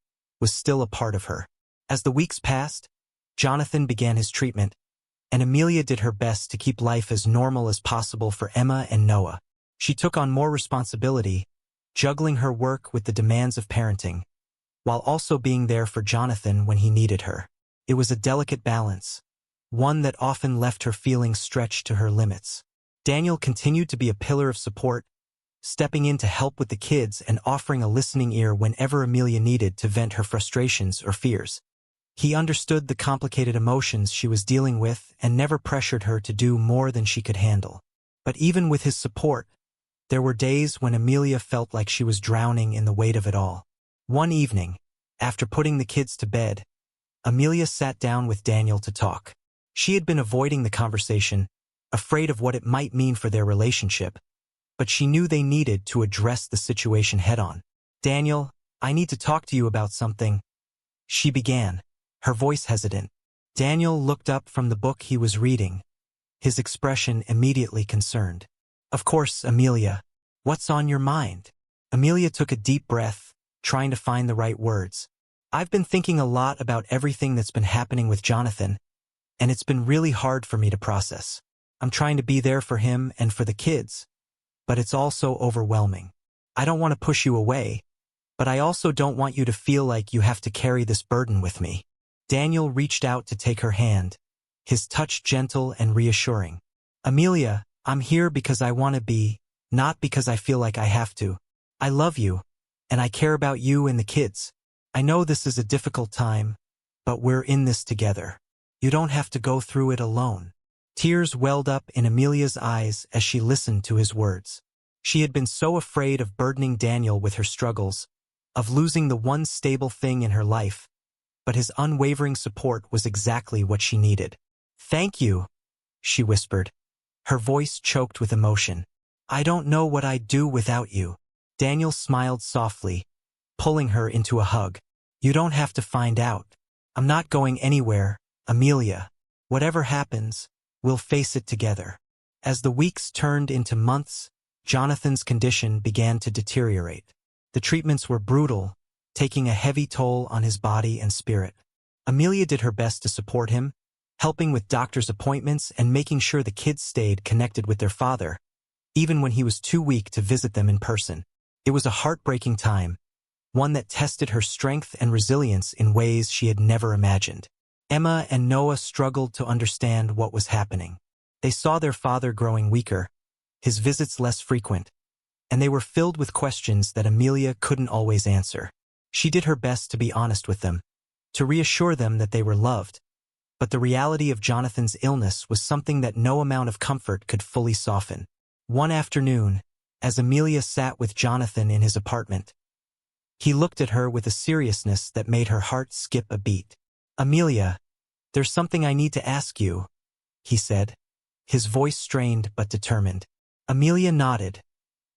was still a part of her. As the weeks passed, Jonathan began his treatment, and Amelia did her best to keep life as normal as possible for Emma and Noah. She took on more responsibility, juggling her work with the demands of parenting, while also being there for Jonathan when he needed her. It was a delicate balance, one that often left her feeling stretched to her limits. Daniel continued to be a pillar of support, stepping in to help with the kids and offering a listening ear whenever Amelia needed to vent her frustrations or fears. He understood the complicated emotions she was dealing with and never pressured her to do more than she could handle. But even with his support, there were days when Amelia felt like she was drowning in the weight of it all. One evening, after putting the kids to bed, Amelia sat down with Daniel to talk. She had been avoiding the conversation, afraid of what it might mean for their relationship, but she knew they needed to address the situation head-on. "Daniel, I need to talk to you about something," she began, her voice hesitant. Daniel looked up from the book he was reading, his expression immediately concerned. "Of course, Amelia. What's on your mind?" Amelia took a deep breath, trying to find the right words. "I've been thinking a lot about everything that's been happening with Jonathan, and it's been really hard for me to process. I'm trying to be there for him and for the kids, but it's also overwhelming. I don't want to push you away, but I also don't want you to feel like you have to carry this burden with me." Daniel reached out to take her hand, his touch gentle and reassuring. "Amelia, I'm here because I want to be, not because I feel like I have to. I love you, and I care about you and the kids. I know this is a difficult time, but we're in this together. You don't have to go through it alone." Tears welled up in Amelia's eyes as she listened to his words. She had been so afraid of burdening Daniel with her struggles, of losing the one stable thing in her life, but his unwavering support was exactly what she needed. "Thank you," she whispered, her voice choked with emotion. "I don't know what I'd do without you." Daniel smiled softly, pulling her into a hug. "You don't have to find out. I'm not going anywhere, Amelia. Whatever happens, we'll face it together." As the weeks turned into months, Jonathan's condition began to deteriorate. The treatments were brutal, taking a heavy toll on his body and spirit. Amelia did her best to support him, helping with doctor's appointments and making sure the kids stayed connected with their father, even when he was too weak to visit them in person. It was a heartbreaking time, one that tested her strength and resilience in ways she had never imagined. Emma and Noah struggled to understand what was happening. They saw their father growing weaker, his visits less frequent, and they were filled with questions that Amelia couldn't always answer. She did her best to be honest with them, to reassure them that they were loved, but the reality of Jonathan's illness was something that no amount of comfort could fully soften. One afternoon, as Amelia sat with Jonathan in his apartment, he looked at her with a seriousness that made her heart skip a beat. "Amelia, there's something I need to ask you," he said, his voice strained but determined. Amelia nodded,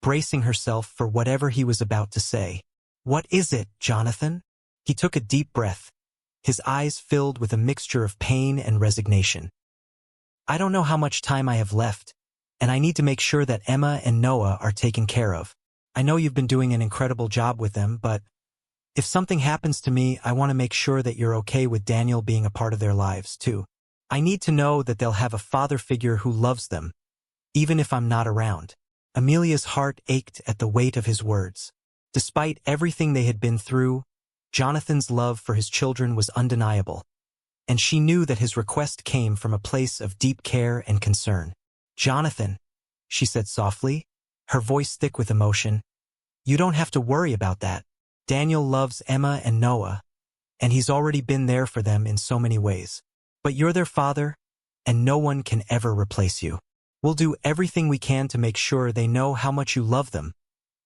bracing herself for whatever he was about to say. "What is it, Jonathan?" He took a deep breath, his eyes filled with a mixture of pain and resignation. "I don't know how much time I have left, and I need to make sure that Emma and Noah are taken care of. I know you've been doing an incredible job with them, but if something happens to me, I want to make sure that you're okay with Daniel being a part of their lives, too. I need to know that they'll have a father figure who loves them, even if I'm not around." Amelia's heart ached at the weight of his words. Despite everything they had been through, Jonathan's love for his children was undeniable, and she knew that his request came from a place of deep care and concern. "Jonathan," she said softly, her voice thick with emotion, "you don't have to worry about that. Daniel loves Emma and Noah, and he's already been there for them in so many ways. But you're their father, and no one can ever replace you. We'll do everything we can to make sure they know how much you love them,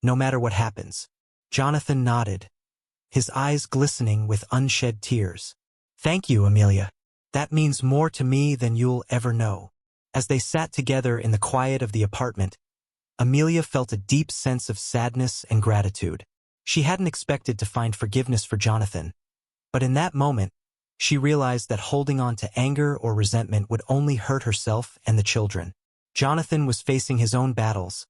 no matter what happens." Jonathan nodded, his eyes glistening with unshed tears. "Thank you, Amelia. That means more to me than you'll ever know." As they sat together in the quiet of the apartment, Amelia felt a deep sense of sadness and gratitude. She hadn't expected to find forgiveness for Jonathan, but in that moment, she realized that holding on to anger or resentment would only hurt herself and the children. Jonathan was facing his own battles,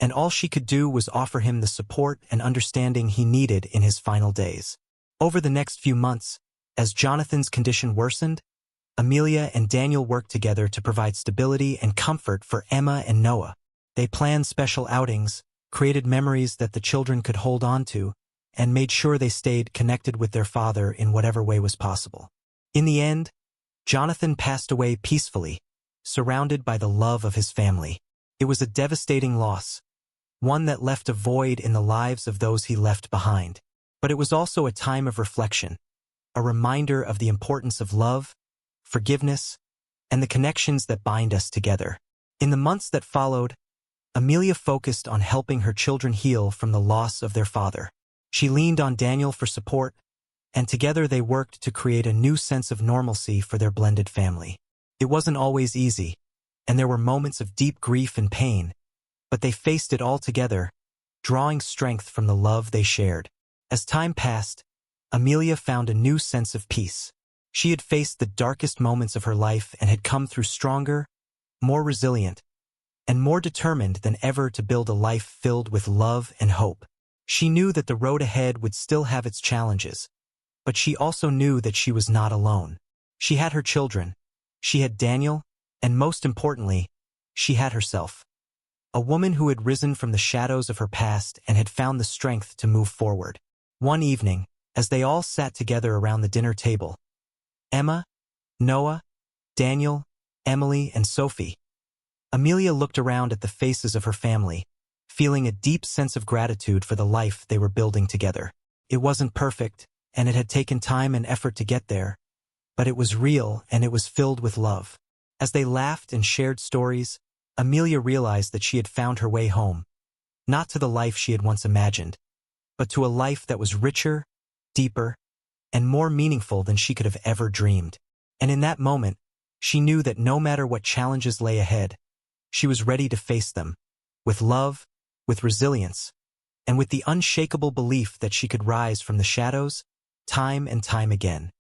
and all she could do was offer him the support and understanding he needed in his final days. Over the next few months, as Jonathan's condition worsened, Amelia and Daniel worked together to provide stability and comfort for Emma and Noah. They planned special outings, created memories that the children could hold on to, and made sure they stayed connected with their father in whatever way was possible. In the end, Jonathan passed away peacefully, surrounded by the love of his family. It was a devastating loss, one that left a void in the lives of those he left behind. But it was also a time of reflection, a reminder of the importance of love, forgiveness, and the connections that bind us together. In the months that followed, Amelia focused on helping her children heal from the loss of their father. She leaned on Daniel for support, and together they worked to create a new sense of normalcy for their blended family. It wasn't always easy, and there were moments of deep grief and pain, but they faced it all together, drawing strength from the love they shared. As time passed, Amelia found a new sense of peace. She had faced the darkest moments of her life and had come through stronger, more resilient, and more determined than ever to build a life filled with love and hope. She knew that the road ahead would still have its challenges, but she also knew that she was not alone. She had her children, she had Daniel, and most importantly, she had herself. A woman who had risen from the shadows of her past and had found the strength to move forward. One evening, as they all sat together around the dinner table, Emma, Noah, Daniel, Emily, and Sophie, Amelia looked around at the faces of her family, feeling a deep sense of gratitude for the life they were building together. It wasn't perfect, and it had taken time and effort to get there, but it was real and it was filled with love. As they laughed and shared stories, Amelia realized that she had found her way home, not to the life she had once imagined, but to a life that was richer, deeper, and more meaningful than she could have ever dreamed. And in that moment, she knew that no matter what challenges lay ahead, she was ready to face them, with love, with resilience, and with the unshakable belief that she could rise from the shadows, time and time again.